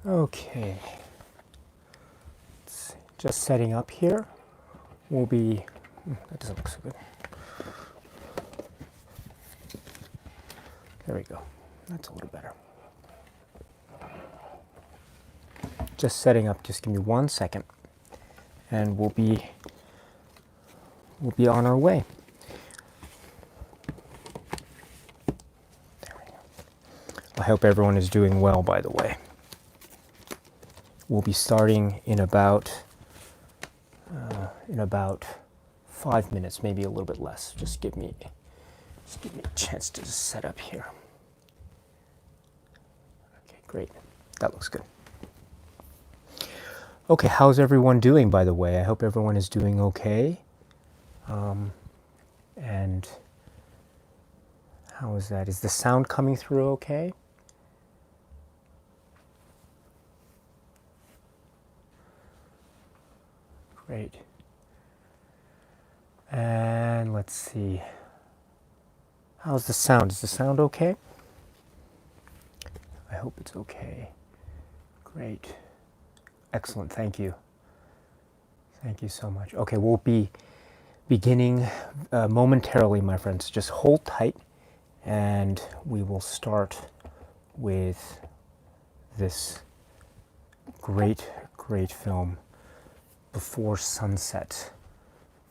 Okay, let's see. Just setting up here. We'll be, that doesn't look so good. There we go. That's a little better. Just setting up, just give me 1 second and we'll be on our way. There we go. I hope everyone is doing well, by the way. We'll be starting in about 5 minutes, maybe a little bit less. Just give me a chance to just set up here. Okay, great. That looks good. Okay, how's everyone doing, by the way? I hope everyone is doing okay. And how is that? Is the sound coming through okay? Great. And let's see. How's the sound? Is the sound okay? I hope it's okay. Great. Excellent. Thank you. Thank you so much. Okay, we'll be beginning momentarily, my friends. Just hold tight and we will start with this great, great film, Before Sunset,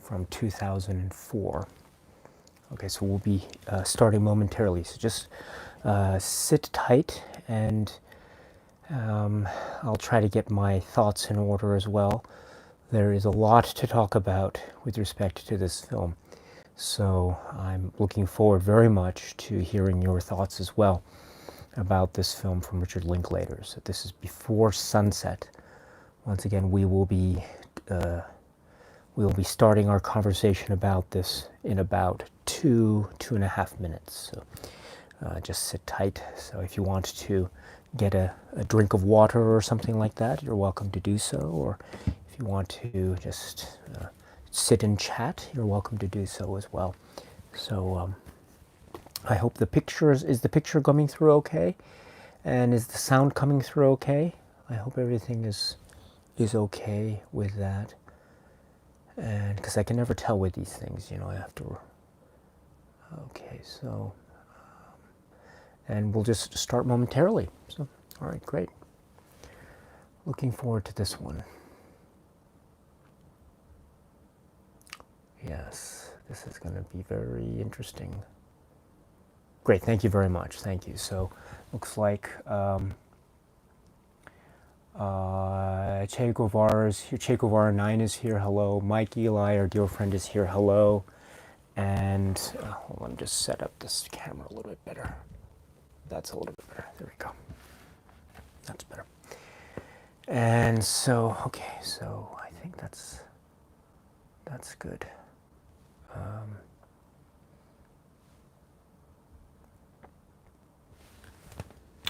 from 2004. Okay, so we'll be starting momentarily. So just sit tight and I'll try to get my thoughts in order as well. There is a lot to talk about with respect to this film. So I'm looking forward very much to hearing your thoughts as well about this film from Richard Linklater. So this is Before Sunset. Once again, we will be starting our conversation about this in about 2.5 minutes. So just sit tight. So if you want to get a drink of water or something like that, you're welcome to do so. Or if you want to just sit and chat, you're welcome to do so as well. So I hope the picture is the picture coming through okay? And is the sound coming through okay? I hope everything is okay with that. And because I can never tell with these things, you know, I have to. Okay, so and we'll just start momentarily. So, all right, great. Looking forward to this one. Yes, this is going to be very interesting. Great, thank you very much. Thank you. So, looks like Che Guevara's here. Che Guevara 9 is here. Hello. Mike Eli, our dear friend, is here. Hello. And hold on, just set up this camera a little bit better. That's a little bit better. There we go. That's better. And so, okay, so I think that's good.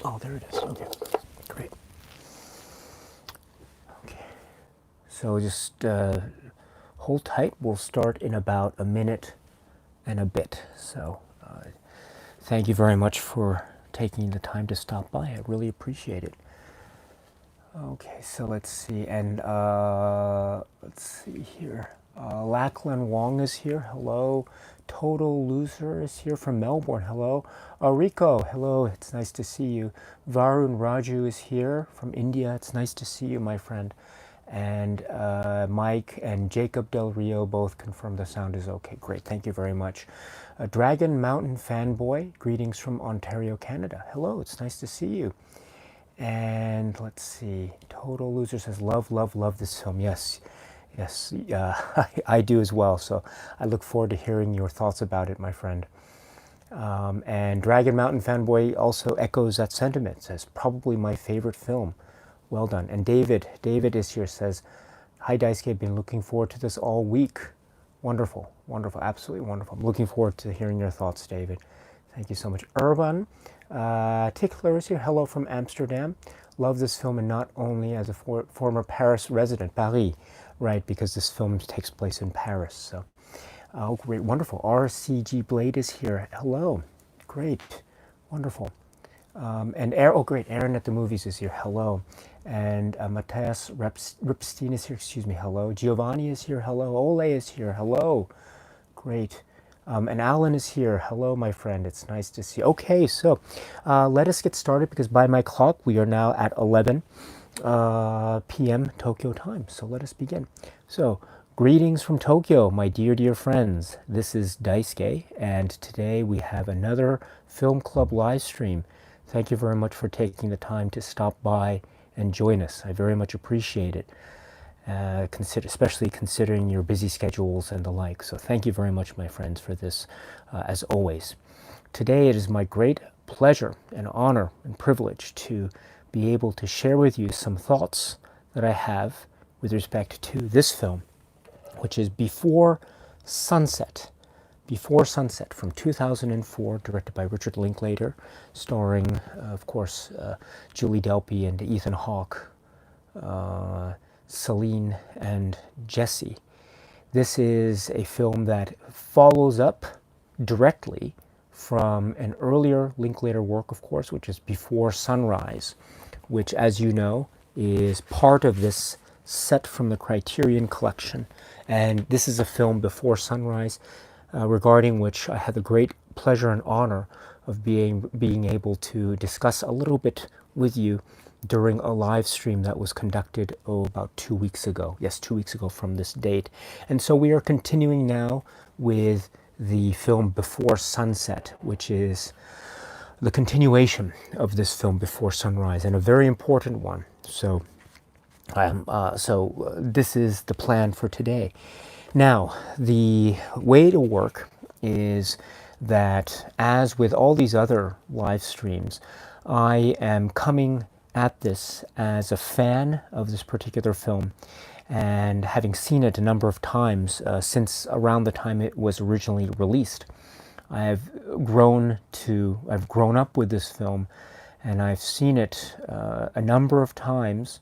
Oh, there it is. Okay, great. Okay, so just hold tight. We'll start in about a minute and a bit. So thank you very much for taking the time to stop by. I really appreciate it. Okay, so let's see, and let's see here. Lachlan Wong is here. Hello. Total Loser is here from Melbourne. Hello. Rico, hello. It's nice to see you. Varun Raju is here from India. It's nice to see you, my friend. And Mike and Jacob Del Rio both confirm the sound is okay. Great, thank you very much. Dragon Mountain Fanboy, greetings from Ontario, Canada. Hello, it's nice to see you. And let's see, Total Loser says, love, love, love this film. Yes, yes, I do as well. So I look forward to hearing your thoughts about it, my friend. And Dragon Mountain Fanboy also echoes that sentiment, says, probably my favorite film. Well done. And David is here, says, hi Daisuke, I've been looking forward to this all week. Wonderful, wonderful, absolutely wonderful. I'm looking forward to hearing your thoughts, David. Thank you so much. Urban Tickler is here. Hello from Amsterdam. Love this film, and not only as a former Paris resident, Paris, right, because this film takes place in Paris. So, oh, great, wonderful. RCG Blade is here. Hello. Great, wonderful. Oh great, Aaron at the movies is here, hello. And Matthias Ripstein is here, excuse me, hello. Giovanni is here, hello. Ole is here, hello. Great. And Alan is here. Hello, my friend. It's nice to see you. Okay, so let us get started because by my clock we are now at 11 p.m. Tokyo time. So let us begin. So, greetings from Tokyo, my dear, dear friends. This is Daisuke, and today we have another Film Club live stream. Thank you very much for taking the time to stop by and join us. I very much appreciate it. Especially considering your busy schedules and the like. So thank you very much, my friends, for this, as always. Today it is my great pleasure and honor and privilege to be able to share with you some thoughts that I have with respect to this film, which is Before Sunset. Before Sunset from 2004, directed by Richard Linklater, starring, of course, Julie Delpy and Ethan Hawke, Celine and Jesse. This is a film that follows up directly from an earlier Linklater work, of course, which is Before Sunrise, which, as you know, is part of this set from the Criterion Collection. And this is a film, Before Sunrise, regarding which I had the great pleasure and honor of being able to discuss a little bit with you during a live stream that was conducted, about 2 weeks ago. Yes, 2 weeks ago from this date. And so we are continuing now with the film Before Sunset, which is the continuation of this film Before Sunrise, and a very important one. So, this is the plan for today. Now, the way to work is that, as with all these other live streams, I am coming at this as a fan of this particular film, and having seen it a number of times since around the time it was originally released. I've grown up with this film, and I've seen it a number of times,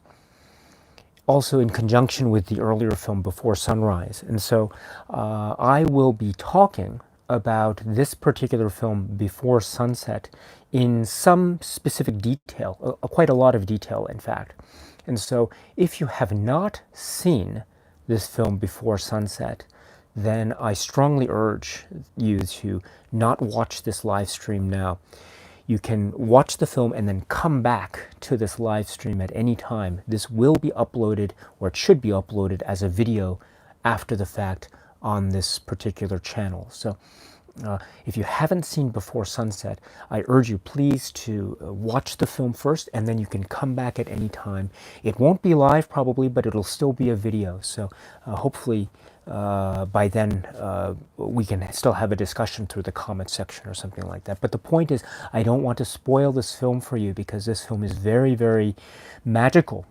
also in conjunction with the earlier film Before Sunrise. And so I will be talking about this particular film Before Sunset in some specific detail, quite a lot of detail in fact. And so if you have not seen this film Before Sunset, then I strongly urge you to not watch this live stream now. You can watch the film and then come back to this live stream at any time. This will be uploaded, or it should be uploaded as a video after the fact on this particular channel. So if you haven't seen Before Sunset, I urge you please to watch the film first, and then you can come back at any time. It won't be live probably, but it'll still be a video. So hopefully by then we can still have a discussion through the comment section or something like that. But the point is, I don't want to spoil this film for you, because this film is very, very magical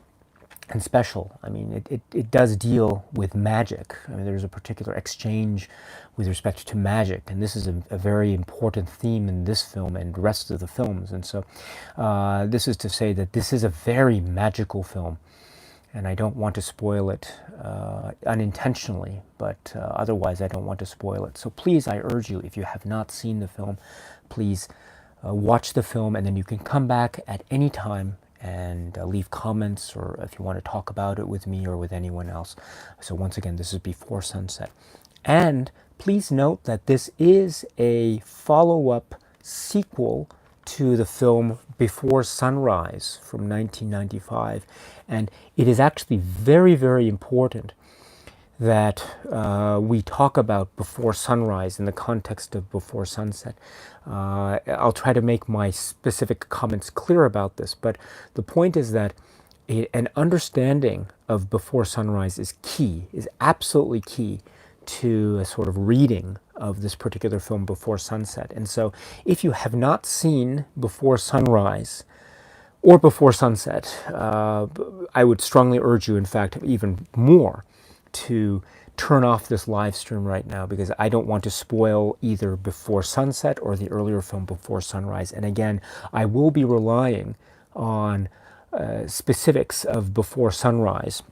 and special. I mean, it does deal with magic. I mean, there's a particular exchange with respect to magic, and this is a very important theme in this film and the rest of the films. And so this is to say that this is a very magical film, and I don't want to spoil it unintentionally, but otherwise I don't want to spoil it. So please, I urge you, if you have not seen the film, please watch the film, and then you can come back at any time and leave comments, or if you want to talk about it with me or with anyone else. So once again, this is Before Sunset. And please note that this is a follow-up sequel to the film Before Sunrise from 1995. And it is actually very, very important that we talk about Before Sunrise in the context of Before Sunset. I'll try to make my specific comments clear about this, but the point is that an understanding of Before Sunrise is key, is absolutely key to a sort of reading of this particular film Before Sunset. And so if you have not seen Before Sunrise or Before Sunset, I would strongly urge you, in fact, even more, to turn off this live stream right now, because I don't want to spoil either Before Sunset or the earlier film Before Sunrise. And again, I will be relying on specifics of Before Sunrise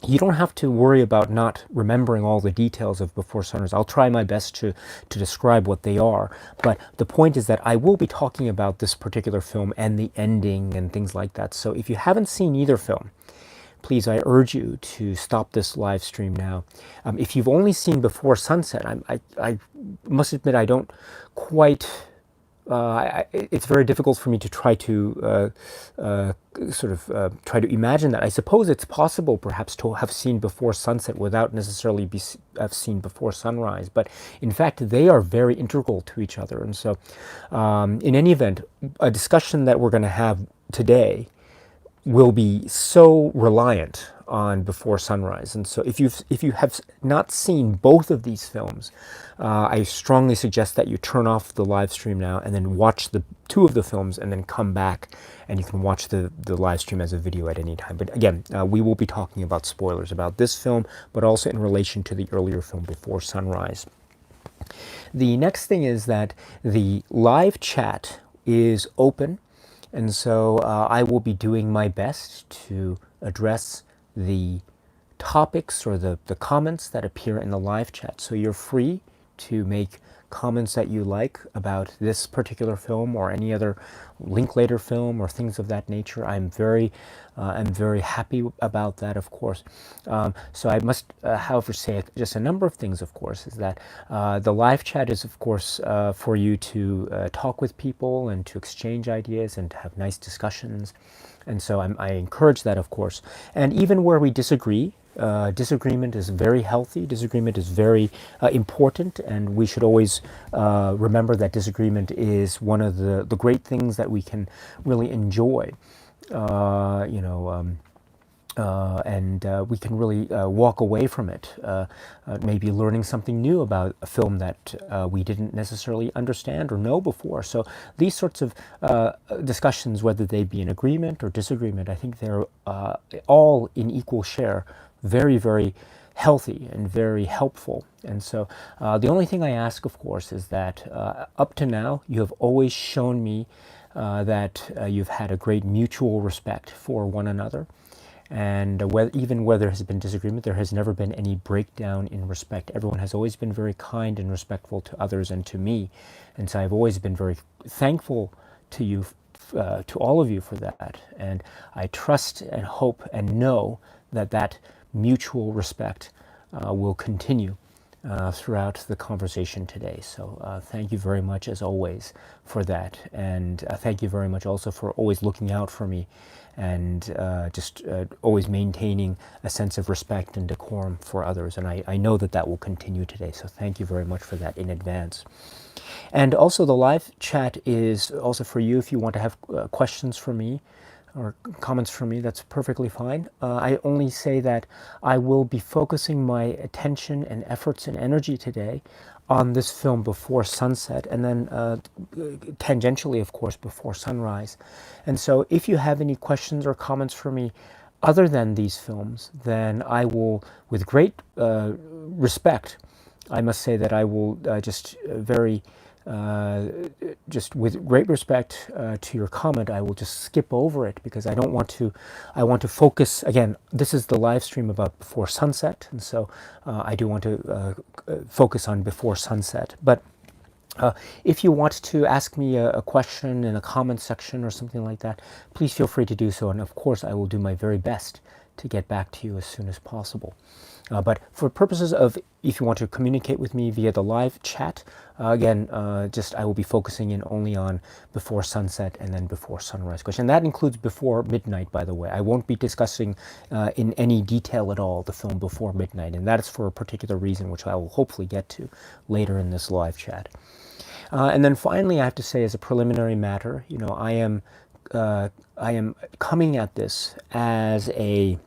you don't have to worry about not remembering all the details of Before Sunrise. I'll try my best to describe what they are. But the point is that I will be talking about this particular film and the ending and things like that. So if you haven't seen either film, please, I urge you to stop this live stream now. If you've only seen Before Sunset, I must admit I don't quite it's very difficult for me to try to try to imagine that. I suppose it's possible perhaps to have seen Before Sunset without necessarily have seen Before Sunrise, but in fact they are very integral to each other. And so in any event, a discussion that we're going to have today will be so reliant on Before Sunrise. And so if you have not seen both of these films, I strongly suggest that you turn off the live stream now and then watch the two of the films and then come back, and you can watch the live stream as a video at any time. But again, we will be talking about spoilers about this film, but also in relation to the earlier film Before Sunrise. The next thing is that the live chat is open, and so I will be doing my best to address the topics or the comments that appear in the live chat. So you're free to make comments that you like about this particular film or any other Linklater film or things of that nature. I'm very happy about that, of course. So I must, however, say just a number of things, of course, is that the live chat is, of course, for you to talk with people and to exchange ideas and to have nice discussions. And so I encourage that, of course. And even where we disagree, disagreement is very healthy. Disagreement is very important, and we should always remember that disagreement is one of the great things that we can really enjoy. And we can really walk away from it, maybe learning something new about a film that we didn't necessarily understand or know before. So these sorts of discussions, whether they be in agreement or disagreement, I think they're all in equal share very, very healthy and very helpful. And so the only thing I ask, of course, is that up to now, you have always shown me that you've had a great mutual respect for one another. And even where there has been disagreement, there has never been any breakdown in respect. Everyone has always been very kind and respectful to others and to me. And so I've always been very thankful to you, to all of you, for that. And I trust and hope and know that that mutual respect will continue throughout the conversation today. So thank you very much, as always, for that. And thank you very much also for always looking out for me and just always maintaining a sense of respect and decorum for others. And I know that that will continue today. So thank you very much for that in advance. And also the live chat is also for you if you want to have questions for me or comments from me. That's perfectly fine. I only say that I will be focusing my attention and efforts and energy today on this film Before Sunset, and then tangentially, of course, Before Sunrise. And so if you have any questions or comments for me other than these films, then I will, with great respect, I must say that I will just with great respect to your comment, I will just skip over it because I don't want to. I want to focus, again, this is the live stream about Before Sunset, and so I do want to focus on Before Sunset. But if you want to ask me a question in a comment section or something like that, please feel free to do so, and of course I will do my very best to get back to you as soon as possible. But for purposes of, if you want to communicate with me via the live chat, again, I will be focusing in only on Before Sunset and then Before Sunrise question. That includes Before Midnight, by the way. I won't be discussing in any detail at all the film Before Midnight, and that is for a particular reason, which I will hopefully get to later in this live chat. And then finally, I have to say, as a preliminary matter, I am coming at this as a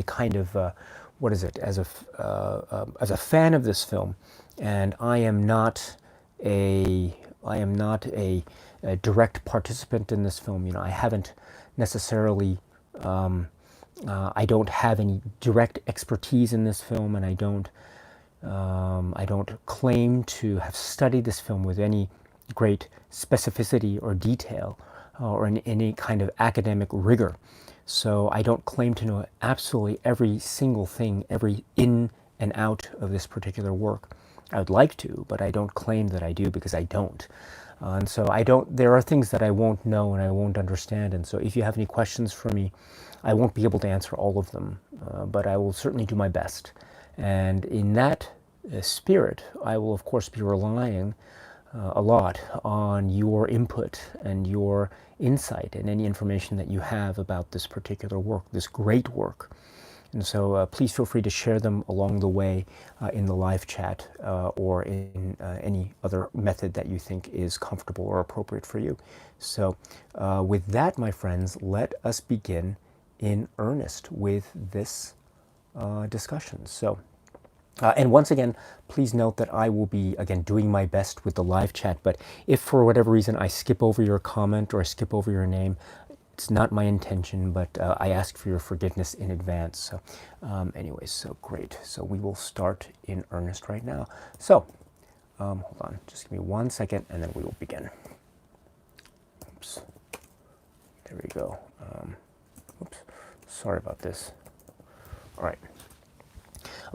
kind of as a fan of this film, and I am not a direct participant in this film. I haven't necessarily I don't have any direct expertise in this film, and I don't claim to have studied this film with any great specificity or detail. or in any kind of academic rigor. So I don't claim to know absolutely every single thing, every in and out of this particular work. I would like to, but I don't claim that I do because I don't. And so I don't, there are things that I won't know and I won't understand. And so if you have any questions for me, I won't be able to answer all of them, but I will certainly do my best. And in that spirit, I will of course be relying a lot on your input and your insight and any information that you have about this particular work, this great work. And so please feel free to share them along the way in the live chat or in any other method that you think is comfortable or appropriate for you. So with that, my friends, let us begin in earnest with this discussion. So, and once again, please note that I will be, again, doing my best with the live chat, but if for whatever reason I skip over your comment or I skip over your name, it's not my intention, but I ask for your forgiveness in advance. So anyways, so great. So we will start in earnest right now. So hold on, just give me 1 second and then we will begin. Oops, there we go. Oops, sorry about this. All right.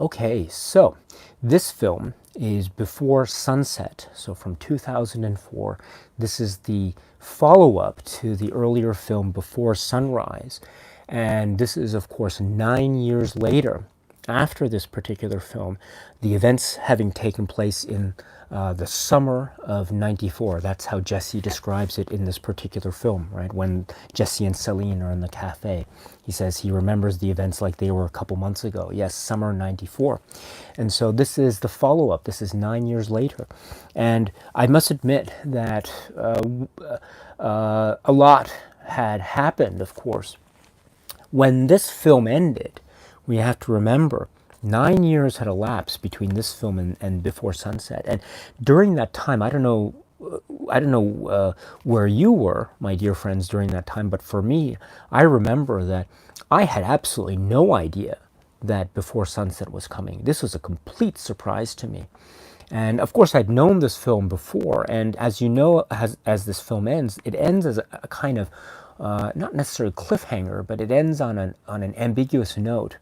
Okay, so this film is Before Sunset, so from 2004. This is the follow-up to the earlier film Before Sunrise, and this is, of course, 9 years later after this particular film, the events having taken place in the summer of '94. That's how Jesse describes it in this particular film, right? When Jesse and Celine are in the cafe, he says he remembers the events like they were a couple months ago. Yes, summer '94. And so this is the follow-up. This is 9 years later. And I must admit that a lot had happened, of course. When this film ended, we have to remember 9 years had elapsed between this film and Before Sunset. And during that time, I don't know where you were, my dear friends, during that time, but for me, I remember that I had absolutely no idea that Before Sunset was coming. This was a complete surprise to me. And of course, I'd known this film before, and as you know, as this film ends, it ends as a kind of, not necessarily cliffhanger, but it ends on an ambiguous note.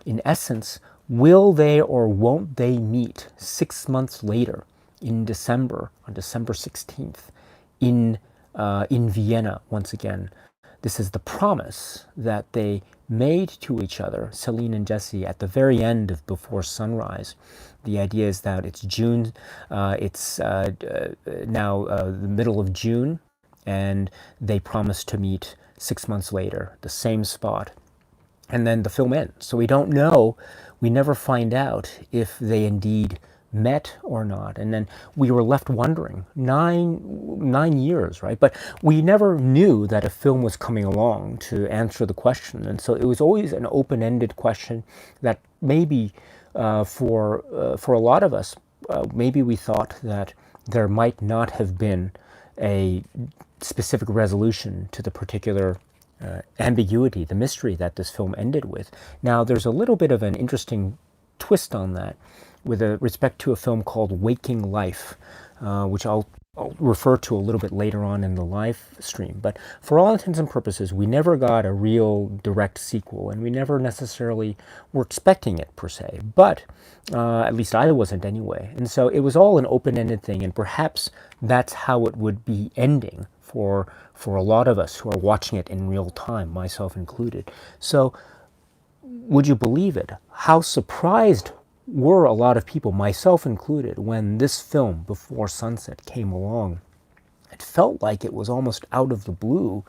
In essence, will they or won't they meet 6 months later in December, on December 16th, in Vienna once again? This is the promise that they made to each other, Celine and Jesse, at the very end of Before Sunrise. The idea is that it's June, it's now the middle of June, and they promise to meet 6 months later, the same spot. And then the film ends. So we don't know, we never find out if they indeed met or not. And then we were left wondering, nine years, right? But we never knew that a film was coming along to answer the question. And so it was always an open-ended question that maybe for a lot of us, maybe we thought that there might not have been a specific resolution to the particular ambiguity, the mystery that this film ended with. Now, there's a little bit of an interesting twist on that with respect to a film called Waking Life, which I'll refer to a little bit later on in the live stream. But for all intents and purposes, we never got a real direct sequel, and we never necessarily were expecting it per se. But at least I wasn't anyway. And so it was all an open-ended thing, and perhaps that's how it would be ending for a lot of us who are watching it in real time, myself included. So would you believe it? How surprised were a lot of people, myself included, when this film, Before Sunset, came along. It felt like it was almost out of the blue,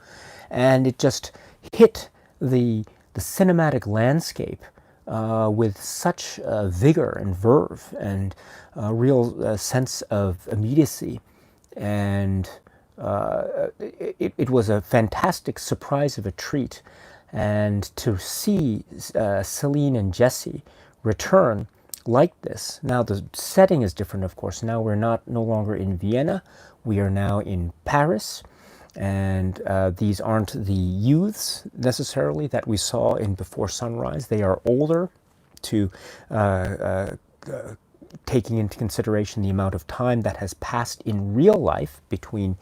and it just hit the cinematic landscape with such vigor and verve and a real sense of immediacy. And it was a fantastic surprise of a treat. And to see Celine and Jesse return like this. Now the setting is different, of course. Now we're no longer in Vienna. We are now in Paris. And these aren't the youths necessarily that we saw in Before Sunrise. They are older, to taking into consideration the amount of time that has passed in real life between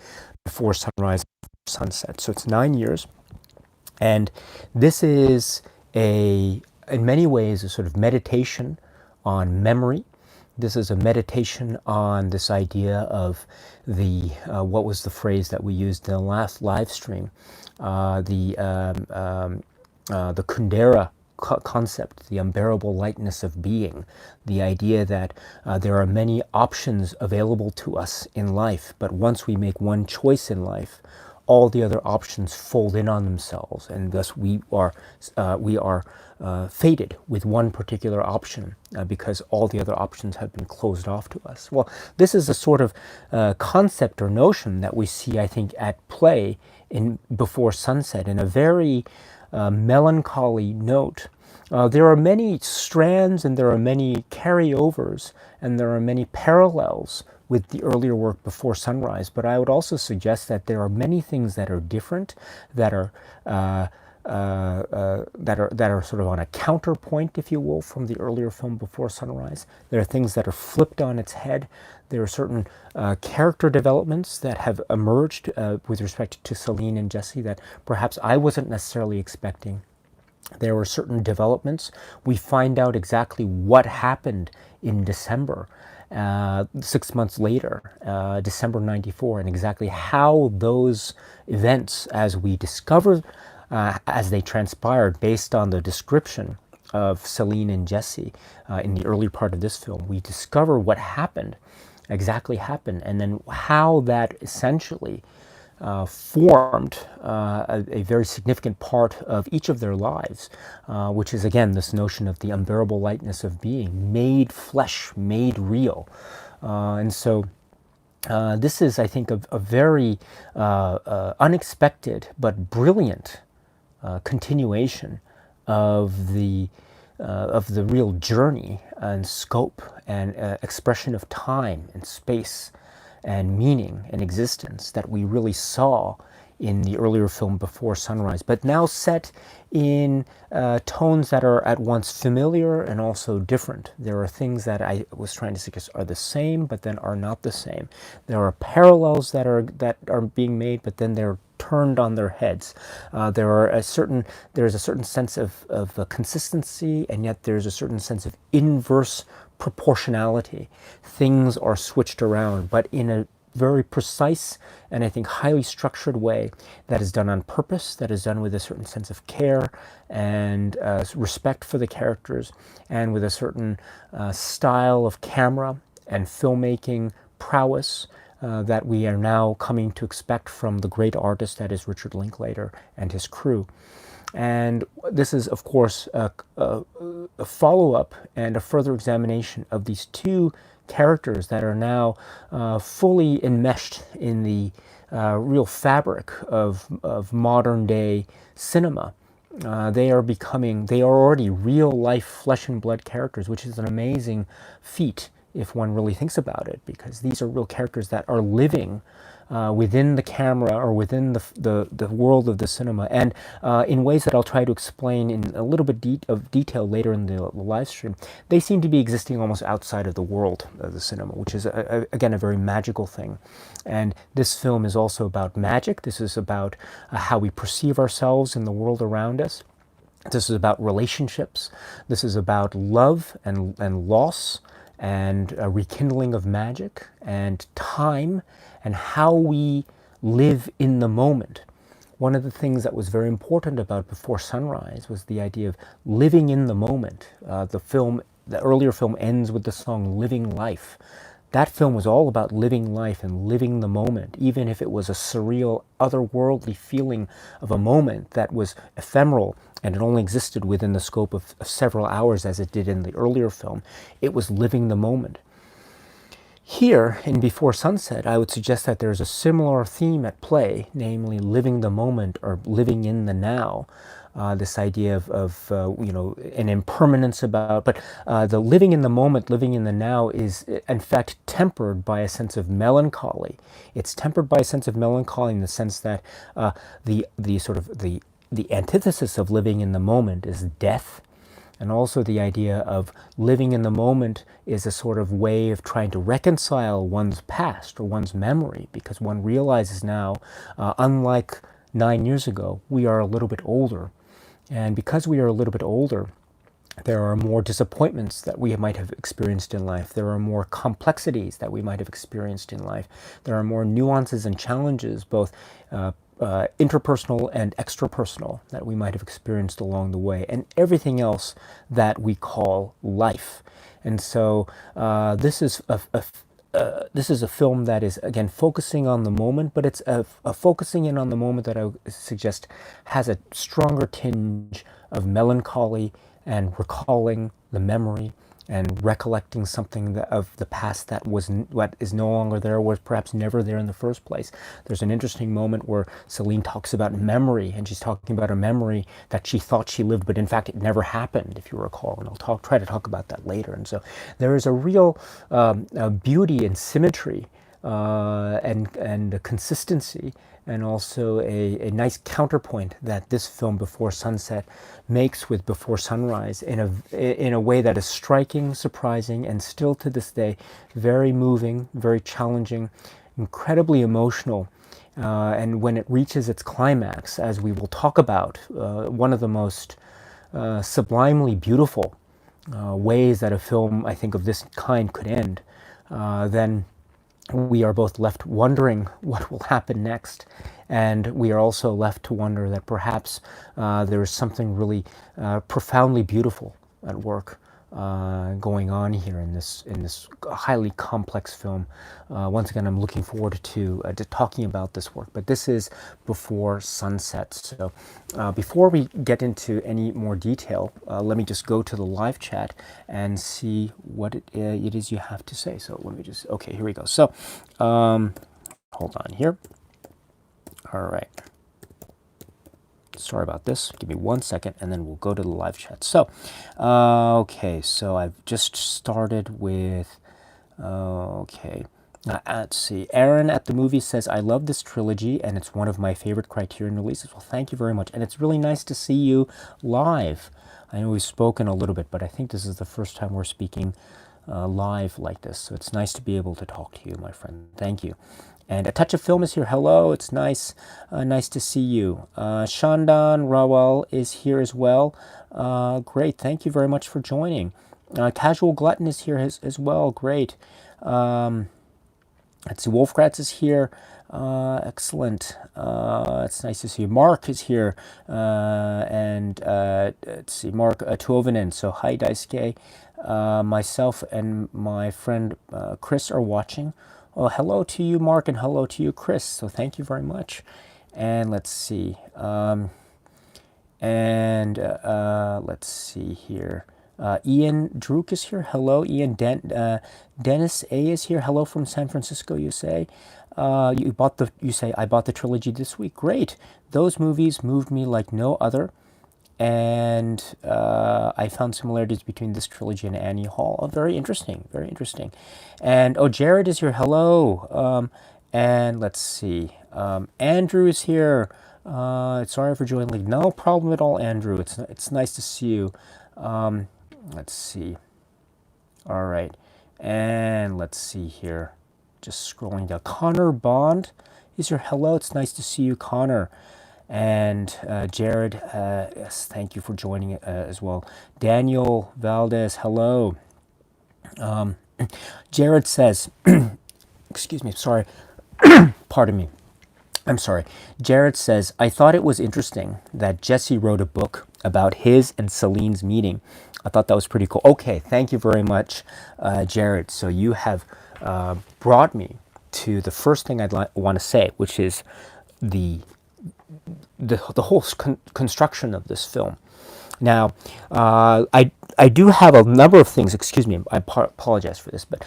before sunrise, sunset. So it's 9 years. And this is in many ways, a sort of meditation on memory. This is a meditation on this idea of what was the phrase that we used in the last live stream, the Kundera concept, the unbearable lightness of being, the idea that there are many options available to us in life, but once we make one choice in life, all the other options fold in on themselves, and thus we are fated with one particular option because all the other options have been closed off to us. Well, this is a sort of concept or notion that we see, I think, at play in Before Sunset in a very melancholy note. There are many strands and there are many carryovers and there are many parallels with the earlier work Before Sunrise, but I would also suggest that there are many things that are different, that are sort of on a counterpoint, if you will, from the earlier film Before Sunrise. There are things that are flipped on its head. There are certain character developments that have emerged with respect to Celine and Jesse that perhaps I wasn't necessarily expecting. There were certain developments. We find out exactly what happened in December, 6 months later, December 94, and exactly how those events, as we discover, as they transpired based on the description of Celine and Jesse in the early part of this film, we discover what happened, exactly happened, and then how that essentially formed a very significant part of each of their lives, which is again this notion of the unbearable lightness of being, made flesh, made real. And so this is, I think, a very unexpected but brilliant continuation of the real journey and scope and expression of time and space and meaning and existence that we really saw in the earlier film Before Sunrise, but now set in tones that are at once familiar and also different. There are things that I was trying to suggest are the same, but then are not the same. There are parallels that are being made, but then they're turned on their heads. There's a certain sense of consistency, and yet there's a certain sense of inverse proportionality. Things are switched around, but in a very precise and I think highly structured way that is done on purpose, that is done with a certain sense of care and respect for the characters, and with a certain style of camera and filmmaking prowess that we are now coming to expect from the great artist that is Richard Linklater and his crew. And this is, of course, a follow-up and a further examination of these two characters that are now fully enmeshed in the real fabric of modern-day cinema. They are already real-life flesh and blood characters, which is an amazing feat if one really thinks about it, because these are real characters that are living within the camera or within the world of the cinema, and in ways that I'll try to explain in a little bit of detail later in the live stream. They seem to be existing almost outside of the world of the cinema, which is again a very magical thing. And this film is also about magic. This is about how we perceive ourselves in the world around us. This is about relationships. This is about love and loss, and a rekindling of magic and time, and how we live in the moment. One of the things that was very important about Before Sunrise was the idea of living in the moment. The earlier film ends with the song Living Life. That film was all about living life and living the moment, even if it was a surreal, otherworldly feeling of a moment that was ephemeral and it only existed within the scope of several hours as it did in the earlier film. It was living the moment. Here, in Before Sunset, I would suggest that there's a similar theme at play, namely living the moment or living in the now. This idea of an impermanence about, but the living in the moment, living in the now is in fact tempered by a sense of melancholy. It's tempered by a sense of melancholy in the sense that the antithesis of living in the moment is death. and also the idea of living in the moment is a sort of way of trying to reconcile one's past or one's memory, because one realizes now, unlike 9 years ago, we are a little bit older. And because we are a little bit older, there are more disappointments that we might have experienced in life. There are more complexities that we might have experienced in life. There are more nuances and challenges, both interpersonal and extrapersonal, that we might have experienced along the way, and everything else that we call life. And so this is a film that is, again, focusing on the moment, but it's a focusing in on the moment that I would suggest has a stronger tinge of melancholy and recalling the memory and recollecting something of the past that was what is no longer there, was perhaps never there in the first place. There's an interesting moment where Celine talks about memory, and she's talking about a memory that she thought she lived, but in fact it never happened, if you recall. And I'll try to talk about that later. And so there is a real beauty and symmetry and a consistency, and also a nice counterpoint that this film Before Sunset makes with Before Sunrise in a way that is striking, surprising, and still to this day very moving, very challenging, incredibly emotional. And when it reaches its climax, as we will talk about, one of the most sublimely beautiful ways that a film, I think, of this kind could end, then we are both left wondering what will happen next, and we are also left to wonder that perhaps there is something really profoundly beautiful at work going on here in this highly complex film. Once again, I'm looking forward to talking about this work, but this is Before Sunset. So before we get into any more detail, let me just go to the live chat and see what it is you have to say. So let me just, okay, here we go. So hold on here. All right. Sorry about this. Give me 1 second, and then we'll go to the live chat. So, okay, so I've just started with, okay, let's see. Aaron at the movie says, I love this trilogy, and it's one of my favorite Criterion releases. Well, thank you very much. And it's really nice to see you live. I know we've spoken a little bit, but I think this is the first time we're speaking live like this. So it's nice to be able to talk to you, my friend. Thank you. And A Touch of Film is here. Hello, it's nice to see you. Shandan Rawal is here as well. Great, thank you very much for joining. Casual Glutton is here as well. Great. Let's see, Wolfgratz is here. Excellent. It's nice to see you. Mark is here. And let's see, Mark Tuovinen. So hi, Daisuke. Myself and my friend Chris are watching. Oh, hello to you, Mark, and hello to you, Chris. So thank you very much. And let's see. Let's see here. Ian Druk is here. Hello, Ian. Dennis A is here. Hello from San Francisco, you say. You say, I bought the trilogy this week. Great. Those movies moved me like no other. And I found similarities between this trilogy and Annie Hall. Oh, very interesting, very interesting. And oh, Jared is here. Hello. And let's see. Andrew is here. Sorry for joining late. No problem at all, Andrew. It's nice to see you. Let's see. All right. And let's see here. Just scrolling down. Connor Bond is here. Hello. It's nice to see you, Connor. And Jared, yes, thank you for joining as well. Daniel Valdez, hello. Jared says, excuse me, sorry, pardon me. I'm sorry. Jared says, I thought it was interesting that Jesse wrote a book about his and Celine's meeting. I thought that was pretty cool. Okay, thank you very much, Jared. So you have brought me to the first thing I'd want to say, which is the whole construction of this film. Now, I do have a number of things, excuse me, I apologize for this, but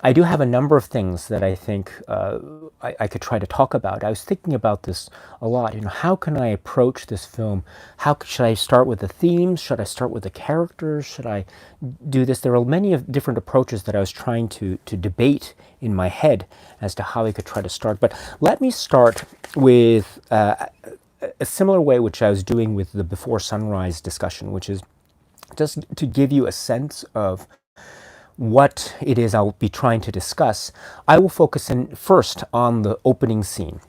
I do have a number of things that I think I could try to talk about. I was thinking about this a lot. You know, how can I approach this film? Should I start with the themes? Should I start with the characters? Should I do this? There are many different approaches that I was trying to debate in my head as to how I could try to start. But let me start with a similar way which I was doing with the Before Sunrise discussion, which is just to give you a sense of what it is I'll be trying to discuss, I will focus in first on the opening scene.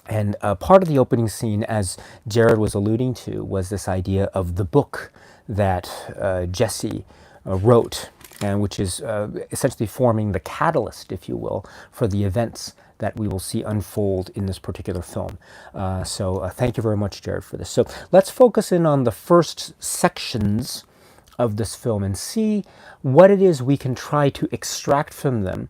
And part of the opening scene, as Jared was alluding to, was this idea of the book that Jesse wrote, and which is essentially forming the catalyst, if you will, for the events that we will see unfold in this particular film. So thank you very much, Jared, for this. So let's focus in on the first sections of this film and see what it is we can try to extract from them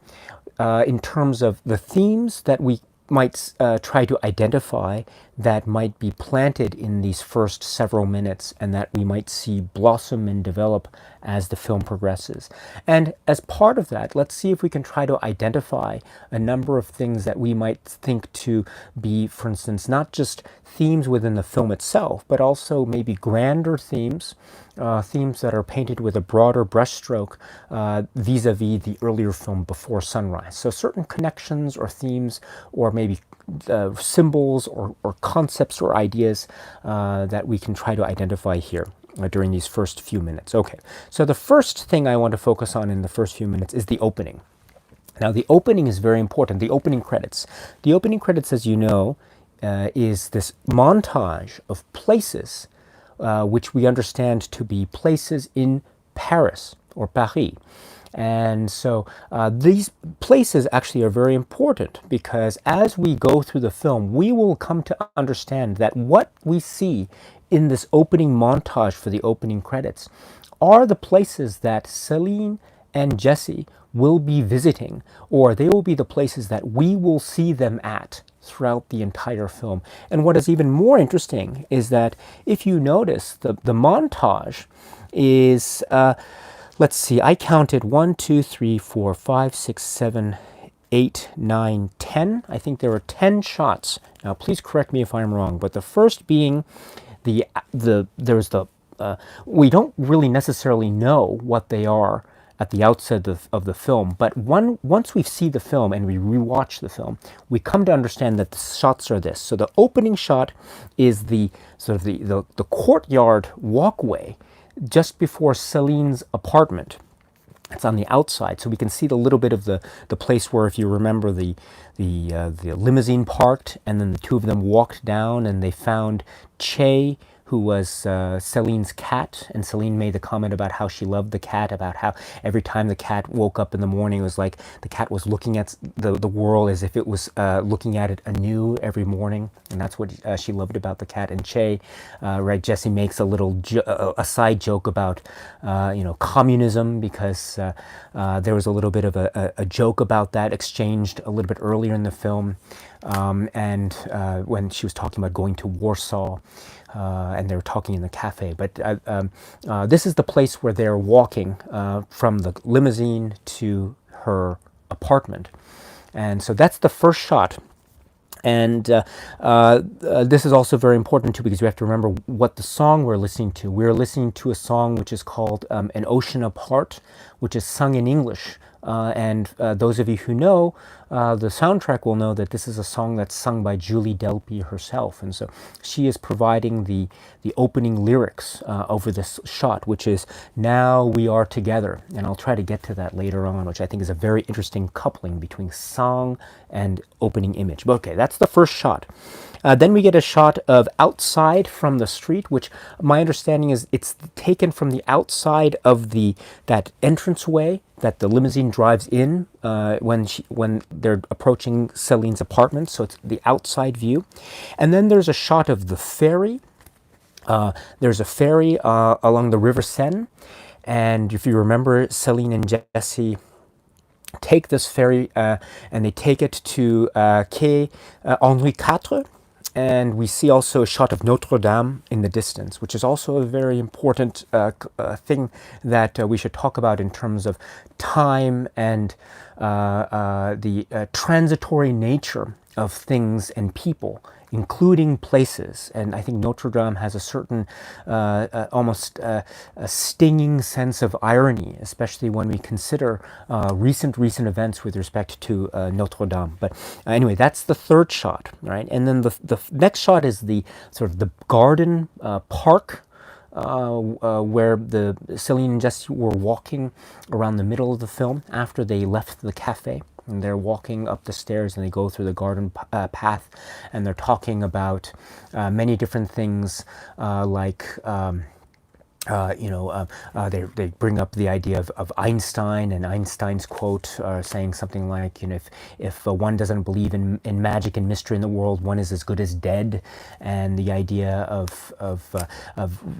in terms of the themes that we might try to identify that might be planted in these first several minutes and that we might see blossom and develop as the film progresses. And as part of that, let's see if we can try to identify a number of things that we might think to be, for instance, not just themes within the film itself, but also maybe grander themes, themes that are painted with a broader brushstroke vis-a-vis the earlier film Before Sunrise. So certain connections or themes or maybe symbols or concepts or ideas that we can try to identify here during these first few minutes. Okay, so the first thing I want to focus on in the first few minutes is the opening. Now, the opening is very important, the opening credits. The opening credits, as you know, is this montage of places which we understand to be places in Paris or Paris. And so these places actually are very important because as we go through the film, we will come to understand that what we see in this opening montage for the opening credits are the places that Celine and Jesse will be visiting, or they will be the places that we will see them at throughout the entire film. And what is even more interesting is that if you notice, the montage is, let's see, I counted 1, 2, 3, 4, 5, 6, 7, 8, 9, 10. I think there are 10 shots. Now, please correct me if I'm wrong, but the first being we don't really necessarily know what they are at the outset of the film, but once we see the film and we rewatch the film, we come to understand that the shots are this. So the opening shot is the sort of the courtyard walkway just before Celine's apartment. It's on the outside, so we can see the little bit of the place where, if you remember, the limousine parked, and then the two of them walked down, and they found Che, who was Celine's cat, and Celine made the comment about how she loved the cat, about how every time the cat woke up in the morning, it was like the cat was looking at the world as if it was looking at it anew every morning, and that's what she loved about the cat. And Che, right, Jesse makes a little a side joke about communism, because there was a little bit of a joke about that exchanged a little bit earlier in the film, and when she was talking about going to Warsaw. And they were talking in the cafe. But this is the place where they're walking from the limousine to her apartment. And so that's the first shot. And this is also very important too, because we have to remember what the song we're listening to. We're listening to a song which is called An Ocean Apart, which is sung in English. And those of you who know the soundtrack will know that this is a song that's sung by Julie Delpy herself. And so she is providing the opening lyrics over this shot, which is "Now we are together." And I'll try to get to that later on, which I think is a very interesting coupling between song and opening image. But okay, that's the first shot. Then we get a shot of outside from the street, which my understanding is it's taken from the outside of that entranceway that the limousine drives in when they're approaching Celine's apartment. So it's the outside view. And then there's a shot of the ferry. There's a ferry along the River Seine. And if you remember, Celine and Jesse take this ferry and they take it to Quai Henri IV. And we see also a shot of Notre Dame in the distance, which is also a very important thing that we should talk about in terms of time and the transitory nature of things and people, including places. And I think Notre Dame has a certain almost a stinging sense of irony, especially when we consider recent events with respect to Notre Dame. But anyway, that's the third shot, right? And then the next shot is the sort of the garden park where the Celine and Jesse were walking around the middle of the film after they left the cafe. And they're walking up the stairs and they go through the garden path, and they're talking about many different things, like they bring up the idea of Einstein, and Einstein's quote saying something like, if one doesn't believe in magic and mystery in the world, one is as good as dead, and the idea of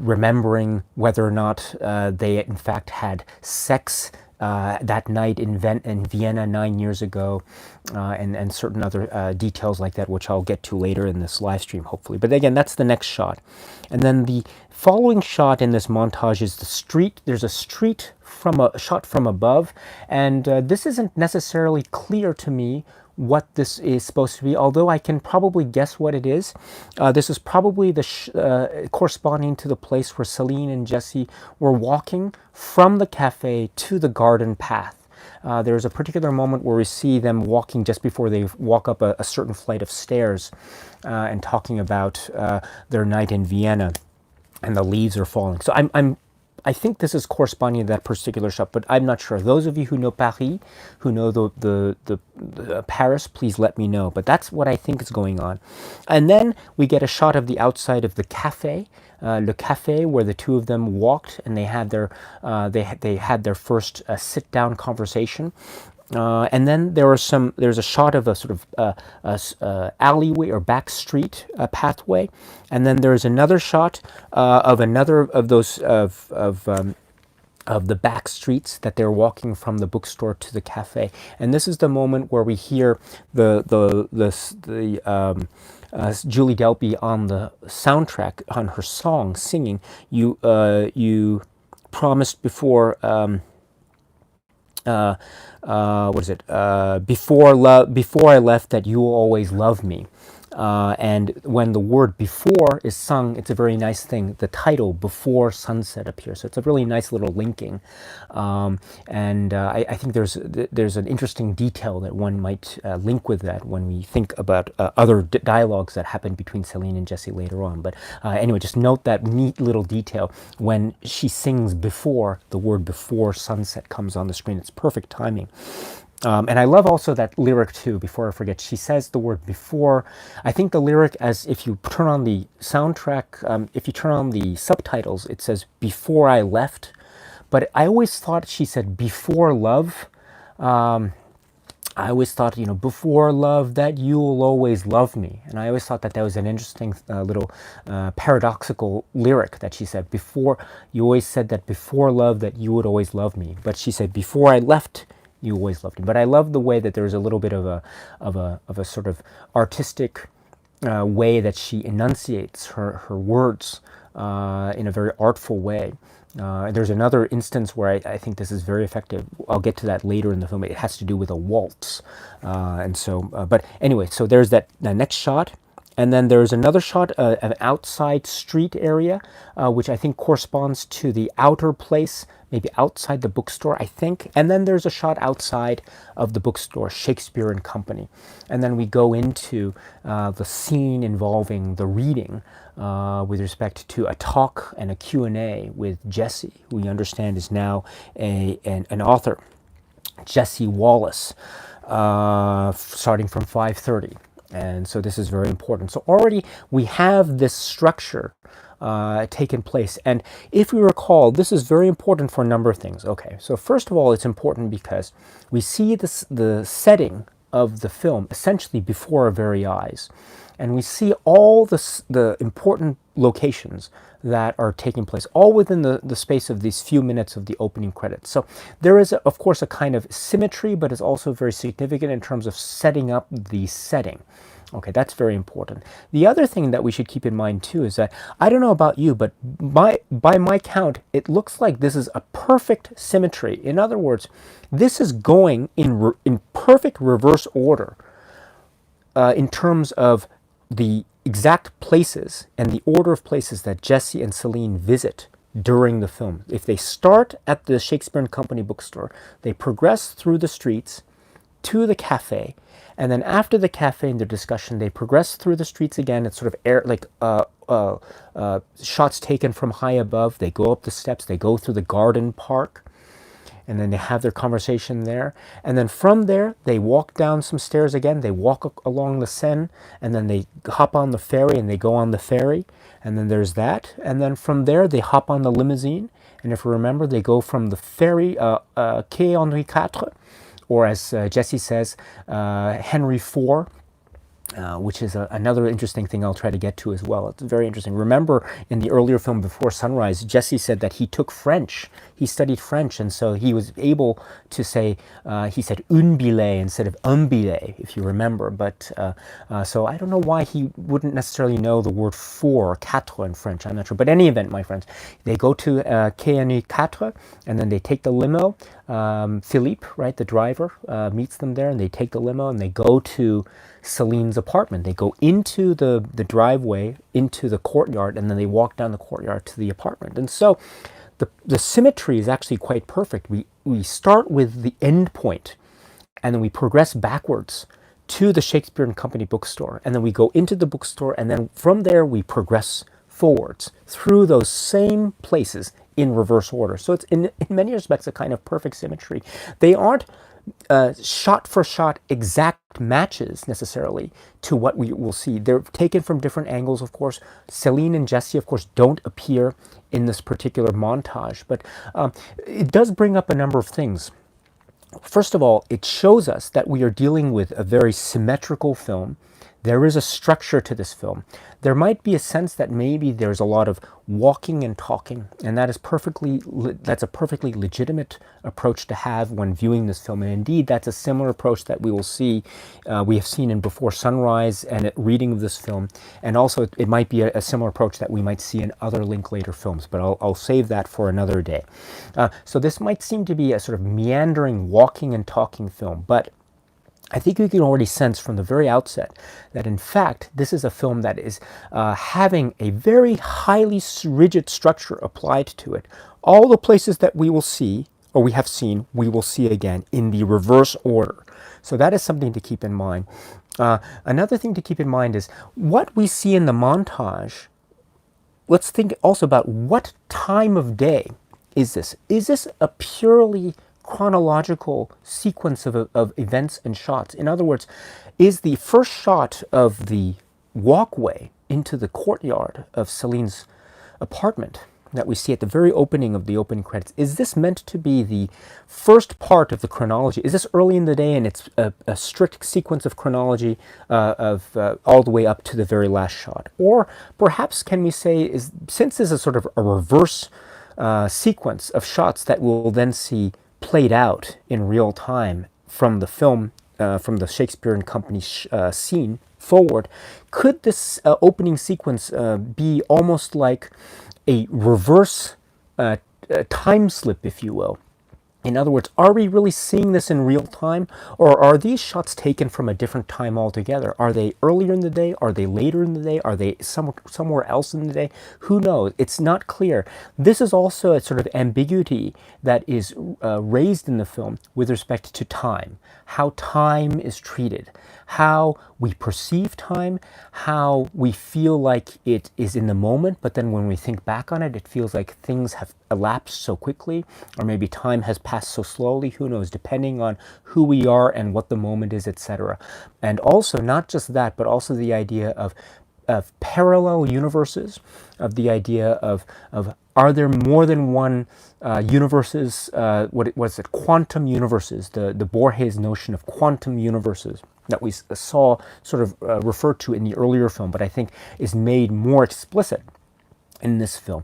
remembering whether or not they in fact had sex that night in Vienna 9 years ago, and certain other details like that, which I'll get to later in this live stream, hopefully. But again, that's the next shot. And then the following shot in this montage is the street. There's a street from a shot from above, and this isn't necessarily clear to me what this is supposed to be, although I can probably guess what it is. This is probably the corresponding to the place where Celine and Jesse were walking from the cafe to the garden path. There's a particular moment where we see them walking just before they walk up a certain flight of stairs, and talking about their night in Vienna, and the leaves are falling. So I think this is corresponding to that particular shot, but I'm not sure. Those of you who know Paris, who know the Paris, please let me know. But that's what I think is going on. And then we get a shot of the outside of the cafe, Le Café, where the two of them walked, and they had their first sit-down conversation. And then there's a shot of a sort of alleyway or back street pathway, and then there's another shot of another of those of the back streets that they're walking from the bookstore to the cafe. And this is the moment where we hear the Julie Delpy on the soundtrack, on her song, singing, you promised before. What is it? Before I left, that you will always love me. And when the word "before" is sung, it's a very nice thing. The title "Before Sunset" appears, so it's a really nice little linking. And I think there's an interesting detail that one might link with that when we think about other dialogues that happen between Celine and Jesse later on. But anyway, just note that neat little detail when she sings "before." The word "before sunset" comes on the screen. It's perfect timing. And I love also that lyric too, before I forget. She says the word "before." I think the lyric, as if you turn on the soundtrack, if you turn on the subtitles, it says "before I left." But I always thought she said "before love." I always thought, "before love, that you'll always love me." And I always thought that was an interesting little paradoxical lyric that she said. Before, you always said that before love, that you would always love me. But she said, "Before I left, you always loved me." But I love the way that there's a little bit of a sort of artistic way that she enunciates her words in a very artful way. There's another instance where I think this is very effective. I'll get to that later in the film. It has to do with a waltz. But anyway, so there's the next shot. And then there's another shot, an outside street area, which I think corresponds to the outer place, maybe outside the bookstore, I think. And then there's a shot outside of the bookstore, Shakespeare and Company. And then we go into the scene involving the reading with respect to a talk and a Q&A with Jesse, who we understand is now an author, Jesse Wallace, starting from 5:30. And so this is very important. So already we have this structure taken place. And if we recall, this is very important for a number of things. Okay, so first of all, it's important because we see the setting of the film essentially before our very eyes. And we see all the important locations that are taking place, all within the space of these few minutes of the opening credits. So there is, of course, a kind of symmetry, but it's also very significant in terms of setting up the setting. Okay, that's very important. The other thing that we should keep in mind too is that, I don't know about you, but by my count, it looks like this is a perfect symmetry. In other words, this is going in perfect reverse order in terms of the exact places and the order of places that Jesse and Celine visit during the film. If they start at the Shakespeare and Company bookstore, they progress through the streets to the cafe. And then after the cafe and the discussion, they progress through the streets again. It's sort of shots taken from high above. They go up the steps. They go through the garden park. And then they have their conversation there. And then from there, they walk down some stairs again. They walk along the Seine. And then they hop on the ferry and they go on the ferry. And then there's that. And then from there, they hop on the limousine. And if you remember, they go from the ferry, Quai Henri IV, or as Jesse says, Henry IV, which is another interesting thing I'll try to get to as well. It's very interesting. Remember, in the earlier film Before Sunrise, Jesse said that he took French. He studied French, and so he was able to say, he said un billet instead of un billet, if you remember. But so I don't know why he wouldn't necessarily know the word four or quatre in French. I'm not sure. But in any event, my friends, they go to Quai Henri IV, and then they take the limo. Philippe, right, the driver, meets them there, and they take the limo, and they go to Celine's apartment. They go into the driveway, into the courtyard, and then they walk down the courtyard to the apartment. And so the symmetry is actually quite perfect. We start with the end point, and then we progress backwards to the Shakespeare and Company bookstore, and then we go into the bookstore, and then from there we progress forwards through those same places in reverse order. So it's in many respects a kind of perfect symmetry. They aren't shot for shot exact matches necessarily to what we will see. They're taken from different angles, of course. Celine and Jesse, of course, don't appear in this particular montage, but it does bring up a number of things. First of all, it shows us that we are dealing with a very symmetrical film. There is a structure to this film. There might be a sense that maybe there's a lot of walking and talking, and that's a perfectly legitimate approach to have when viewing this film. And indeed, that's a similar approach that we have seen in Before Sunrise and at reading of this film. And also, it might be a similar approach that we might see in other Linklater films, but I'll save that for another day. So this might seem to be a sort of meandering, walking and talking film, but I think you can already sense from the very outset that, in fact, this is a film that is having a very highly rigid structure applied to it. All the places that we will see, or we have seen, we will see again in the reverse order. So that is something to keep in mind. Another thing to keep in mind is what we see in the montage. Let's think also about what time of day is this? Is this a purely chronological sequence of events and shots? In other words, is the first shot of the walkway into the courtyard of Celine's apartment that we see at the very opening of the opening credits, is this meant to be the first part of the chronology? Is this early in the day and it's a strict sequence of chronology of all the way up to the very last shot? Or perhaps can we say, since this is sort of a reverse sequence of shots that we'll then see played out in real time from the film, from the Shakespeare and Company scene forward, could this opening sequence be almost like a reverse time slip, if you will? In other words, are we really seeing this in real time, or are these shots taken from a different time altogether? Are they earlier in the day? Are they later in the day? Are they somewhere else in the day? Who knows? It's not clear. This is also a sort of ambiguity that is raised in the film with respect to time, how time is treated, how we perceive time, how we feel like it is in the moment, but then when we think back on it, it feels like things have elapsed so quickly, or maybe time has passed so slowly. Who knows, depending on who we are and what the moment is, etc. And also, not just that, but also the idea of parallel universes, of the idea of are there more than one universes, what was it, quantum universes, the Borges notion of quantum universes that we saw sort of referred to in the earlier film, but I think is made more explicit in this film.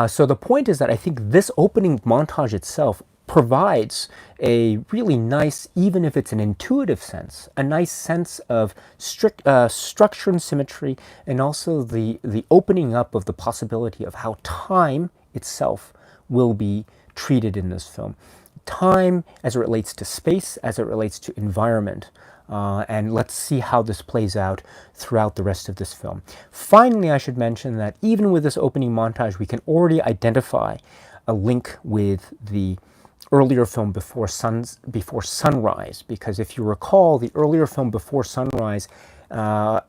So the point is that I think this opening montage itself provides a really nice, even if it's an intuitive sense, a nice sense of strict structure and symmetry, and also the opening up of the possibility of how time itself will be treated in this film. Time as it relates to space, as it relates to environment. And let's see how this plays out throughout the rest of this film. Finally, I should mention that even with this opening montage, we can already identify a link with the earlier film before Sunrise, because if you recall, the earlier film Before Sunrise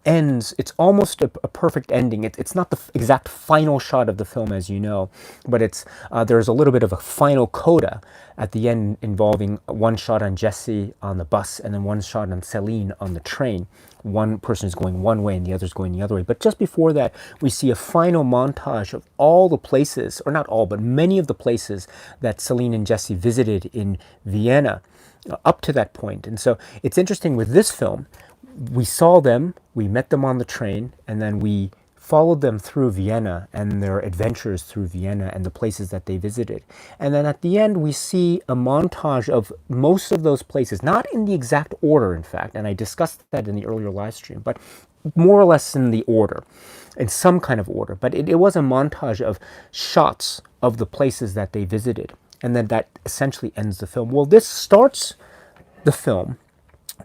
ends, it's almost a perfect ending. It's not the exact final shot of the film, as you know, but it's there's a little bit of a final coda at the end involving one shot on Jesse on the bus and then one shot on Celine on the train. One person is going one way and the other is going the other way. But just before that, we see a final montage of all the places, or not all, but many of the places that Celine and Jesse visited in Vienna up to that point. And so it's interesting with this film, we saw them, we met them on the train, and then we followed them through Vienna and their adventures through Vienna and the places that they visited. And then at the end, we see a montage of most of those places, not in the exact order, in fact, and I discussed that in the earlier live stream, but more or less in the order, in some kind of order. But it was a montage of shots of the places that they visited. And then that essentially ends the film. Well, this starts the film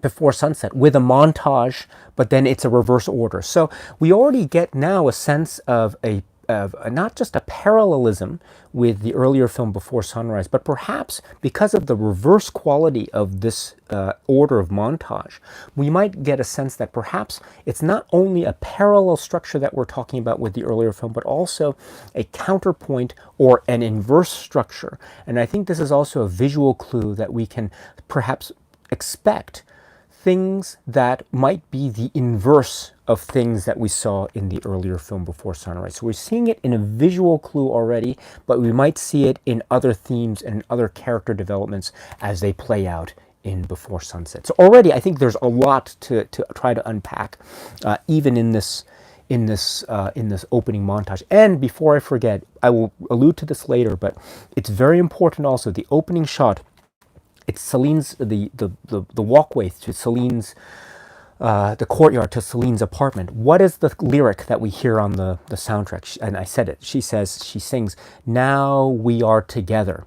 Before Sunset with a montage, but then it's a reverse order. So we already get now a sense of not just a parallelism with the earlier film Before Sunrise, but perhaps because of the reverse quality of this order of montage, we might get a sense that perhaps it's not only a parallel structure that we're talking about with the earlier film, but also a counterpoint or an inverse structure. And I think this is also a visual clue that we can perhaps expect things that might be the inverse of things that we saw in the earlier film Before Sunrise. So we're seeing it in a visual clue already, but we might see it in other themes and other character developments as they play out in Before Sunset. So already I think there's a lot to try to unpack, even in this opening montage. And before I forget, I will allude to this later, but it's very important also, the opening shot, it's Celine's, the walkway to Celine's, the courtyard to Celine's apartment. What is the lyric that we hear on the soundtrack? And I said it. She sings, "Now we are together."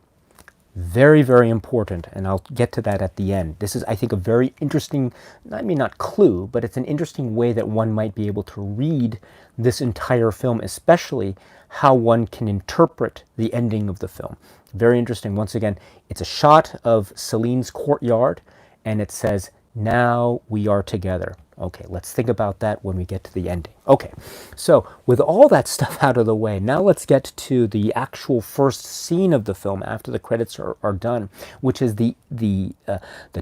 Very, very important, and I'll get to that at the end. This is, I think, a very interesting, I mean, not clue, but it's an interesting way that one might be able to read this entire film, especially how one can interpret the ending of the film. Very interesting. Once again, it's a shot of Celine's courtyard, and it says, "Now we are together." Okay, let's think about that when we get to the ending. Okay, so with all that stuff out of the way, now let's get to the actual first scene of the film after the credits are done, which is the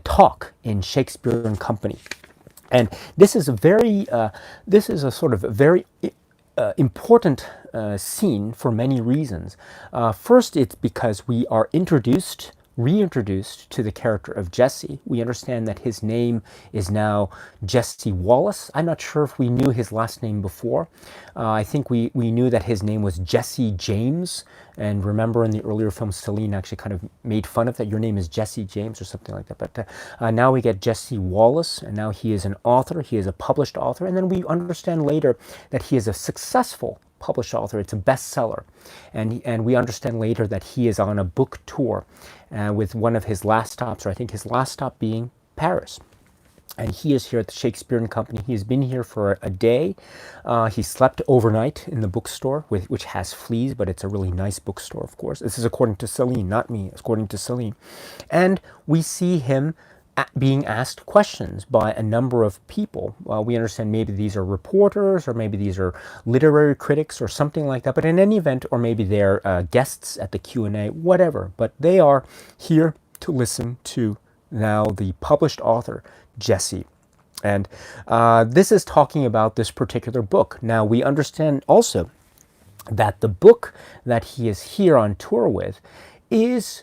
talk in Shakespeare and Company. And this is a sort of very important scene for many reasons. First, it's because we are reintroduced to the character of Jesse. We understand that his name is now Jesse Wallace. I'm not sure if we knew his last name before. I think we knew that his name was Jesse James. And remember in the earlier film, Celine actually kind of made fun of that. Your name is Jesse James or something like that. But now we get Jesse Wallace, and now he is an author. He is a published author. And then we understand later that he is a successful published author. It's a bestseller. And we understand later that he is on a book tour with one of his last stops, or I think his last stop being Paris. And he is here at the Shakespeare and Company. He has been here for a day. He slept overnight in the bookstore, which has fleas, but it's a really nice bookstore, of course. This is according to Celine, not me, according to Celine. And we see him being asked questions by a number of people. We understand maybe these are reporters, or maybe these are literary critics or something like that. But in any event, or maybe they're guests at the Q&A, whatever. But they are here to listen to now the published author, Jesse. And this is talking about this particular book. Now, we understand also that the book that he is here on tour with is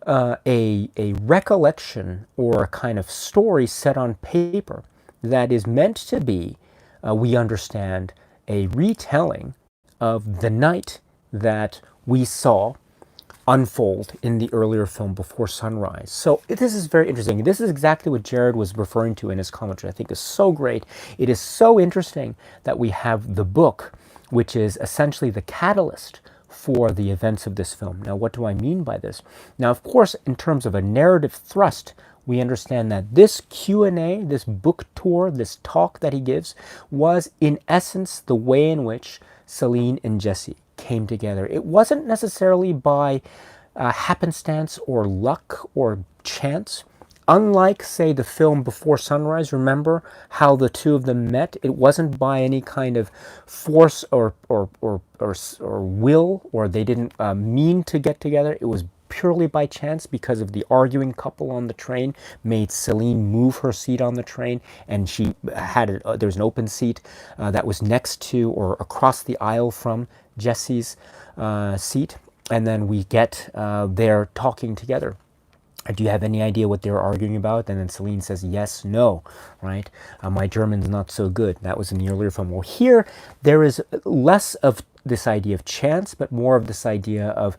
a recollection or a kind of story set on paper that is meant to be, we understand, a retelling of the night that we saw unfold in the earlier film Before Sunrise. So this is very interesting. This is exactly what Jared was referring to in his commentary. I think is so great. It is so interesting that we have the book, which is essentially the catalyst for the events of this film. Now, what do I mean by this? Now, of course, in terms of a narrative thrust, we understand that this Q&A, this book tour, this talk that he gives, was in essence the way in which Celine and Jesse came together. It wasn't necessarily by happenstance or luck or chance. Unlike, say, the film Before Sunrise, remember how the two of them met? It wasn't by any kind of force or will, or they didn't mean to get together. It was purely by chance because of the arguing couple on the train made Celine move her seat on the train, and she had there's an open seat that was next to or across the aisle from Jesse's seat, and then we get there talking together. Do you have any idea what they're arguing about? And then Celine says, yes, no, right? My German's not so good. That was in the earlier film. Well, here, there is less of this idea of chance, but more of this idea of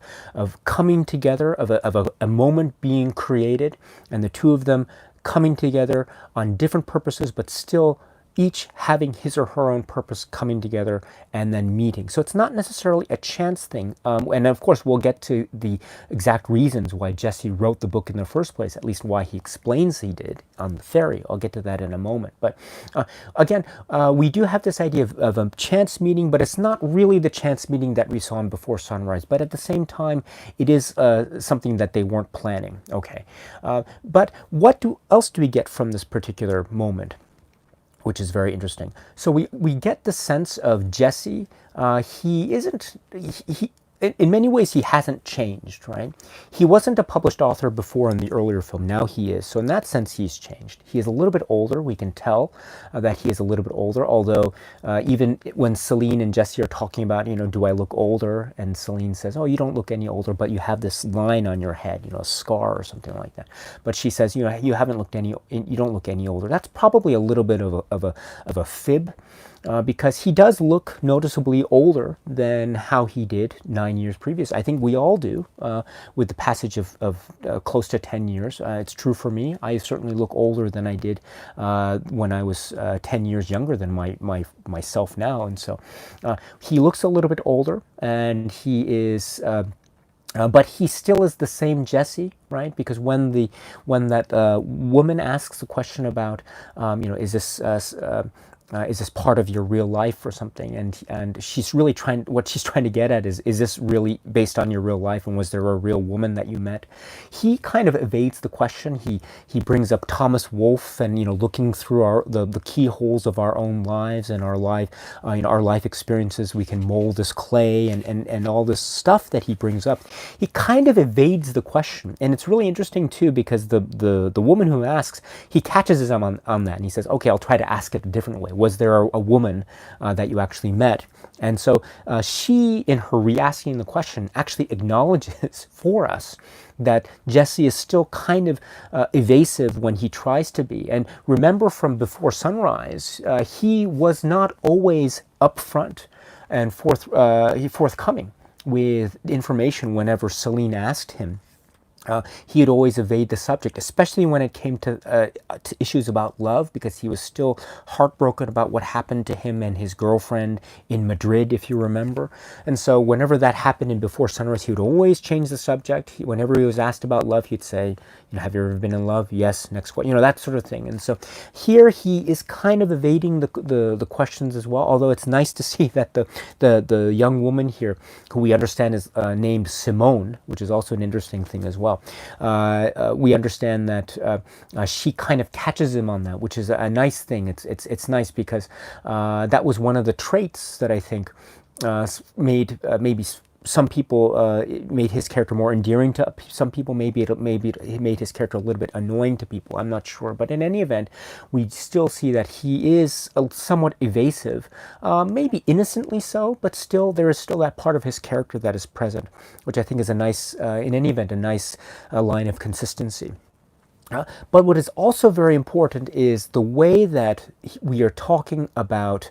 coming together, of a moment being created, and the two of them coming together on different purposes, but still each having his or her own purpose, coming together and then meeting. So it's not necessarily a chance thing. And of course, we'll get to the exact reasons why Jesse wrote the book in the first place, at least why he explains he did on the ferry. I'll get to that in a moment. But again, we do have this idea of a chance meeting, but it's not really the chance meeting that we saw in Before Sunrise. But at the same time, it is something that they weren't planning. Okay. But what else do we get from this particular moment, which is very interesting? So we get the sense of Jesse. He isn't, in many ways, he hasn't changed, right? He wasn't a published author before in the earlier film. Now he is. So in that sense, he's changed. He is a little bit older. We can tell that he is a little bit older, although even when Celine and Jesse are talking about, do I look older? And Celine says, oh, you don't look any older, but you have this line on your head, a scar or something like that. But she says, you don't look any older. That's probably a little bit of a fib. Because he does look noticeably older than how he did 9 years previous. I think we all do, with the passage of close to 10 years. It's true for me. I certainly look older than I did when I was 10 years younger than myself now. And so he looks a little bit older, and he is... but he still is the same Jesse, right? Because when that woman asks the question about, is this part of your real life or something? And she's really what she's trying to get at is this really based on your real life, and was there a real woman that you met? He kind of evades the question. He brings up Thomas Wolfe and looking through the keyholes of our own lives and our life experiences, we can mold this clay and all this stuff that he brings up. He kind of evades the question, and it's really interesting too, because the woman who asks, he catches him on that, and he says, okay, I'll try to ask it a different way. Was there a woman that you actually met? And so she, in her re-asking the question, actually acknowledges for us that Jesse is still kind of evasive when he tries to be. And remember from Before Sunrise, he was not always upfront and forthcoming with information whenever Celine asked him. He'd always evade the subject, especially when it came to issues about love, because he was still heartbroken about what happened to him and his girlfriend in Madrid, if you remember. And so whenever that happened in Before Sunrise, he would always change the subject. Whenever he was asked about love, he'd say, have you ever been in love? Yes. Next question. That sort of thing. And so here he is kind of evading the questions as well, although it's nice to see that the young woman here, who we understand is named Simone, which is also an interesting thing as well. We understand that she kind of catches him on that, which is a nice thing. It's nice because that was one of the traits that I think made maybe some people made his character more endearing to some people. Maybe it made his character a little bit annoying to people. I'm not sure. But in any event, we still see that he is somewhat evasive, maybe innocently so, but still there is still that part of his character that is present, which I think is a nice, in any event, a nice line of consistency. But what is also very important is the way that we are talking about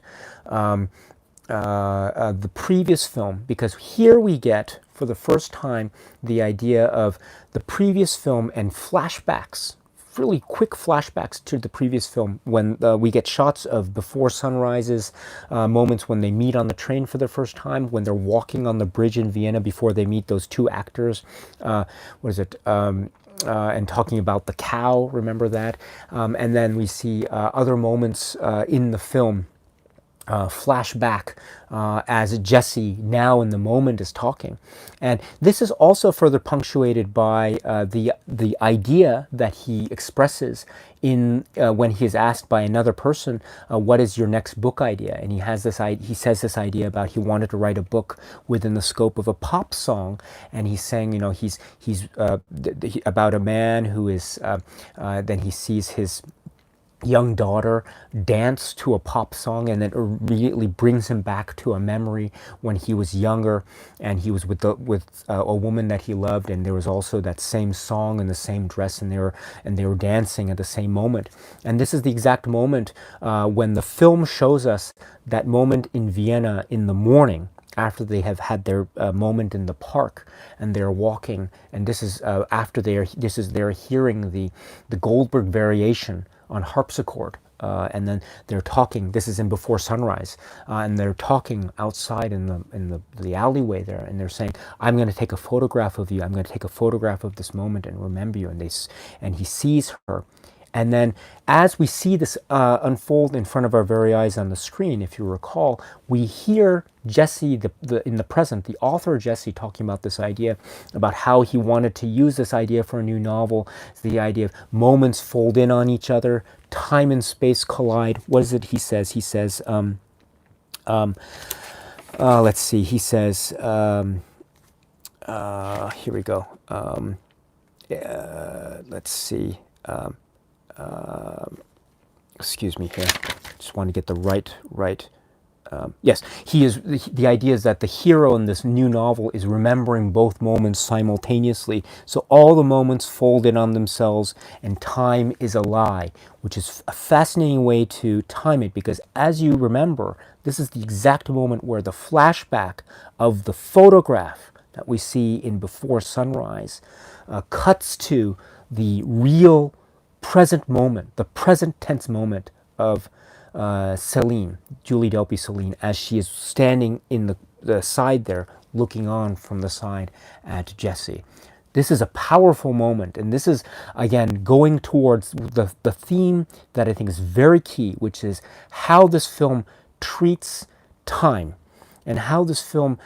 the previous film, because here we get, for the first time, the idea of the previous film and flashbacks, really quick flashbacks to the previous film, when we get shots of Before Sunrise's moments when they meet on the train for the first time, when they're walking on the bridge in Vienna before they meet those two actors. And talking about the cow, remember that? And then we see other moments in the film flashback as Jesse now in the moment is talking. And this is also further punctuated by the idea that he expresses in when he is asked by another person, what is your next book idea? And he says this idea about he wanted to write a book within the scope of a pop song. And he's saying, he's about a man who is then he sees his young daughter dance to a pop song, and then immediately brings him back to a memory when he was younger and he was with a woman that he loved, and there was also that same song and the same dress, and they were dancing at the same moment. And this is the exact moment when the film shows us that moment in Vienna in the morning, after they have had their moment in the park and they're walking, and this is after they're hearing the Goldberg variation on harpsichord, and then they're talking. This is in Before Sunrise, and they're talking outside in the alleyway there, and they're saying, "I'm going to take a photograph of you. I'm going to take a photograph of this moment and remember you." And he sees her. And then as we see this unfold in front of our very eyes on the screen, if you recall, we hear Jesse, in the present, the author Jesse, talking about this idea, about how he wanted to use this idea for a new novel. It's the idea of moments fold in on each other, time and space collide. What is it he says? He says, let's see, he says, here we go. Let's see. Excuse me here. Just want to get the right. Yes, the idea is that the hero in this new novel is remembering both moments simultaneously. So all the moments fold in on themselves, and time is a lie, which is a fascinating way to time it, because as you remember, this is the exact moment where the flashback of the photograph that we see in Before Sunrise cuts to the real present moment, the present tense moment of Celine, Julie Delpy Celine, as she is standing in the side there, looking on from the side at Jesse. This is a powerful moment, and this is, again, going towards the theme that I think is very key, which is how this film treats time, and how this film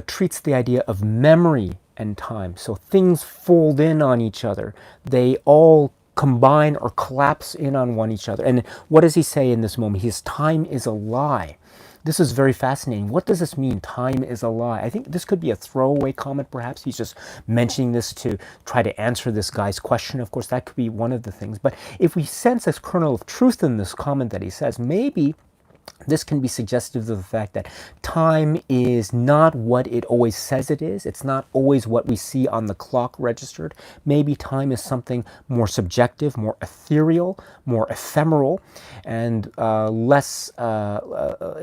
treats the idea of memory and time. So things fold in on each other. They all combine or collapse in on one each other. And what does he say in this moment? His time is a lie. This is very fascinating. What does this mean? Time is a lie. I think this could be a throwaway comment, perhaps. He's just mentioning this to try to answer this guy's question. Of course, that could be one of the things. But if we sense a kernel of truth in this comment that he says, maybe this can be suggestive of the fact that time is not what it always says it is. It's not always what we see on the clock registered. Maybe time is something more subjective, more ethereal, more ephemeral, and less.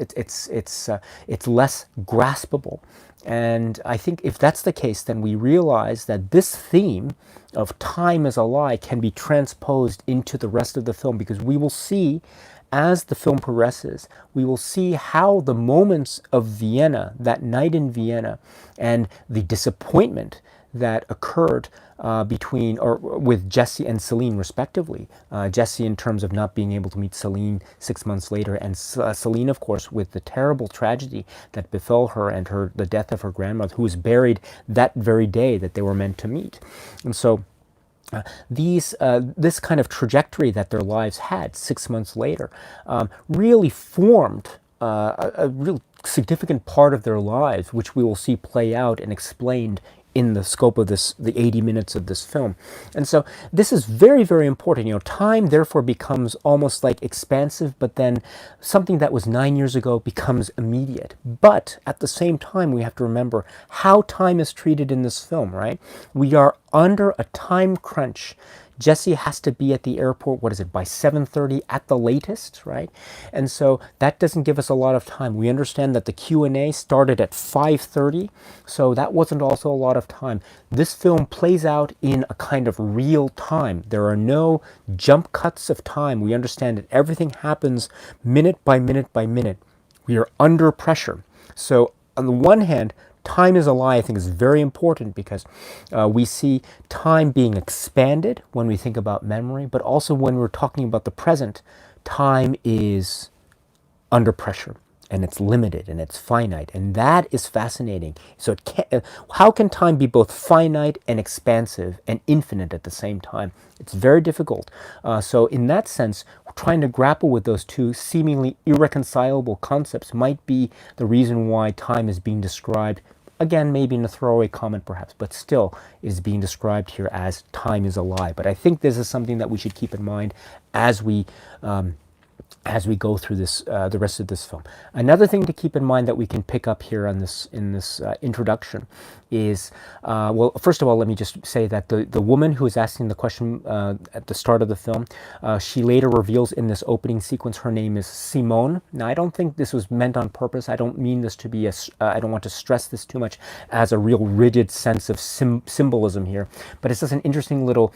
It's less graspable. And I think if that's the case, then we realize that this theme of time as a lie can be transposed into the rest of the film, because we will see, as the film progresses, we will see how the moments of Vienna, that night in Vienna, and the disappointment that occurred with Jesse and Celine, respectively. Jesse in terms of not being able to meet Celine 6 months later, and Celine, of course, with the terrible tragedy that befell her and the death of her grandmother, who was buried that very day that they were meant to meet. And so this kind of trajectory that their lives had 6 months later really formed a real significant part of their lives, which we will see play out and explained in the scope of the 80 minutes of this film. And so this is very, very important. Time therefore becomes almost like expansive, but then something that was 9 years ago becomes immediate. But at the same time, we have to remember how time is treated in this film, right? We are under a time crunch. Jesse has to be at the airport, by 7:30 at the latest, right? And so that doesn't give us a lot of time. We understand that the Q&A started at 5:30, so that wasn't also a lot of time. This film plays out in a kind of real time. There are no jump cuts of time. We understand that everything happens minute by minute by minute. We are under pressure. So on the one hand, time is a lie, I think, is very important, because we see time being expanded when we think about memory, but also when we're talking about the present, time is under pressure. and it's limited and it's finite, and that is fascinating. So how can time be both finite and expansive and infinite at the same time? It's very difficult. So in that sense, trying to grapple with those two seemingly irreconcilable concepts might be the reason why time is being described, again, maybe in a throwaway comment perhaps, but still is being described here as time is a lie. But I think this is something that we should keep in mind as we go through this, the rest of this film. Another thing to keep in mind that we can pick up here on this in this introduction is, well, first of all, let me just say that the woman who is asking the question at the start of the film, she later reveals in this opening sequence her name is Simone. Now, I don't think this was meant on purpose. I don't mean this to be I don't want to stress this too much as a real rigid sense of symbolism here, but it's just an interesting little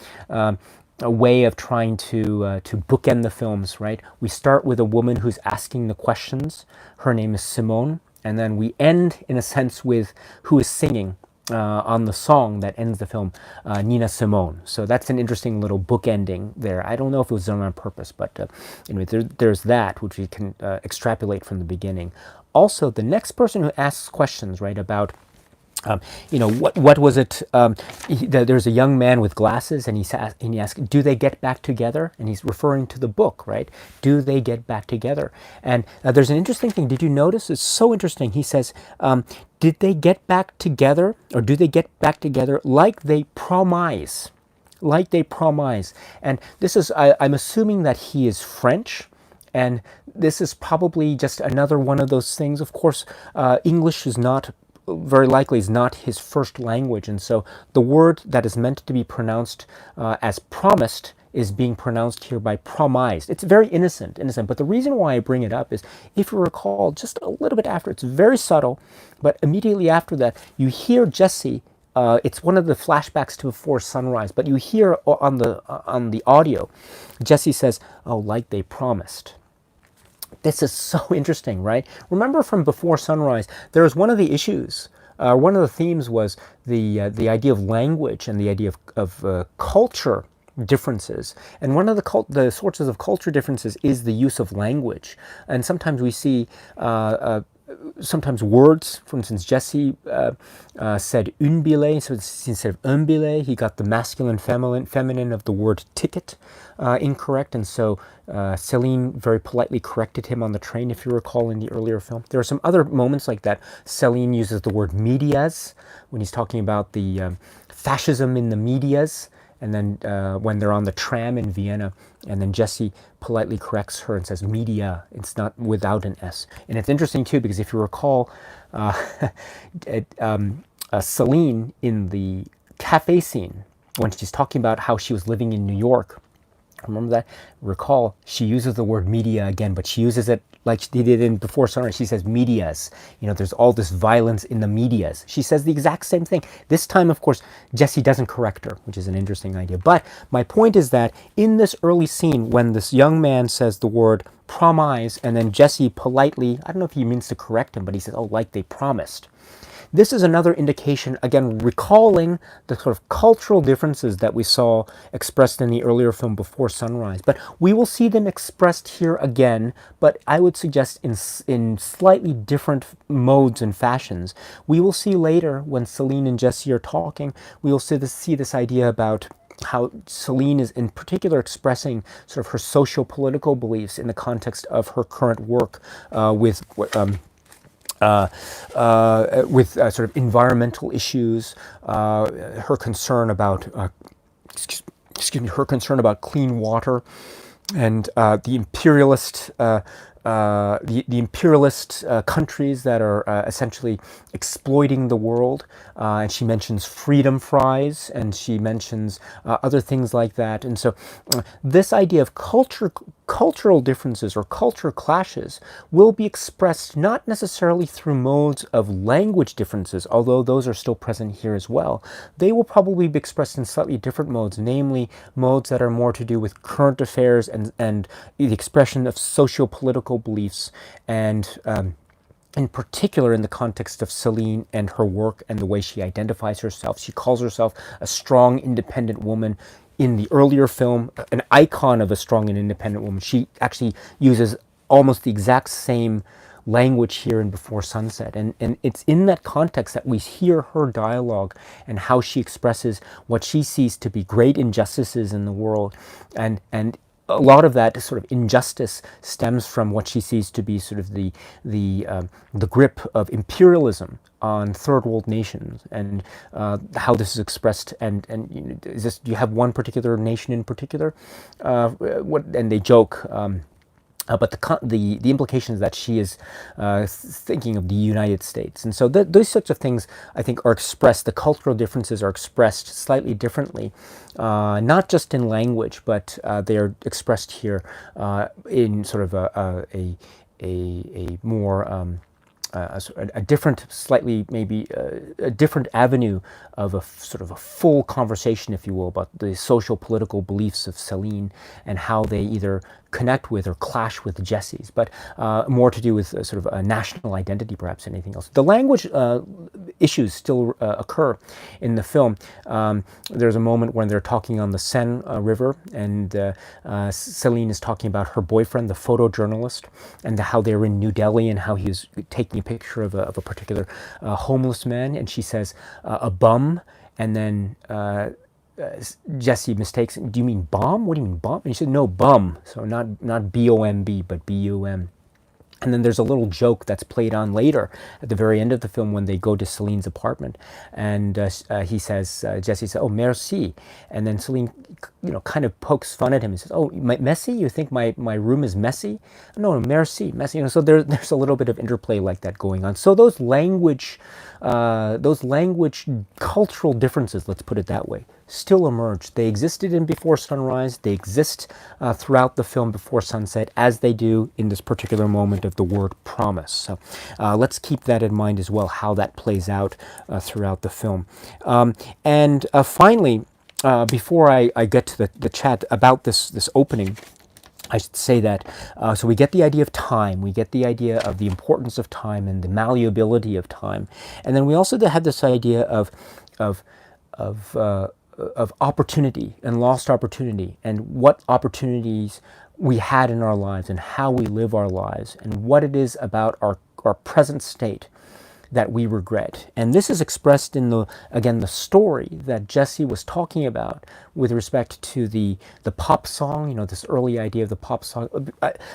a way of trying to bookend the films, right? We start with a woman who's asking the questions. Her name is Simone. And then we end, in a sense, with who is singing on the song that ends the film, Nina Simone. So that's an interesting little bookending there. I don't know if it was done on purpose, but anyway, there's that, which we can extrapolate from the beginning. Also, the next person who asks questions, right, about what was it? There's a young man with glasses, and he asks, "Do they get back together?" And he's referring to the book, right? Do they get back together? And there's an interesting thing. Did you notice? It's so interesting. He says, "Did they get back together, or do they get back together like they promise?" Like they promise. And this is, I'm assuming that he is French. And this is probably just another one of those things. Of course, English is not, very likely is not his first language, and so the word that is meant to be pronounced as promised is being pronounced here by promised. It's very innocent, but the reason why I bring it up is, if you recall, just a little bit after, it's very subtle, but immediately after that, you hear Jesse. It's one of the flashbacks to before sunrise, but you hear on the audio, Jesse says, "Oh, like they promised." This is so interesting, right? Remember from Before Sunrise, there was one of the issues, one of the themes was the idea of language and the idea of culture differences. And one of the sources of culture differences is the use of language. And sometimes we see sometimes words, for instance, Jesse said une billet, so instead of un billet, he got the masculine feminine of the word ticket incorrect, and so Celine very politely corrected him on the train, if you recall, in the earlier film. There are some other moments like that. Celine uses the word medias when he's talking about the fascism in the medias, and then when they're on the tram in Vienna, and then Jesse politely corrects her and says media. It's not without an S. And it's interesting too, because if you recall, Celine in the cafe scene, when she's talking about how she was living in New York, remember that? Recall, she uses the word media again, but she uses it like she did in Before Sunrise. She says medias. There's all this violence in the medias. She says the exact same thing. This time, of course, Jesse doesn't correct her, which is an interesting idea. But my point is that in this early scene, when this young man says the word promise, and then Jesse politely, I don't know if he means to correct him, but he says, "Oh, like they promised." This is another indication, again, recalling the sort of cultural differences that we saw expressed in the earlier film Before Sunrise. But we will see them expressed here again, but I would suggest in slightly different modes and fashions. We will see later, when Celine and Jesse are talking, we will see this idea about how Celine is in particular expressing sort of her socio-political beliefs in the context of her current work with sort of environmental issues, her concern about her concern about clean water, and the imperialist countries that are essentially exploiting the world. And she mentions freedom fries, and she mentions other things like that. And so this idea of cultural differences or culture clashes will be expressed not necessarily through modes of language differences, although those are still present here as well. They will probably be expressed in slightly different modes, namely modes that are more to do with current affairs and the expression of socio-political beliefs, and in particular in the context of Celine and her work and the way she identifies herself. She calls herself a strong, independent woman. In the earlier film, an icon of a strong and independent woman. She actually uses almost the exact same language here in Before Sunset. And it's in that context that we hear her dialogue and how she expresses what she sees to be great injustices in the world. And a lot of that sort of injustice stems from what she sees to be sort of the grip of imperialism on third world nations, and how this is expressed. And you know, is this, do you have one particular nation in particular? And they joke. But the implication is that she is thinking of the United States. And so those sorts of things, I think, are expressed, the cultural differences are expressed slightly differently, not just in language, but they are expressed here in sort of a more a different, slightly maybe a different avenue of a sort of a full conversation, if you will, about the social political beliefs of Celine and how they either connect with or clash with Jesse's, but more to do with sort of a national identity, perhaps, than anything else. The language issues still occur in the film. There's a moment when they're talking on the Seine River, and Celine is talking about her boyfriend, the photojournalist, and how they're in New Delhi and how he's taking a picture of a particular homeless man, and she says, a bum, and then Jesse mistakes, do you mean bomb? What do you mean bomb? And he said, no, bum. So not B-O-M-B, but B-U-M. And then there's a little joke that's played on later at the very end of the film when they go to Celine's apartment, and he says, Jesse says, "Oh, merci," and then Celine, kind of pokes fun at him and says, "Oh, messy? You think my room is messy? No, merci, messy." So there's a little bit of interplay like that going on. So those language cultural differences, let's put it that way, still emerge. They existed in Before Sunrise. They exist throughout the film Before Sunset, as they do in this particular moment of the word promise. So let's keep that in mind as well, how that plays out throughout the film. And finally, before I get to the chat about this opening, I should say that, so we get the idea of time, we get the idea of the importance of time and the malleability of time, and then we also have this idea of opportunity and lost opportunity, and what opportunities we had in our lives and how we live our lives, and what it is about our present state that we regret. And this is expressed in the story that Jesse was talking about with respect to the pop song, this early idea of the pop song.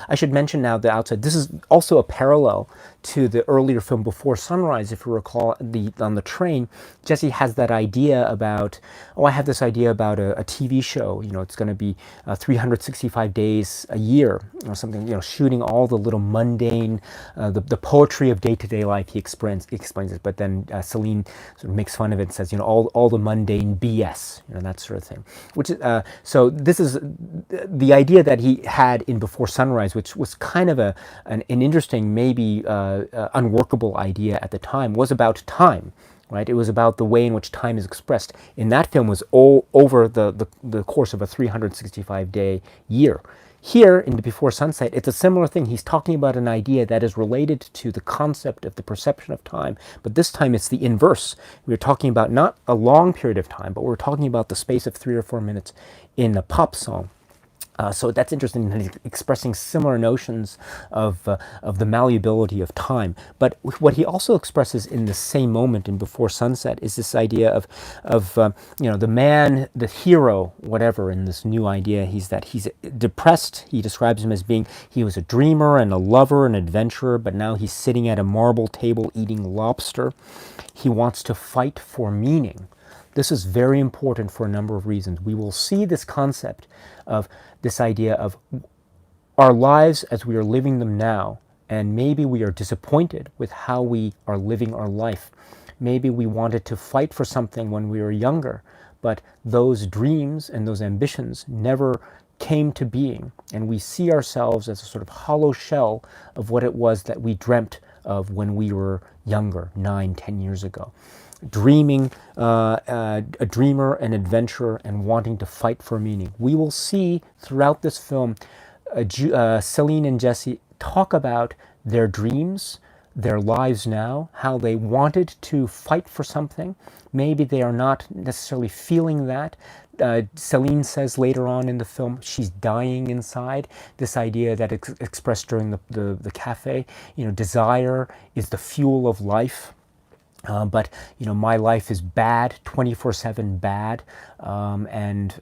I should mention now the outset, this is also a parallel to the earlier film Before Sunrise. If you recall, on the train, Jesse has that idea about, I have this idea about a TV show, it's going to be 365 days a year or something, shooting all the little mundane, the poetry of day-to-day life. He explains it, but then Celine sort of makes fun of it and says, all the mundane BS, that sort of thing. Which is, so this is the idea that he had in Before Sunrise, which was kind of an interesting, maybe unworkable idea at the time, was about time. Right? It was about the way in which time is expressed. In that film was all over the course of a 365-day year. Here, in the Before Sunset, it's a similar thing. He's talking about an idea that is related to the concept of the perception of time, but this time it's the inverse. We're talking about not a long period of time, but we're talking about the space of 3 or 4 minutes in a pop song. So that's interesting, he's expressing similar notions of the malleability of time. But what he also expresses in the same moment in Before Sunset is this idea of the man, the hero, whatever, in this new idea. He's depressed. He describes him as he was a dreamer and a lover, an adventurer, but now he's sitting at a marble table eating lobster. He wants to fight for meaning. This is very important for a number of reasons. We will see this concept of this idea of our lives as we are living them now, and maybe we are disappointed with how we are living our life. Maybe we wanted to fight for something when we were younger, but those dreams and those ambitions never came to being, and we see ourselves as a sort of hollow shell of what it was that we dreamt of when we were younger, 9, 10 years ago. Dreaming, a dreamer, an adventurer, and wanting to fight for meaning. We will see throughout this film Celine and Jesse talk about their dreams, their lives now, how they wanted to fight for something. Maybe they are not necessarily feeling that. Celine says later on in the film she's dying inside. This idea that expressed during the cafe, desire is the fuel of life. But my life is bad, 24/7 bad, and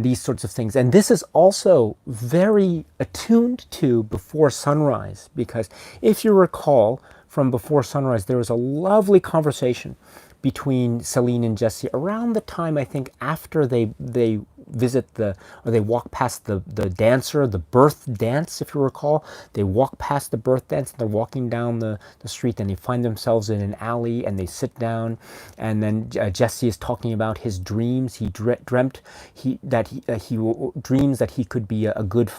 these sorts of things. And this is also very attuned to Before Sunrise, because if you recall from Before Sunrise, there was a lovely conversation between Celine and Jesse around the time, I think, after they visit they walk past the dancer, the birth dance, if you recall. They walk past the birth dance, and they're walking down the street, and they find themselves in an alley, and they sit down, and then Jesse is talking about his dreams. He dreamt that he dreams that he could be a good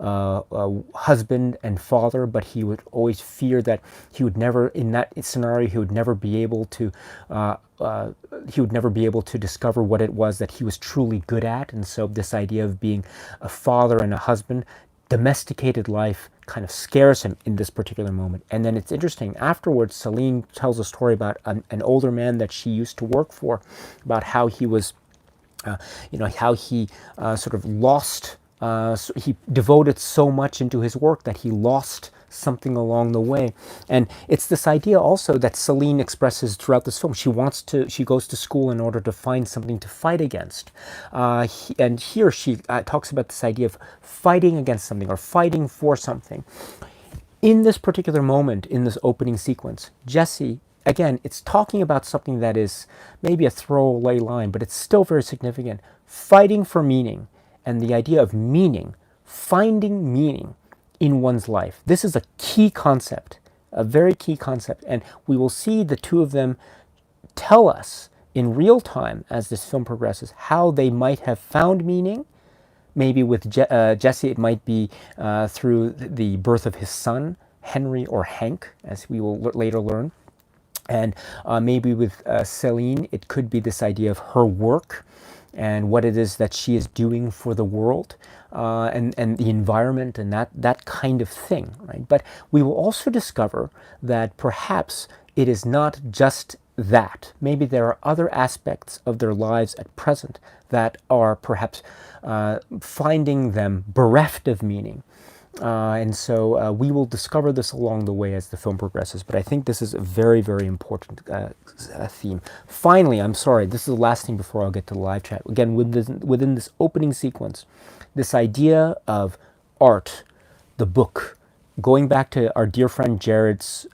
husband and father, but he would always fear that he would never, in that scenario, he would never be able to discover what it was that he was truly good at. And so this idea of being a father and a husband, domesticated life, kind of scares him in this particular moment. And then it's interesting, afterwards Celine tells a story about an older man that she used to work for, about how he was how he sort of lost, he devoted so much into his work that he lost something along the way. And it's this idea also that Celine expresses throughout this film. She goes to school in order to find something to fight against. And here she talks about this idea of fighting against something or fighting for something. In this particular moment, in this opening sequence, Jesse, again, it's talking about something that is maybe a throwaway line, but it's still very significant. Fighting for meaning, and the idea of meaning, finding meaning in one's life. This is a key concept, a very key concept, and we will see the two of them tell us in real time as this film progresses how they might have found meaning. Maybe with Jesse, it might be through the birth of his son, Henry or Hank, as we will later learn. And maybe with Celine, it could be this idea of her work and what it is that she is doing for the world, and the environment, and that kind of thing, right? But we will also discover that perhaps it is not just that. Maybe there are other aspects of their lives at present that are perhaps finding them bereft of meaning. And so we will discover this along the way as the film progresses. But I think this is a very, very important theme. Finally, I'm sorry, this is the last thing before I'll get to the live chat. Again, within this opening sequence, this idea of art, the book, going back to our dear friend Jared's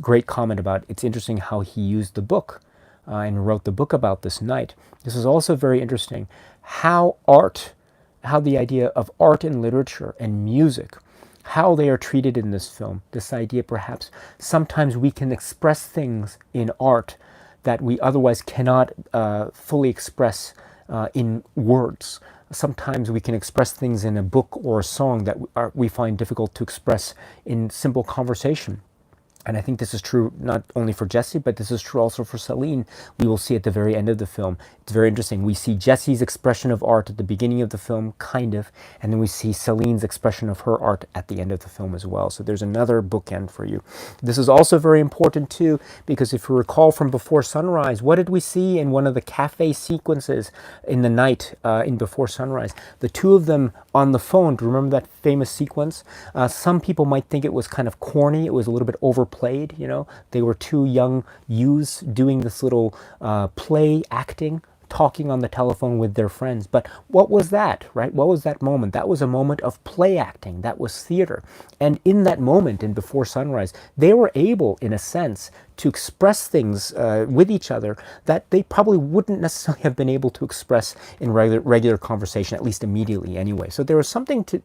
great comment about it's interesting how he used the book and wrote the book about this night. This is also very interesting. How the idea of art and literature and music, how they are treated in this film. This idea perhaps sometimes we can express things in art that we otherwise cannot fully express in words. Sometimes we can express things in a book or a song that we find difficult to express in simple conversation. And I think this is true not only for Jesse, but this is true also for Celine. We will see at the very end of the film. It's very interesting. We see Jesse's expression of art at the beginning of the film, kind of, and then we see Celine's expression of her art at the end of the film as well. So there's another bookend for you. This is also very important too, because if you recall from Before Sunrise, what did we see in one of the cafe sequences in the night in Before Sunrise? The two of them on the phone. Do you remember that famous sequence? Some people might think it was kind of corny. It was a little bit overplayed, They were two young youths doing this little play acting, talking on the telephone with their friends. But what was that, right? What was that moment? That was a moment of play acting. That was theater. And in that moment, in Before Sunrise, they were able, in a sense, to express things with each other that they probably wouldn't necessarily have been able to express in regular conversation, at least immediately anyway. So there was something to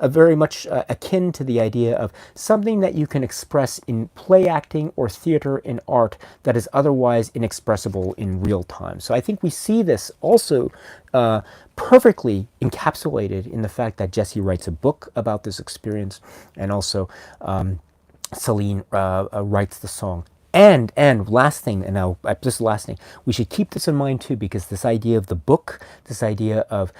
very much akin to the idea of something that you can express in play acting or theater in art that is otherwise inexpressible in real time. So I think we see this also perfectly encapsulated in the fact that Jesse writes a book about this experience, and also Celine writes the song. And last thing, this last thing, we should keep this in mind too, because this idea of the book, this idea of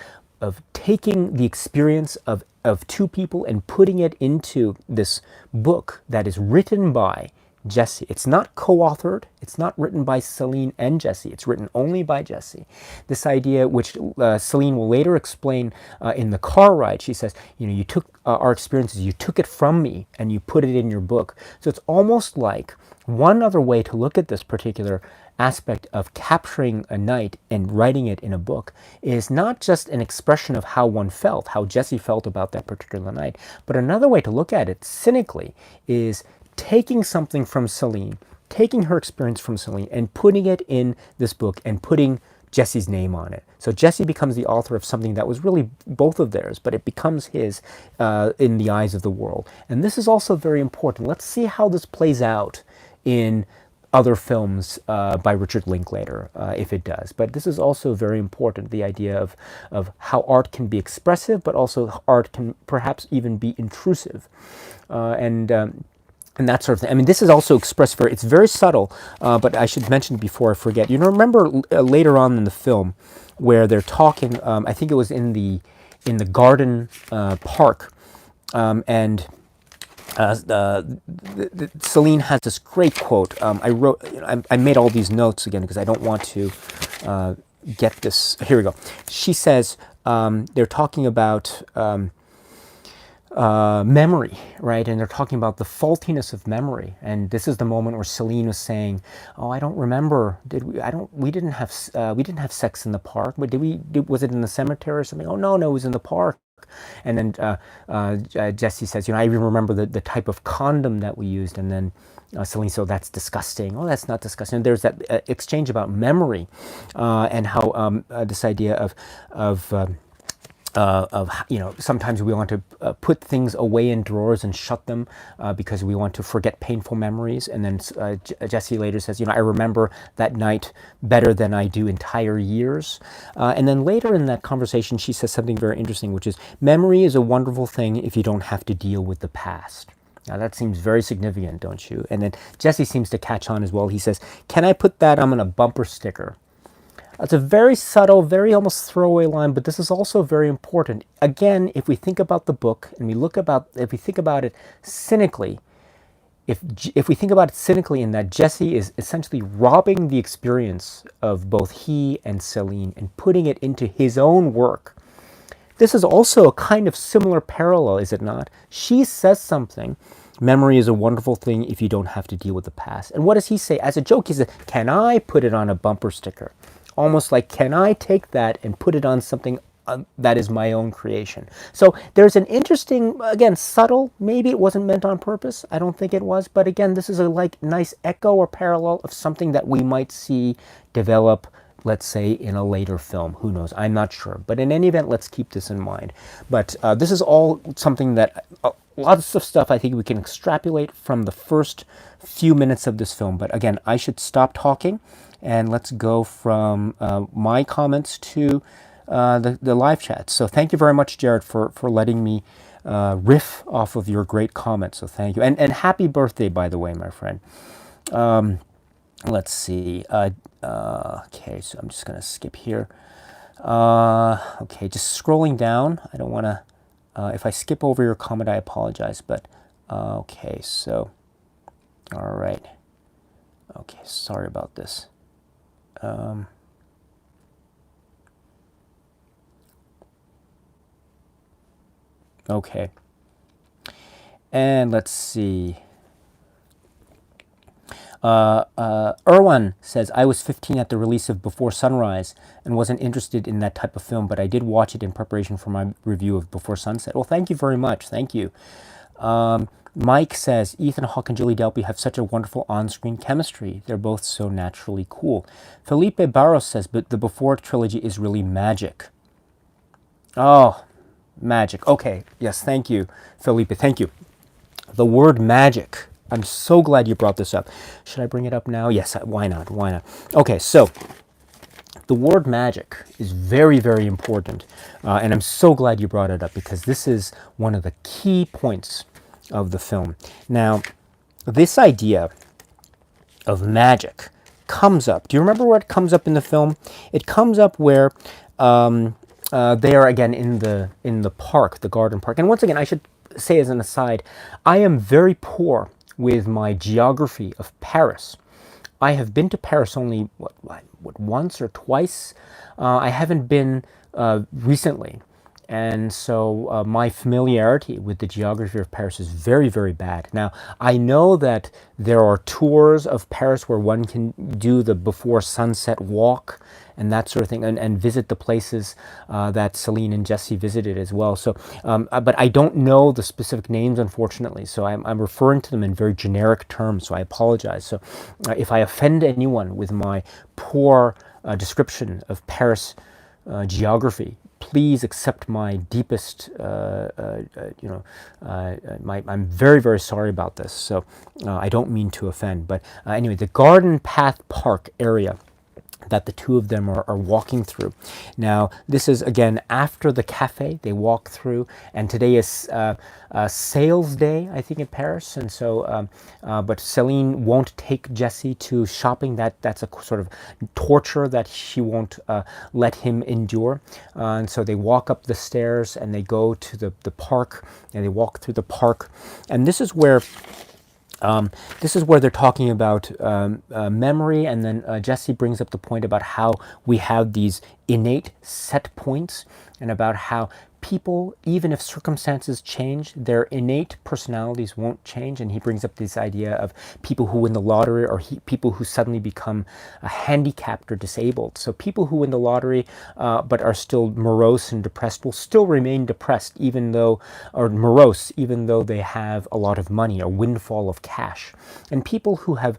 taking the experience of of two people and putting it into this book that is written by Jesse. It's not co-authored. It's not written by Celine and Jesse. It's written only by Jesse. This idea, which Celine will later explain in the car ride, she says, you took our experiences, you took it from me and you put it in your book. So it's almost like one other way to look at this particular aspect of capturing a night and writing it in a book is not just an expression of how one felt, how Jesse felt about that particular night, but another way to look at it cynically is taking something from Celine, taking her experience from Celine and putting it in this book and putting Jesse's name on it. So Jesse becomes the author of something that was really both of theirs, but it becomes his in the eyes of the world. And this is also very important. Let's see how this plays out in other films by Richard Linklater, if it does. But this is also very important, the idea of how art can be expressive, but also art can perhaps even be intrusive. And that sort of thing. I mean, this is also expressed it's very subtle, but I should mention before I forget. Remember later on in the film where they're talking, I think it was in the garden park, and Celine has this great quote. I made all these notes again because I don't want to get this. Here we go. She says, they're talking about memory, right? And they're talking about the faultiness of memory. And this is the moment where Celine was saying, "Oh, I don't remember. We didn't have sex in the park. But was it in the cemetery or something? Oh, no, it was in the park." And then Jesse says, I even remember the type of condom that we used. And then Celine, so that's disgusting. Oh, that's not disgusting. And there's that exchange about memory and how this idea of sometimes we want to put things away in drawers and shut them because we want to forget painful memories. And then Jesse later says, I remember that night better than I do entire years. And then later in that conversation, she says something very interesting, which is, memory is a wonderful thing if you don't have to deal with the past. Now that seems very significant, don't you? And then Jesse seems to catch on as well. He says, can I put that on a bumper sticker? It's a very subtle, very almost throwaway line, but this is also very important. Again, if we think about the book and if we think about it cynically, if we think about it cynically in that Jesse is essentially robbing the experience of both he and Celine and putting it into his own work, this is also a kind of similar parallel, is it not? She says something, memory is a wonderful thing if you don't have to deal with the past. And what does he say? As a joke, he says, can I put it on a bumper sticker? Almost like, can I take that and put it on something that is my own creation? So there's an interesting, again, subtle, maybe it wasn't meant on purpose. I don't think it was. But again, this is a nice echo or parallel of something that we might see develop, let's say, in a later film. Who knows? I'm not sure. But in any event, let's keep this in mind. But this is all something that, lots of stuff I think we can extrapolate from the first few minutes of this film. But again, I should stop talking. And let's go from my comments to the live chat. So thank you very much, Jared, for letting me riff off of your great comments. So thank you. And happy birthday, by the way, my friend. Let's see. Okay, so I'm just going to skip here. Okay, just scrolling down. I don't want to... if I skip over your comment, I apologize. But okay, so... All right. Okay, sorry about this. Okay. And let's see. Erwan says, I was 15 at the release of Before Sunrise and wasn't interested in that type of film, but I did watch it in preparation for my review of Before Sunset. Well, thank you very much. Thank you. Mike says, Ethan Hawke and Julie Delpy have such a wonderful on-screen chemistry. They're both so naturally cool. Felipe Barros says, but the Before trilogy is really magic. Oh, magic. Okay. Yes, thank you, Felipe. Thank you. The word magic. I'm so glad you brought this up. Should I bring it up now? Yes, why not? Why not? Okay, so the word magic is very, very important. And I'm so glad you brought it up because this is one of the key points of the film. Now, this idea of magic comes up. Do you remember where it comes up in the film? It comes up where they are again in the park, the garden park. And once again, I should say as an aside, I am very poor with my geography of Paris. I have been to Paris only once or twice. I haven't been recently, and so my familiarity with the geography of Paris is very, very bad. Now, I know that there are tours of Paris where one can do the before sunset walk and that sort of thing, and visit the places that Celine and Jesse visited as well. So, but I don't know the specific names, unfortunately. So I'm referring to them in very generic terms. So I apologize. So if I offend anyone with my poor description of Paris geography, please accept my deepest, I'm very, very sorry about this. So I don't mean to offend. But anyway, the Garden Path Park area that the two of them are walking through. Now, this is again after the cafe they walk through, and today is sales day, I think, in Paris, and so, but Celine won't take Jesse to shopping. That's a sort of torture that she won't let him endure, and so they walk up the stairs and they go to the park, and they walk through the park, and this is where they're talking about memory, and then Jesse brings up the point about how we have these innate set points, and about how people, even if circumstances change, their innate personalities won't change. And he brings up this idea of people who win the lottery, or people who suddenly become handicapped or disabled. So people who win the lottery but are still morose and depressed will still remain depressed, or morose, even though they have a lot of money, a windfall of cash. And people who have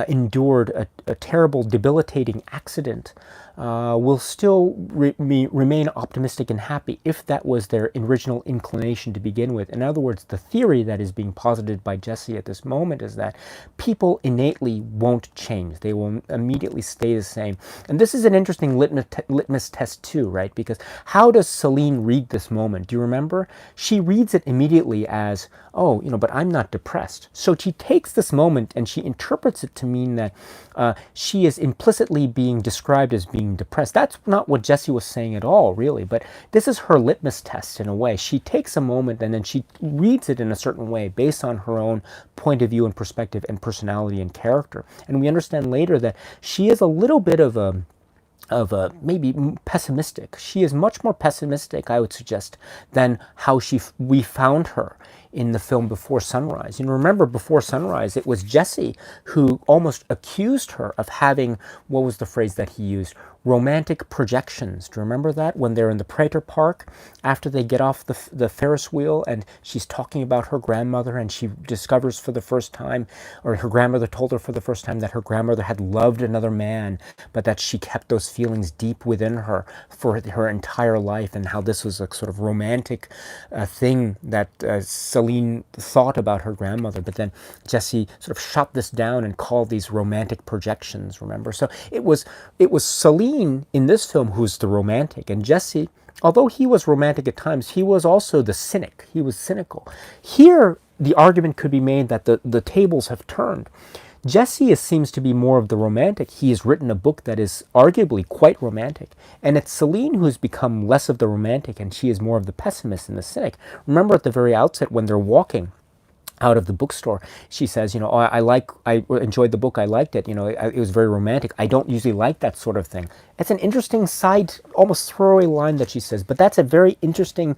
endured a terrible, debilitating accident will still remain optimistic and happy if that was their original inclination to begin with. In other words, the theory that is being posited by Jesse at this moment is that people innately won't change. They will immediately stay the same. And this is an interesting litmus test too, right? Because how does Celine read this moment? Do you remember? She reads it immediately as, oh, but I'm not depressed. So she takes this moment and she interprets it to mean that she is implicitly being described as being depressed. That's not what Jesse was saying at all, really, but this is her litmus test in a way. She takes a moment and then she reads it in a certain way based on her own point of view and perspective and personality and character. And we understand later that she is a little bit of a maybe pessimistic. She is much more pessimistic, I would suggest, than how we found her in the film Before Sunrise. Remember, Before Sunrise, it was Jesse who almost accused her of having, what was the phrase that he used? Romantic projections. Do you remember that? When they're in the Prater Park, after they get off the Ferris wheel, and she's talking about her grandmother, and she discovers for the first time, or her grandmother told her for the first time, that her grandmother had loved another man, but that she kept those feelings deep within her for her entire life, and how this was a sort of romantic thing that Celine thought about her grandmother. But then Jesse sort of shot this down and called these romantic projections, remember? So it was Celine in this film who's the romantic, and Jesse, although he was romantic at times, he was also the cynic. He was cynical. Here, the argument could be made that the tables have turned. Jesse seems to be more of the romantic. He has written a book that is arguably quite romantic. And it's Celine who's become less of the romantic, and she is more of the pessimist and the cynic. Remember at the very outset when they're walking out of the bookstore, she says, I enjoyed the book, I liked it, it was very romantic. I don't usually like that sort of thing. It's an interesting side, almost throwaway line that she says, but that's a very interesting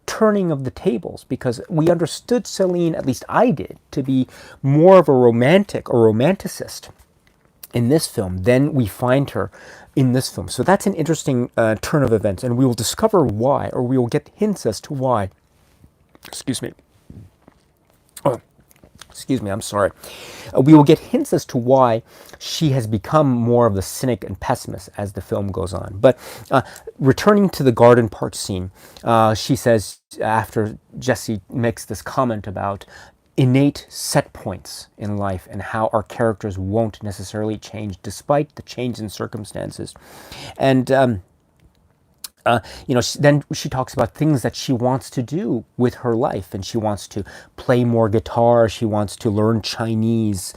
turning of the tables, because we understood Celine, at least I did, to be more of a romantic or romanticist in this film than we find her in this film. So that's an interesting turn of events, and we will discover why, or we will get hints as to why. Excuse me. Oh, excuse me, I'm sorry. We will get hints as to why she has become more of the cynic and pessimist as the film goes on. But returning to the garden park scene, she says, after Jesse makes this comment about innate set points in life and how our characters won't necessarily change despite the change in circumstances. And then she talks about things that she wants to do with her life, and she wants to play more guitar, she wants to learn Chinese,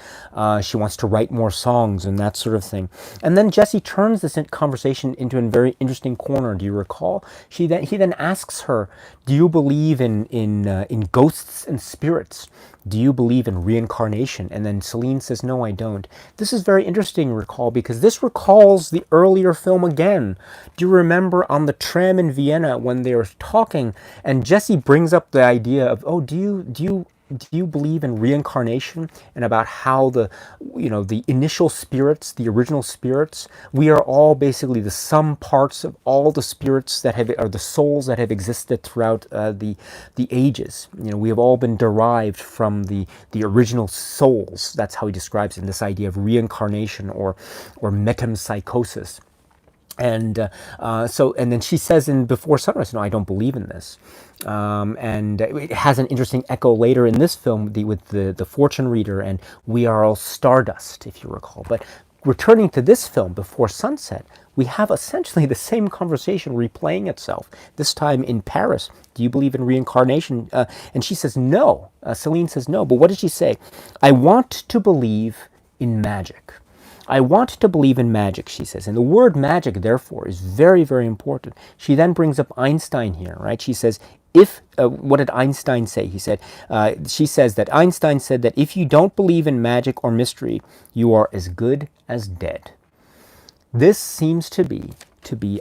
she wants to write more songs and that sort of thing. And then Jesse turns this conversation into a very interesting corner. Do you recall? He then asks her, "Do you believe in ghosts and spirits? Do you believe in reincarnation?" And then Celine says, "No, I don't." This is very interesting, recall, because this recalls the earlier film again. Do you remember on the tram in Vienna when they were talking, and Jesse brings up the idea of, "Oh, do you believe in reincarnation?" And about how the initial spirits, the original spirits, we are all basically the sum parts of all the spirits that have, or the souls that have existed throughout the ages. We have all been derived from the original souls. That's how he describes it, in this idea of reincarnation or metempsychosis. And and then she says in Before Sunrise, "No, I don't believe in this." And it has an interesting echo later in this film with the fortune reader and "We are all stardust," if you recall. But returning to this film, Before Sunset, we have essentially the same conversation replaying itself, this time in Paris. "Do you believe in reincarnation?" And she says no. Celine says no. But what did she say? "I want to believe in magic. I want to believe in magic," she says. And the word magic, therefore, is very, very important. She then brings up Einstein here, right? She says, what did Einstein say? She says that Einstein said that if you don't believe in magic or mystery, you are as good as dead. This seems to be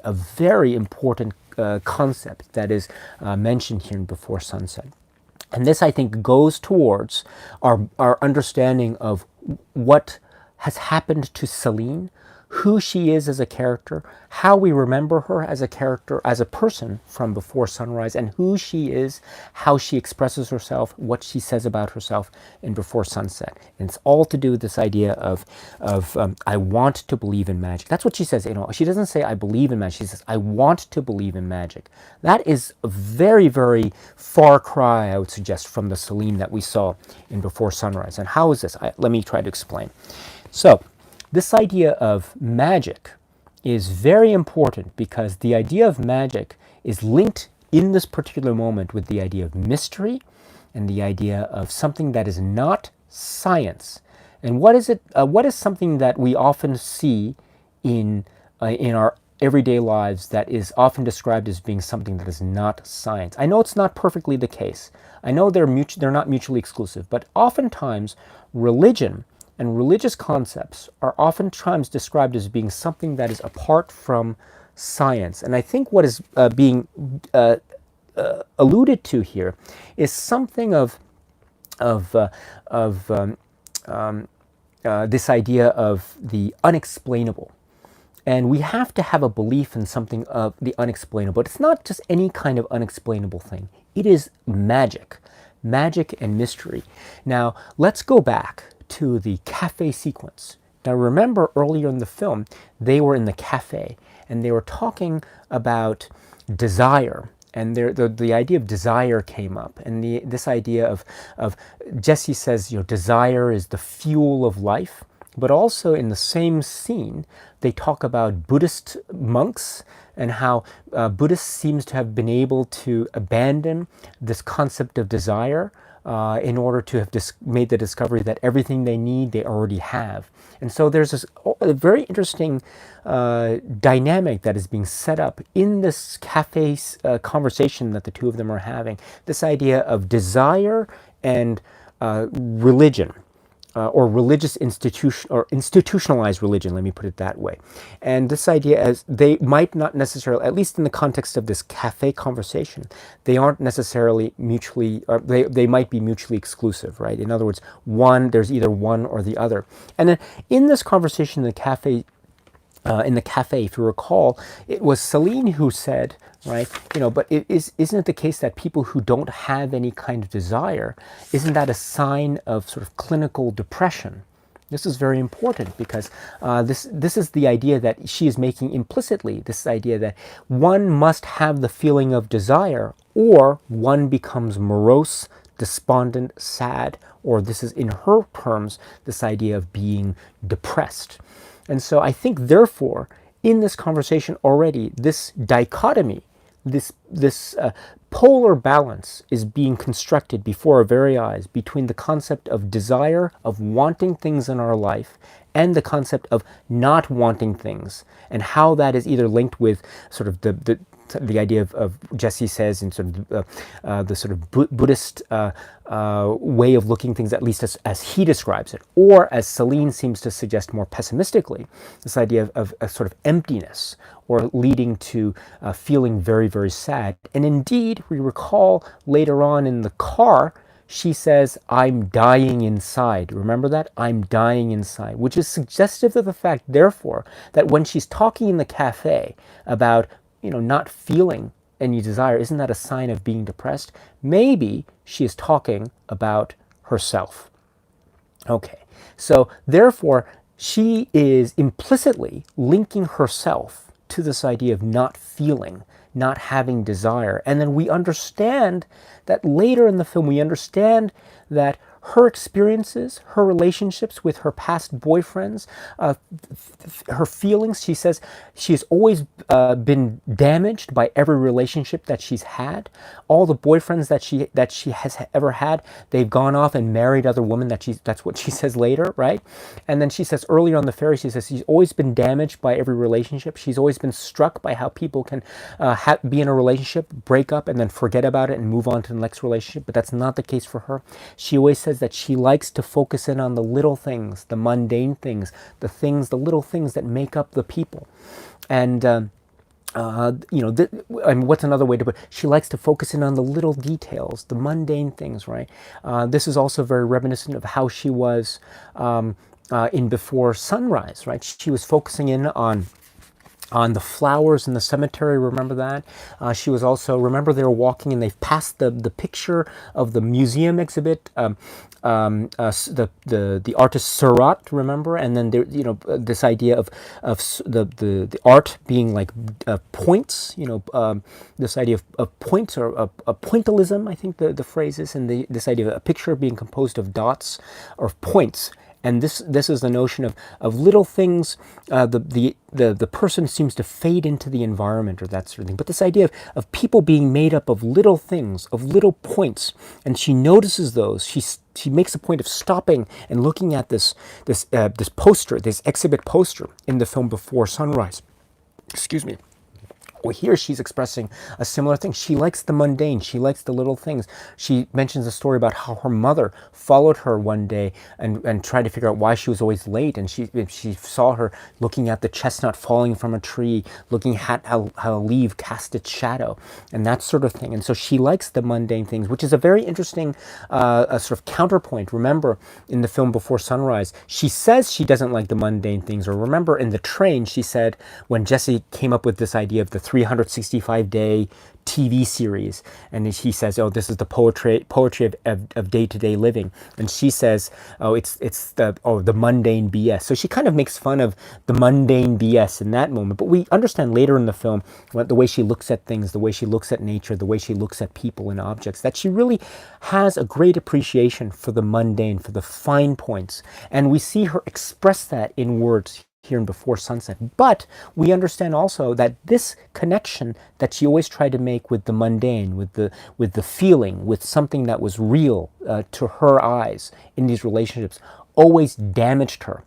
a very important concept that is mentioned here in Before Sunset. And this, I think, goes towards our understanding of what has happened to Celine, who she is as a character, how we remember her as a character, as a person from Before Sunrise, and who she is, how she expresses herself, what she says about herself in Before Sunset. And it's all to do with this idea of I want to believe in magic. That's what she says. She doesn't say "I believe in magic." She says "I want to believe in magic." That is a very, very far cry, I would suggest, from the Celine that we saw in Before Sunrise. And how is this? Let me try to explain. So, this idea of magic is very important because the idea of magic is linked in this particular moment with the idea of mystery and the idea of something that is not science. And what is it? What is something that we often see in our everyday lives that is often described as being something that is not science? I know it's not perfectly the case. I know they're not mutually exclusive, but oftentimes religion and religious concepts are oftentimes described as being something that is apart from science. And I think what is being alluded to here is something of this idea of the unexplainable. And we have to have a belief in something of the unexplainable. But it's not just any kind of unexplainable thing. It is magic and mystery. Now, let's go back to the cafe sequence. Now remember, earlier in the film, they were in the cafe and they were talking about desire, and the idea of desire came up, and this idea of Jesse says, desire is the fuel of life. But also in the same scene, they talk about Buddhist monks and how Buddhists seems to have been able to abandon this concept of desire in order to have made the discovery that everything they need, they already have. And so there's a very interesting dynamic that is being set up in this cafe conversation that the two of them are having. This idea of desire and religion. Or religious institution, or institutionalized religion, let me put it that way. And this idea, as they might not necessarily, at least in the context of this cafe conversation, they aren't necessarily mutually, or they might be mutually exclusive, right? In other words, there's either one or the other. And then in this conversation in the cafe, if you recall, it was Celine who said, right, but isn't it the case that people who don't have any kind of desire, isn't that a sign of sort of clinical depression? This is very important because this is the idea that she is making implicitly, this idea that one must have the feeling of desire or one becomes morose, despondent, sad, or this is in her terms, this idea of being depressed. And so I think, therefore, in this conversation already, this dichotomy, this polar balance is being constructed before our very eyes between the concept of desire, of wanting things in our life, and the concept of not wanting things, and how that is either linked with sort of the idea of Jesse says in sort of the sort of Buddhist way of looking things, at least as he describes it, or as Celine seems to suggest more pessimistically, this idea of a sort of emptiness, or leading to feeling very, very sad. And indeed, we recall later on in the car, she says, "I'm dying inside." Remember that? "I'm dying inside," which is suggestive of the fact, therefore, that when she's talking in the cafe about, not feeling any desire, isn't that a sign of being depressed? Maybe she is talking about herself. Okay, so therefore, she is implicitly linking herself to this idea of not feeling, not having desire. And then we understand that later in the film, we understand that her experiences, her relationships with her past boyfriends, her feelings, she says she has always been damaged by every relationship that she's had. All the boyfriends that she has ever had, they've gone off and married other women. That's what she says later, right? And then she says earlier on the ferry, she says she's always been damaged by every relationship. She's always been struck by how people can be in a relationship, break up, and then forget about it and move on to the next relationship. But that's not the case for her. She always says that she likes to focus in on the little things, the mundane things, the little things that make up the people. And what's another way to put it? She likes to focus in on the little details, the mundane things, right? This is also very reminiscent of how she was in Before Sunrise, right? She was focusing in on the flowers in the cemetery, remember that? She was also, remember they were walking and they've passed the picture of the museum exhibit, the artist Seurat, remember? And then there, this idea of the art being like points, this idea of points, or a pointillism, I think the phrase is, and this idea of a picture being composed of dots or points. And this is the notion of little things. The person seems to fade into the environment, or that sort of thing. But this idea of people being made up of little things, of little points, and she notices those. She makes a point of stopping and looking at this poster, this exhibit poster in the film Before Sunrise. Excuse me. Well, here she's expressing a similar thing. She likes the mundane. She likes the little things. She mentions a story about how her mother followed her one day and tried to figure out why she was always late. And she saw her looking at the chestnut falling from a tree, looking at how a leaf cast its shadow, and that sort of thing. And so she likes the mundane things, which is a very interesting a sort of counterpoint. Remember, in the film Before Sunrise, she says she doesn't like the mundane things. Or remember, in the train, she said, when Jesse came up with this idea of the 365-day TV series, and he says, "Oh, this is the poetry of day-to-day living," and she says, "Oh, it's the mundane BS." So she kind of makes fun of the mundane BS in that moment. But we understand later in the film, the way she looks at things, the way she looks at nature, the way she looks at people and objects, that she really has a great appreciation for the mundane, for the fine points, and we see her express that in words here in Before Sunset. But we understand also that this connection that she always tried to make with the mundane, with the feeling, with something that was real to her eyes in these relationships, always damaged her.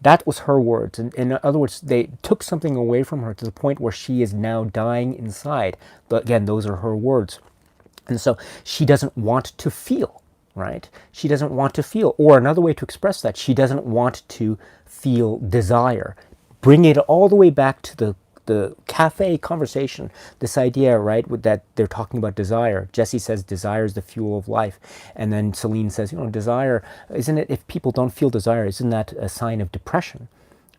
That was her words. And in other words, they took something away from her to the point where she is now dying inside. But again, those are her words. And so she doesn't want to feel, right? She doesn't want to feel. Or another way to express that, she doesn't want to feel desire. Bring it all the way back to the cafe conversation, this idea, right, that they're talking about desire. Jesse says desire is the fuel of life. And then Celine says, desire, isn't it, if people don't feel desire, isn't that a sign of depression,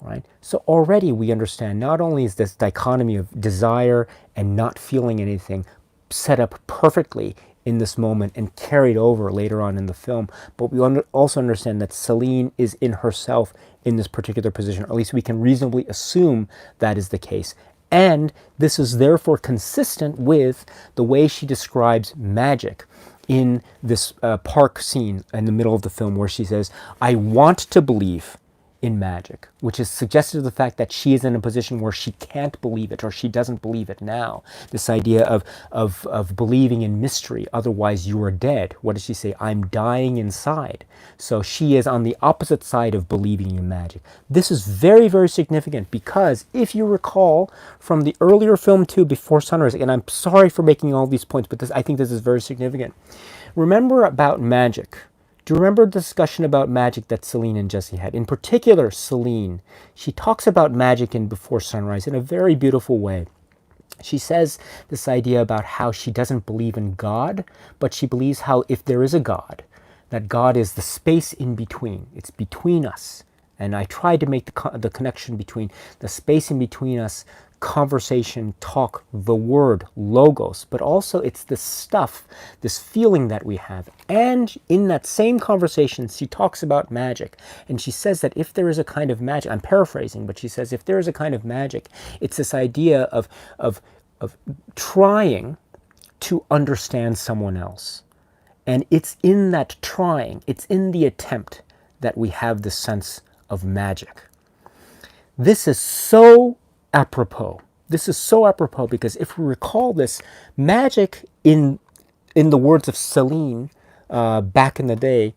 right? So already we understand not only is this dichotomy of desire and not feeling anything set up perfectly in this moment and carried over later on in the film, but we also understand that Celine is in herself in this particular position, or at least we can reasonably assume that is the case. And this is therefore consistent with the way she describes magic in this park scene in the middle of the film, where she says, "I want to believe in magic, which is suggestive of the fact that she is in a position where she can't believe it, or she doesn't believe it now. This idea of believing in mystery, otherwise you are dead. What does she say? I'm dying inside. So she is on the opposite side of believing in magic. This is very, very significant because if you recall from the earlier film too, Before Sunrise, and I'm sorry for making all these points, but I think this is very significant. Remember about magic. Do you remember the discussion about magic that Celine and Jesse had? In particular, Celine, she talks about magic in Before Sunrise in a very beautiful way. She says this idea about how she doesn't believe in God, but she believes how if there is a God, that God is the space in between. It's between us. And I tried to make the connection between the space in between us, conversation, talk, the word, logos, but also it's this stuff, this feeling that we have. And in that same conversation, she talks about magic. And she says that if there is a kind of magic, I'm paraphrasing, but she says if there is a kind of magic, it's this idea of trying to understand someone else. And it's in that trying, it's in the attempt that we have this sense of magic. This is so apropos. This is so apropos because if we recall this, magic in the words of Celine back in the day,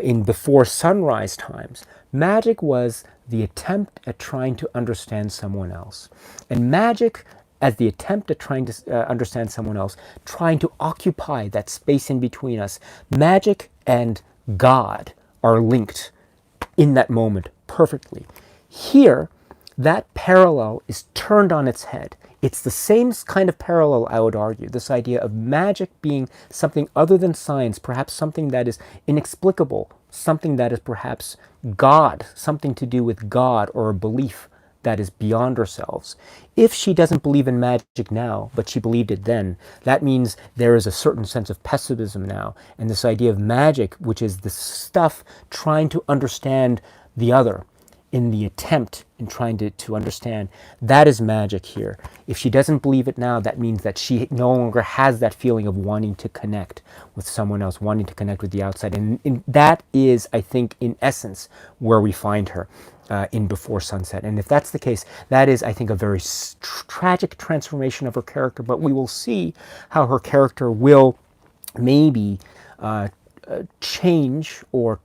in Before Sunrise times, magic was the attempt at trying to understand someone else. And magic as the attempt at trying to understand someone else, trying to occupy that space in between us. Magic and God are linked in that moment perfectly. Here, that parallel is turned on its head. It's the same kind of parallel, I would argue, this idea of magic being something other than science, perhaps something that is inexplicable, something that is perhaps God, something to do with God or a belief that is beyond ourselves. If she doesn't believe in magic now, but she believed it then, that means there is a certain sense of pessimism now. And this idea of magic, which is the stuff trying to understand the other, in the attempt in trying to understand, that is magic here. If she doesn't believe it now, that means that she no longer has that feeling of wanting to connect with someone else, wanting to connect with the outside. And that is, I think, in essence, where we find her in Before Sunset. And if that's the case, that is, I think, a very tragic transformation of her character. But we will see how her character will maybe change or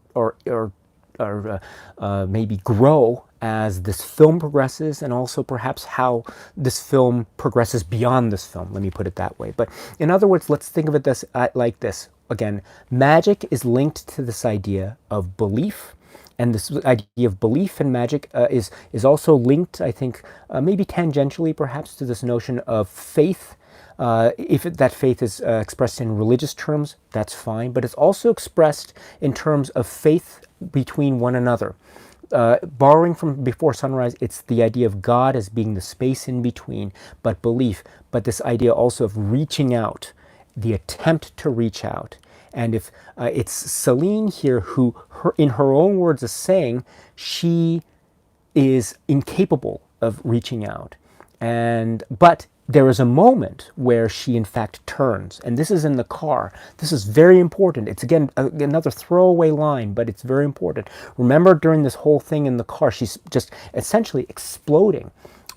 maybe grow as this film progresses, and also perhaps how this film progresses beyond this film. Let me put it that way. But in other words, let's think of it like this. Again, magic is linked to this idea of belief, and this idea of belief and magic is also linked, I think, maybe tangentially perhaps, to this notion of faith. If that faith is expressed in religious terms, that's fine, but it's also expressed in terms of faith between one another. Borrowing from Before Sunrise, it's the idea of God as being the space in between, but belief, but this idea also of reaching out, the attempt to reach out. And if it's Celine here who, in her own words, is saying she is incapable of reaching out. But there is a moment where she in fact turns, and this is in the car. This is very important. It's again another throwaway line, but it's very important. Remember, during this whole thing in the car, she's just essentially exploding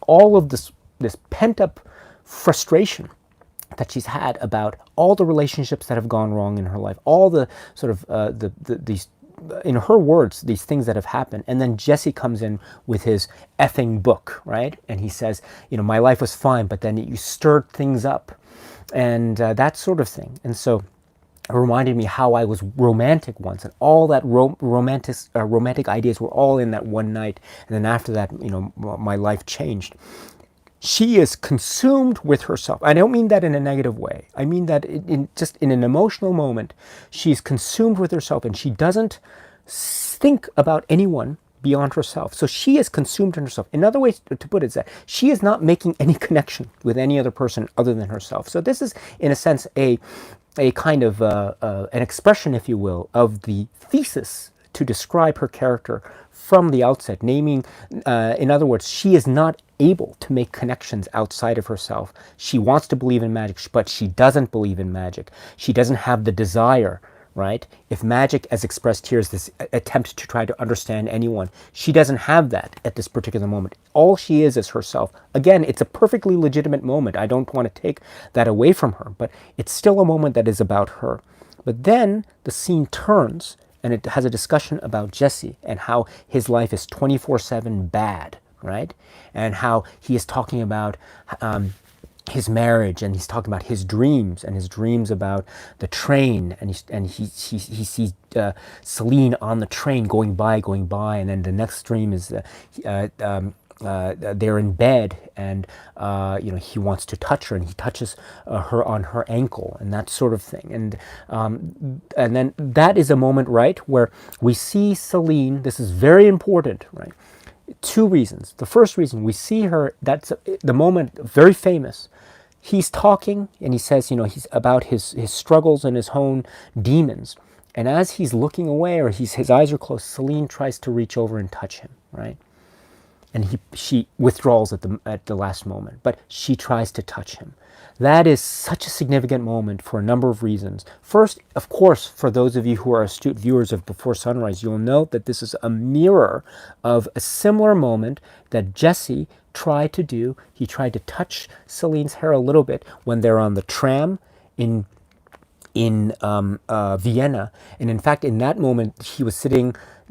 all of this pent-up frustration that she's had about all the relationships that have gone wrong in her life, all the sort of these, in her words, these things that have happened. And then Jesse comes in with his effing book, right? And he says, you know, my life was fine, but then you stirred things up, and that sort of thing. And so it reminded me how I was romantic once, and all that romantic ideas were all in that one night. And then after that, you know, my life changed. She is consumed with herself. I don't mean that in a negative way. I mean that just in an emotional moment, she's consumed with herself, and she doesn't think about anyone beyond herself. So she is consumed in herself. Another way to put it is that she is not making any connection with any other person other than herself. So this is, in a sense, a kind of an expression, if you will, of the thesis to describe her character from the outset, naming, in other words, she is not able to make connections outside of herself. She wants to believe in magic, but she doesn't believe in magic. She doesn't have the desire right? If magic, as expressed here, is this attempt to try to understand anyone, she doesn't have that at this particular moment. All she is herself. Again, it's a perfectly legitimate moment. I don't want to take that away from her, but it's still a moment that is about her. But then the scene turns and it has a discussion about Jesse and how his life is 24/7 bad, right? And how he is talking about his marriage, and he's talking about his dreams about the train, and he sees Celine on the train going by, and then the next dream is they're in bed, and he wants to touch her, and he touches her on her ankle, and that sort of thing, and then that is a moment, right, where we see Celine. This is very important, right? Two reasons. The first reason, we see her, that's the moment, very famous. He's talking and he says, he's about his struggles and his own demons. And as he's looking away, or his eyes are closed, Celine tries to reach over and touch him, right? And she withdraws at the last moment, but she tries to touch him. That is such a significant moment for a number of reasons. First, of course, for those of you who are astute viewers of Before Sunrise, you'll note that this is a mirror of a similar moment that Jesse tried to do. He tried to touch Celine's hair a little bit when they're on the tram in Vienna, and in fact, in that moment,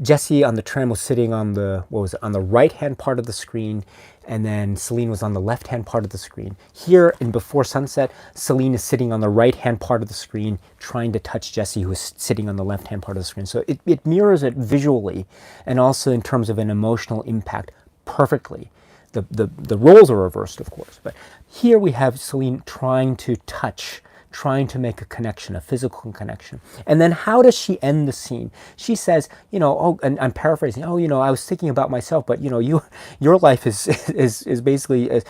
Jesse on the tram was sitting on the right-hand part of the screen, and then Celine was on the left-hand part of the screen. Here in Before Sunset, Celine is sitting on the right-hand part of the screen, trying to touch Jesse, who is sitting on the left-hand part of the screen. So it mirrors it visually, and also in terms of an emotional impact, perfectly. The roles are reversed, of course, but here we have Celine trying to make a connection, a physical connection. And then how does she end the scene? She says, and I'm paraphrasing, I was thinking about myself, but your life is basically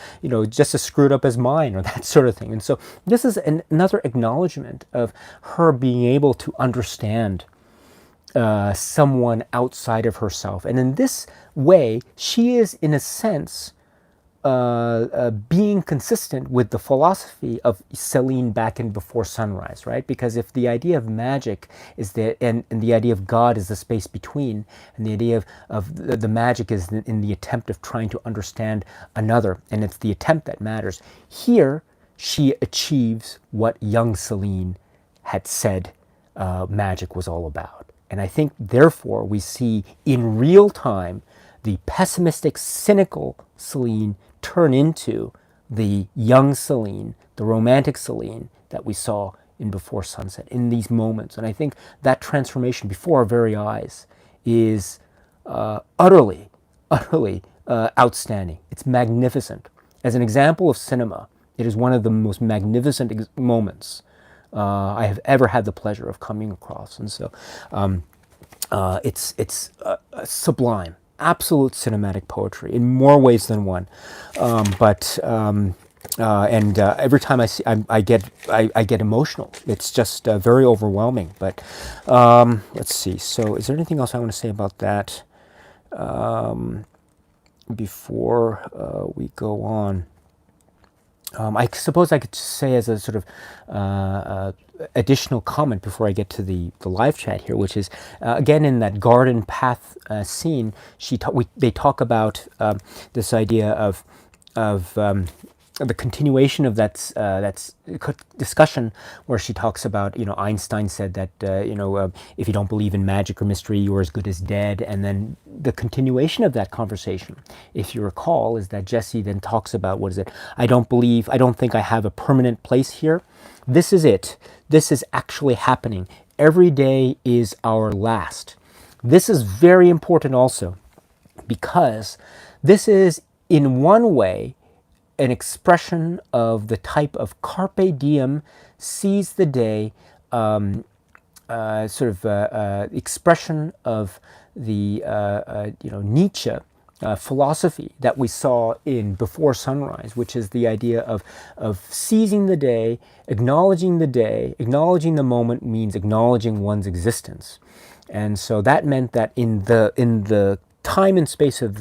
just as screwed up as mine, or that sort of thing. And so this is another acknowledgement of her being able to understand someone outside of herself. And in this way, she is, in a sense, being consistent with the philosophy of Celine back in Before Sunrise, right? Because if the idea of magic is and the idea of God is the space between, and the idea of the magic is in the attempt of trying to understand another, and it's the attempt that matters, here she achieves what young Celine had said magic was all about. And I think, therefore, we see in real time the pessimistic, cynical Celine turn into the young Celine, the romantic Celine that we saw in Before Sunset, in these moments. And I think that transformation before our very eyes is utterly outstanding. It's magnificent. As an example of cinema, it is one of the most magnificent moments I have ever had the pleasure of coming across. And so it's sublime. Absolute cinematic poetry in more ways than one, but every time I see, I get emotional. It's just very overwhelming. But let's see. So, is there anything else I want to say about that before we go on? I suppose I could say, as a sort of additional comment before I get to the live chat here, which is again in that garden path scene, they talk about this idea of the continuation of that discussion, where she talks about, Einstein said that if you don't believe in magic or mystery, you're as good as dead. And then the continuation of that conversation, if you recall, is that Jesse then talks about, I don't think I have a permanent place here. This is it. This is actually happening. Every day is our last. This is very important also, because this is, in one way, an expression of the type of carpe diem, seize the day, expression of the Nietzsche philosophy that we saw in Before Sunrise, which is the idea of seizing the day. Acknowledging the moment means acknowledging one's existence. And so that meant that in the time and space of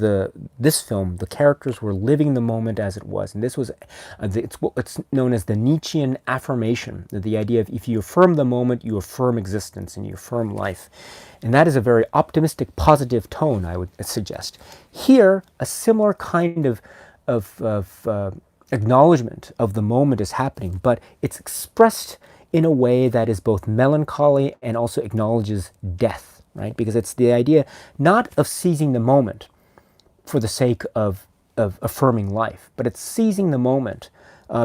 this film, the characters were living the moment as it was, and this was it's known as the Nietzschean affirmation, the idea of if you affirm the moment, you affirm existence and you affirm life, and that is a very optimistic, positive tone, I would suggest. Here, a similar kind of acknowledgement of the moment is happening, but it's expressed in a way that is both melancholy and also acknowledges death. Right? Because it's the idea not of seizing the moment for the sake of affirming life, but it's seizing the moment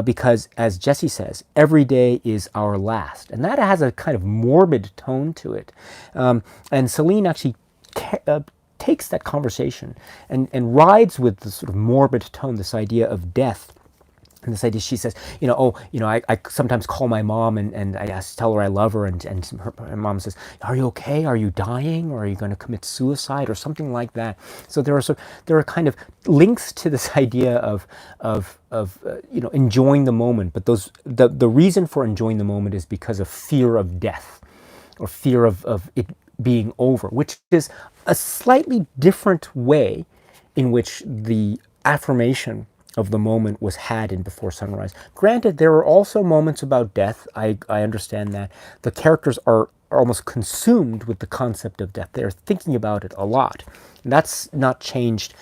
because, as Jesse says, every day is our last. And that has a kind of morbid tone to it. And Celine actually takes that conversation and rides with the sort of morbid tone, this idea of death. And this idea, she says, I sometimes call my mom and I tell her I love her, and her mom says, are you okay? Are you dying? Or are you going to commit suicide or something like that? So there are kind of links to this idea of enjoying the moment, but the reason for enjoying the moment is because of fear of death or fear of it being over, which is a slightly different way in which the affirmation of the moment was had in Before Sunrise. Granted, there are also moments about death. I understand that. The characters are almost consumed with the concept of death. They're thinking about it a lot. And that's not changed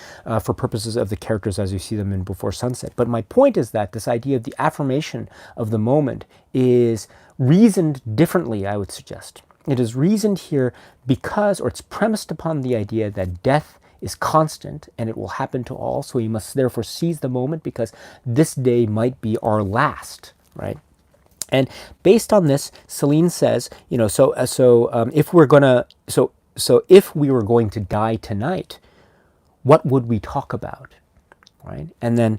for purposes of the characters as you see them in Before Sunset. But my point is that this idea of the affirmation of the moment is reasoned differently, I would suggest. It is reasoned here because, or it's premised upon the idea that death is constant and it will happen to all, so we must therefore seize the moment because this day might be our last, right? And based on this, Celine says, if we were going to die tonight, what would we talk about, right? And then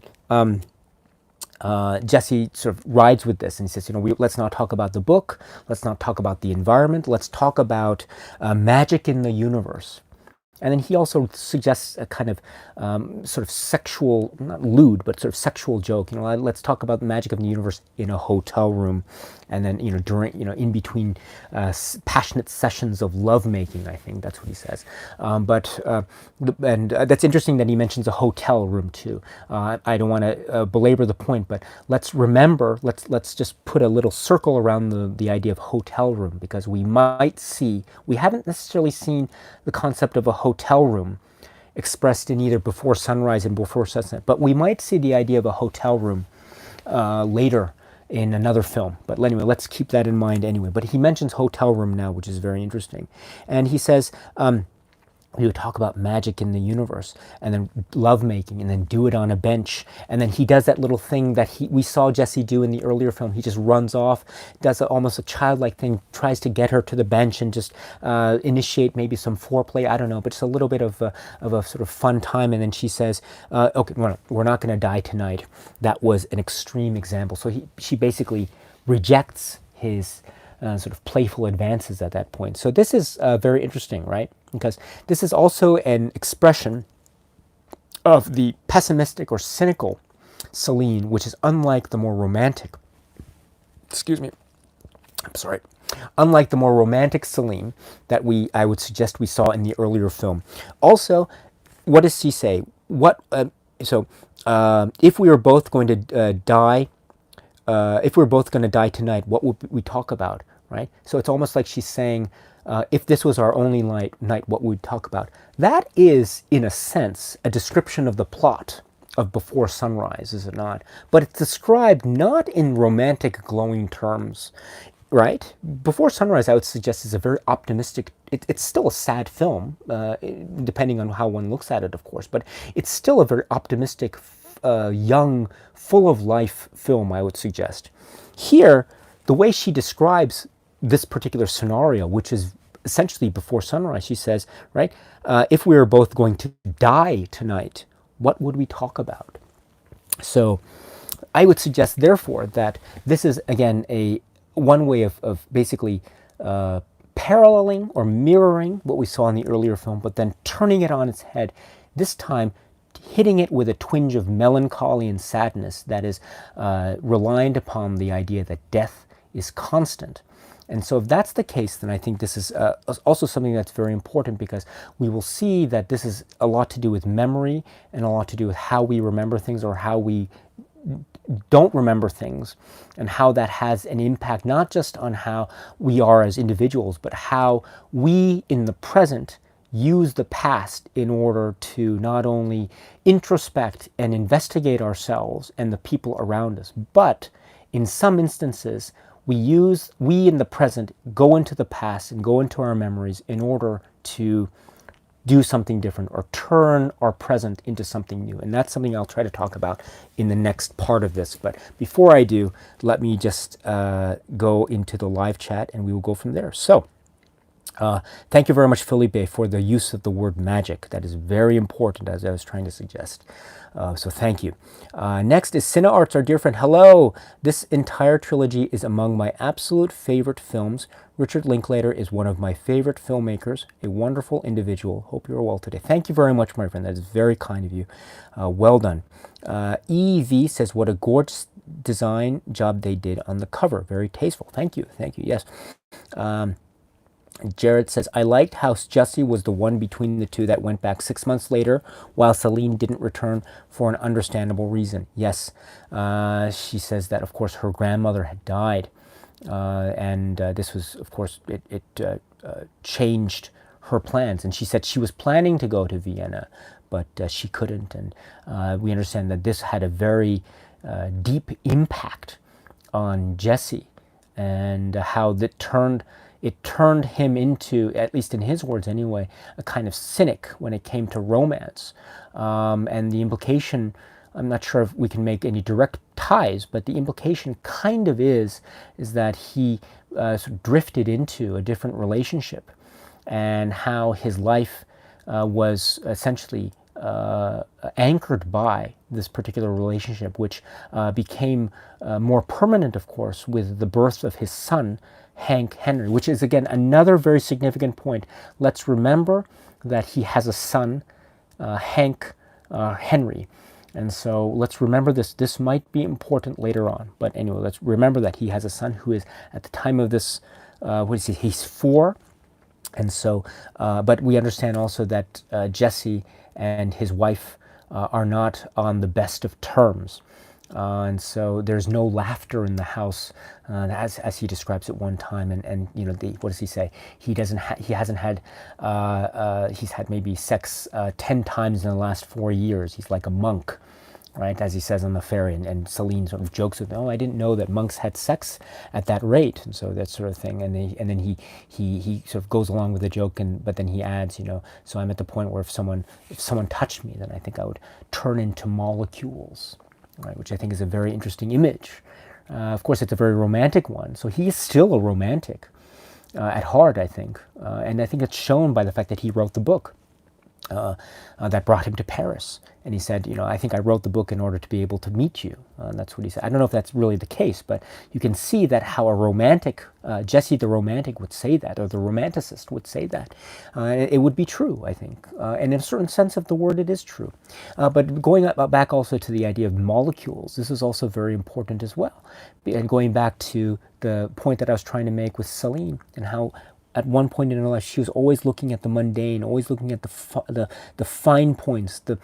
Jesse sort of rides with this and he says, let's not talk about the book, let's not talk about the environment, let's talk about magic in the universe. And then he also suggests a kind of sort of sexual, not lewd, but sort of sexual joke. Let's talk about the magic of the universe in a hotel room, and then during in between passionate sessions of lovemaking. I think that's what he says. That's interesting that he mentions a hotel room too. I don't want to belabor the point, but let's remember. Let's just put a little circle around the idea of hotel room, because we haven't necessarily seen the concept of a hotel room expressed in either Before Sunrise and Before Sunset, but we might see the idea of a hotel room later in another film. But anyway, let's keep that in mind anyway. But he mentions hotel room now, which is very interesting. And he says, we would talk about magic in the universe, and then lovemaking, and then do it on a bench. And then he does that little thing that we saw Jesse do in the earlier film. He just runs off, does almost a childlike thing, tries to get her to the bench and just initiate maybe some foreplay. I don't know, but just a little bit of a sort of fun time. And then she says, okay, we're not going to die tonight. That was an extreme example. So she basically rejects his sort of playful advances at that point. So this is very interesting, right? Because this is also an expression of the pessimistic or cynical Celine, which is unlike the more romantic, unlike the more romantic Celine that I would suggest we saw in the earlier film. Also, what does she say? If we were both going to die, if we're both going to die tonight, what would we talk about, right? So it's almost like she's saying, if this was our only night, what would we talk about? That is, in a sense, a description of the plot of Before Sunrise, is it not? But it's described not in romantic, glowing terms, right? Before Sunrise, I would suggest, is a very optimistic, it's still a sad film, depending on how one looks at it, of course, but it's still a very optimistic, young, full of life film, I would suggest. Here, the way she describes this particular scenario, which is essentially Before Sunrise, she says, right, if we were both going to die tonight, what would we talk about? So I would suggest, therefore, that this is, again, one way of basically paralleling or mirroring what we saw in the earlier film, but then turning it on its head, this time hitting it with a twinge of melancholy and sadness that is reliant upon the idea that death is constant. And so if that's the case, then I think this is also something that's very important, because we will see that this is a lot to do with memory and a lot to do with how we remember things or how we don't remember things, and how that has an impact not just on how we are as individuals, but how we in the present use the past in order to not only introspect and investigate ourselves and the people around us, but in some instances we in the present go into the past and go into our memories in order to do something different or turn our present into something new. And that's something I'll try to talk about in the next part of this. But before I do, let me just go into the live chat and we will go from there. So thank you very much, Felipe, for the use of the word magic. That is very important, as I was trying to suggest. So thank you. Next is Cine Arts, our dear friend. Hello. This entire trilogy is among my absolute favorite films. Richard Linklater is one of my favorite filmmakers, a wonderful individual. Hope you're well today. Thank you very much, my friend. That is very kind of you. Well done. EV says, what a gorgeous design job they did on the cover. Very tasteful. Thank you. Thank you. Yes. Jared says, I liked how Jessie was the one between the two that went back 6 months later, while Celine didn't return for an understandable reason. Yes, she says that, of course, her grandmother had died. And this was, of course, it changed her plans. And she said she was planning to go to Vienna, but she couldn't. And we understand that this had a very deep impact on Jessie, and how it turned him into, at least in his words anyway, a kind of cynic when it came to romance. And the implication, I'm not sure if we can make any direct ties, but the implication kind of is that he sort of drifted into a different relationship, and how his life was essentially anchored by this particular relationship, which became more permanent, of course, with the birth of his son, Hank Henry, which is, again, another very significant point. Let's remember that he has a son, Hank Henry. And so let's remember this. This might be important later on. But anyway, let's remember that he has a son who is, at the time of this, he's 4. And so, but we understand also that Jesse and his wife are not on the best of terms. And so there's no laughter in the house, as he describes at one time. And you know, what does he say? He's had maybe sex 10 times in the last 4 years. He's like a monk, right? As he says on the ferry. And Celine sort of jokes with, oh, I didn't know that monks had sex at that rate. And so that sort of thing. And then he sort of goes along with the joke, but then he adds, you know, so I'm at the point where if someone touched me, then I think I would turn into molecules. Right, which I think is a very interesting image. Of course, it's a very romantic one. So he is still a romantic at heart, I think. And I think it's shown by the fact that he wrote the book that brought him to Paris. And he said, you know, I think I wrote the book in order to be able to meet you. That's what he said. I don't know if that's really the case, but you can see that how a romantic, Jesse the romantic would say that, or the romanticist would say that. It would be true, I think. And in a certain sense of the word, it is true. But going back also to the idea of molecules, this is also very important as well. And going back to the point that I was trying to make with Celine, and how at one point in her life, she was always looking at the mundane, always looking at the fine points, the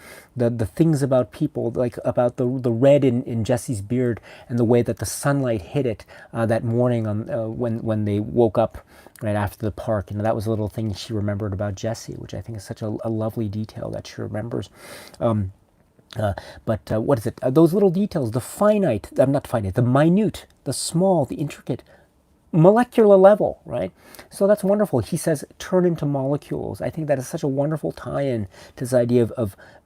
things about people, like about the red in Jesse's beard and the way that the sunlight hit it that morning on when they woke up right after the park. You know, that was a little thing she remembered about Jesse, which I think is such a lovely detail that she remembers. But what is it? Those little details, the minute, the small, the intricate, molecular level, right? So that's wonderful. He says, turn into molecules. I think that is such a wonderful tie-in to this idea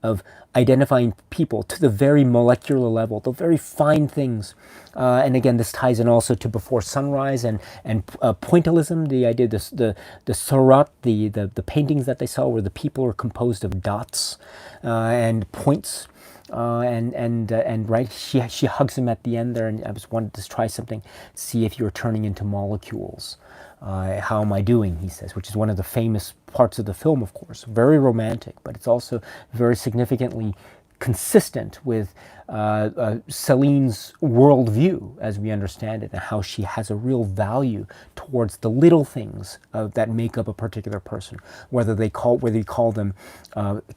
of identifying people to the very molecular level, the very fine things. And again, this ties in also to Before Sunrise and pointillism, the idea, the surat, the paintings that they saw where the people are composed of dots and points. And right, she hugs him at the end there, and I just wanted to try something, see if you're turning into molecules. How am I doing, he says, which is one of the famous parts of the film, of course. Very romantic, but it's also very significantly consistent with Celine's worldview as we understand it, and how she has a real value towards the little things that make up a particular person, whether you call them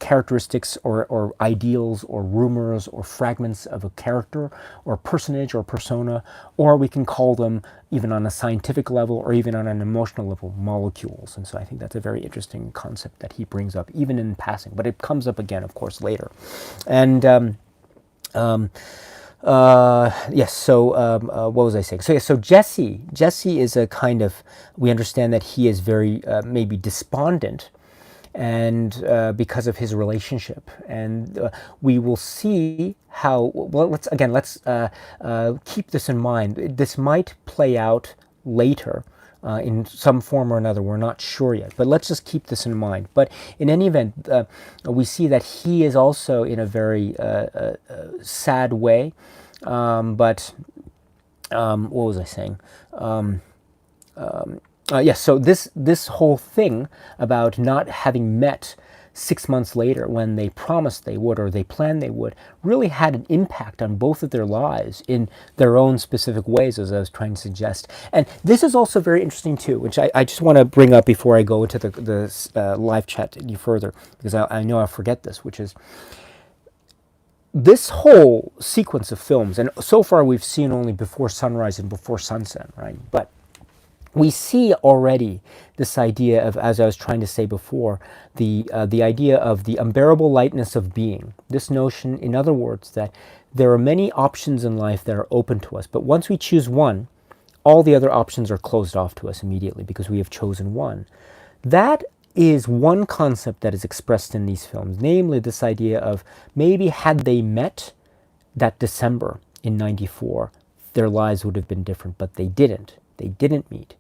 characteristics or ideals or rumors or fragments of a character or personage or persona, or we can call them, even on a scientific level or even on an emotional level, molecules. And so I think that's a very interesting concept that he brings up, even in passing, but it comes up again, of course, later. And yes, so what was I saying? So, yeah, so Jesse is a kind of, we understand that he is very maybe despondent, and because of his relationship, and we will see how. Well, let's keep this in mind. This might play out later. In some form or another, we're not sure yet, but let's just keep this in mind. But in any event, we see that he is also in a very sad way. But what was I saying? Yes, so this whole thing about not having met 6 months later when they promised they would, or they planned they would, really had an impact on both of their lives in their own specific ways, as I was trying to suggest. And this is also very interesting too, which I just want to bring up before I go into the live chat any further, because I know I'll forget this, which is this whole sequence of films, and so far we've seen only Before Sunrise and Before Sunset, right? But we see already this idea of, as I was trying to say before, the idea of the unbearable lightness of being. This notion, in other words, that there are many options in life that are open to us, but once we choose one, all the other options are closed off to us immediately because we have chosen one. That is one concept that is expressed in these films, namely this idea of maybe had they met that December in '94, their lives would have been different, but they didn't. They didn't meet.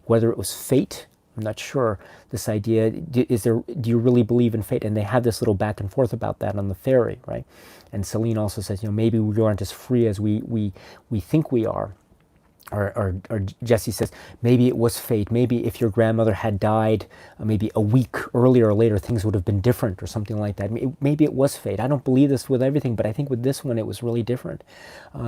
Whether it was fate, I'm not sure. This idea, do you really believe in fate? And they have this little back and forth about that on the ferry, right? And Celine also says, maybe we aren't as free as we think we are. Or Jesse says, maybe it was fate. Maybe if your grandmother had died maybe a week earlier or later, things would have been different, or something like that. Maybe it was fate. I don't believe this with everything, but I think with this one it was really different.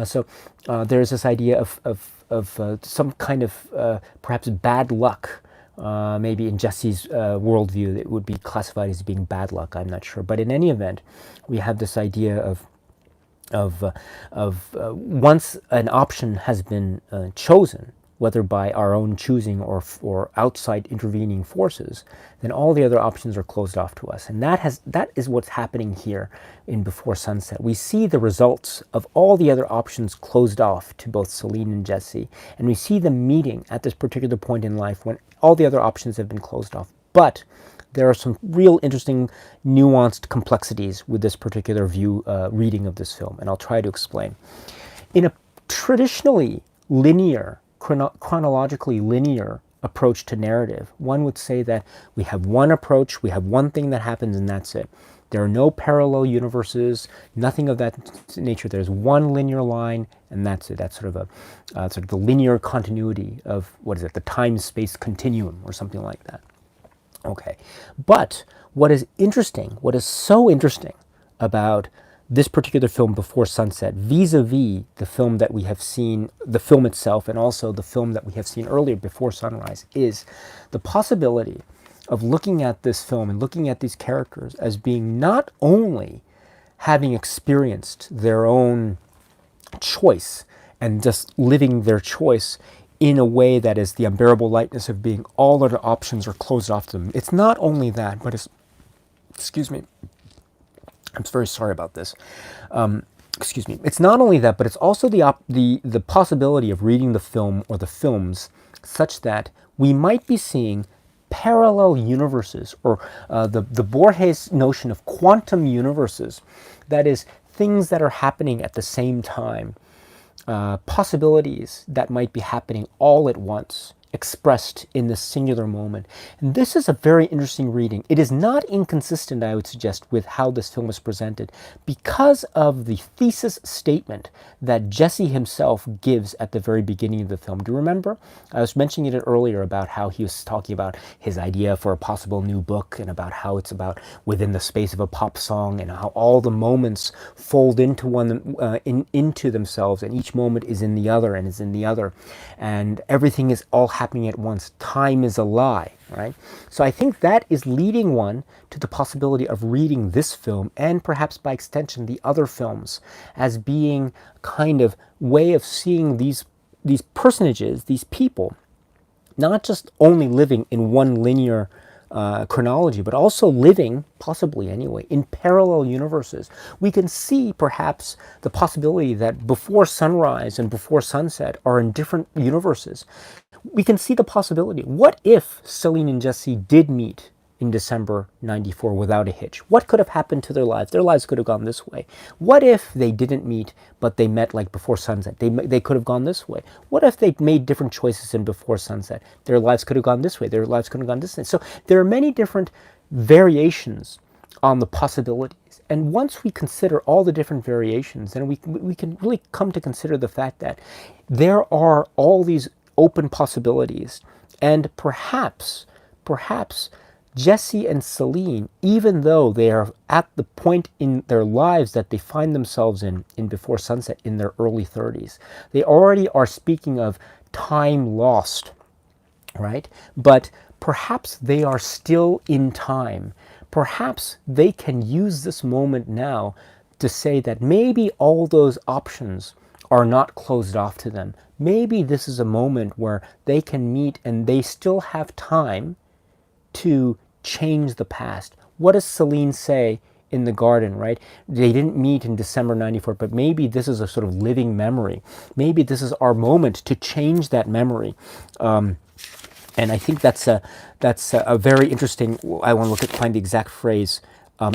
So there's this idea of some kind of perhaps bad luck. Maybe in Jesse's worldview, it would be classified as being bad luck. I'm not sure. But in any event, we have this idea of once an option has been chosen, whether by our own choosing or outside intervening forces, then all the other options are closed off to us. And that is what's happening here in Before Sunset. We see the results of all the other options closed off to both Celine and Jesse, and we see them meeting at this particular point in life when all the other options have been closed off. But there are some real interesting, nuanced complexities with this particular reading of this film, and I'll try to explain. In a traditionally linear, chronologically linear approach to narrative, one would say that we have one approach, we have one thing that happens, and that's it. There are no parallel universes, nothing of that nature. There's one linear line, and that's it. That's sort of the linear continuity of, the time-space continuum, or something like that. Okay, but what is so interesting about this particular film, Before Sunset, vis-a-vis the film that we have seen, the film itself, and also the film that we have seen earlier, Before Sunrise, is the possibility of looking at this film and looking at these characters as being not only having experienced their own choice and just living their choice in a way that is the unbearable lightness of being, all other options are closed off to them. It's not only that, but it's, excuse me, I'm very sorry about this. Excuse me. It's not only that, but it's also the possibility of reading the film or the films such that we might be seeing parallel universes, or the Borges notion of quantum universes, that is, things that are happening at the same time. Possibilities that might be happening all at once expressed in the singular moment. And this is a very interesting reading. It is not inconsistent, I would suggest, with how this film is presented because of the thesis statement that Jesse himself gives at the very beginning of the film. Do you remember? I was mentioning it earlier about how he was talking about his idea for a possible new book and about how it's about within the space of a pop song and how all the moments fold into into themselves, and each moment is in the other and is in the other, and everything is all happening at once. Time is a lie, right? So I think that is leading one to the possibility of reading this film, and perhaps by extension the other films, as being a kind of way of seeing these personages, these people, not just only living in one linear chronology, but also living, possibly anyway, in parallel universes. We can see perhaps the possibility that before sunrise and before sunset are in different universes. We can see the possibility. What if Celine and Jesse did meet in December 94 without a hitch? What could have happened to their lives? Their lives could have gone this way. What if they didn't meet, but they met like before sunset? They could have gone this way. What if they made different choices in before sunset? Their lives could have gone this way. Their lives could have gone this way. So there are many different variations on the possibilities. And once we consider all the different variations, then we can really come to consider the fact that there are all these open possibilities. And perhaps Jesse and Celine, even though they are at the point in their lives that they find themselves in before sunset, in their early 30s, they already are speaking of time lost, right? But perhaps they are still in time. Perhaps they can use this moment now to say that maybe all those options are not closed off to them. Maybe this is a moment where they can meet and they still have time to change the past. What does Celine say in the garden, right? They didn't meet in December 94, but maybe this is a sort of living memory. Maybe this is our moment to change that memory. And I think that's a very interesting, I want to find the exact phrase.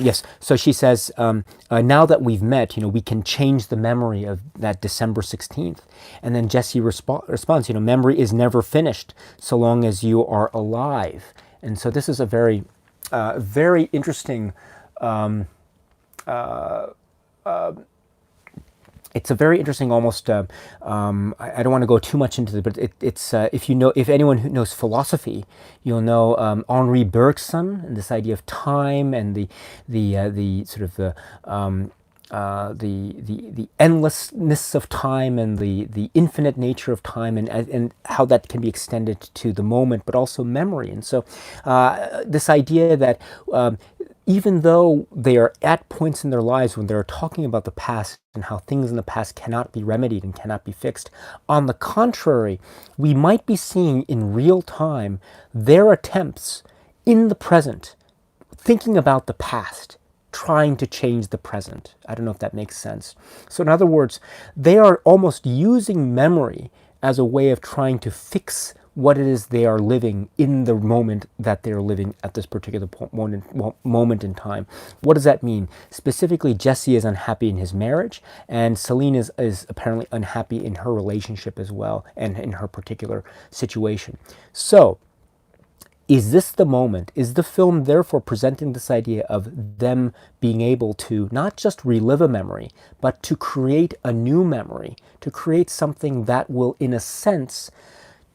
Yes, so she says, now that we've met, we can change the memory of that December 16th. And then Jesse responds, memory is never finished so long as you are alive. And so this is a very, very interesting, it's a very interesting, almost, I don't want to go too much into it, but it's, if anyone who knows philosophy, you'll know Henri Bergson and this idea of time and the sort of the endlessness of time and the infinite nature of time, and how that can be extended to the moment, but also memory. And so this idea that even though they are at points in their lives when they're talking about the past and how things in the past cannot be remedied and cannot be fixed, on the contrary, we might be seeing in real time their attempts in the present, thinking about the past, trying to change the present. I don't know if that makes sense. So in other words, they are almost using memory as a way of trying to fix what it is they are living in the moment that they're living at this particular moment in time. What does that mean? Specifically, Jesse is unhappy in his marriage, and Celine is apparently unhappy in her relationship as well, and in her particular situation. So, is this the moment? Is the film therefore presenting this idea of them being able to not just relive a memory, but to create a new memory, to create something that will, in a sense,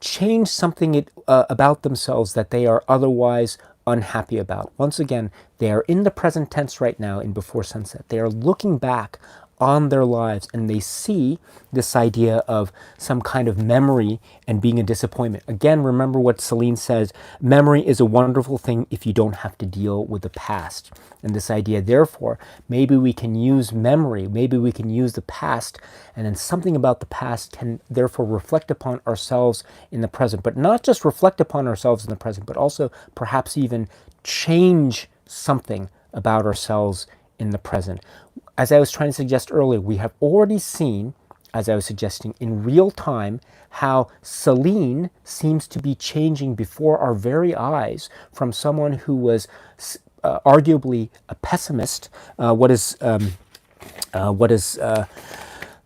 change something about themselves that they are otherwise unhappy about? Once again, they are in the present tense right now in Before Sunset. They are looking back on their lives, and they see this idea of some kind of memory and being a disappointment. Again, remember what Celine says, memory is a wonderful thing if you don't have to deal with the past. And this idea, therefore, maybe we can use memory, maybe we can use the past, and then something about the past can therefore reflect upon ourselves in the present. But not just reflect upon ourselves in the present, but also perhaps even change something about ourselves in the present. As I was trying to suggest earlier, we have already seen, as I was suggesting, in real time, how Celine seems to be changing before our very eyes from someone who was arguably a pessimist.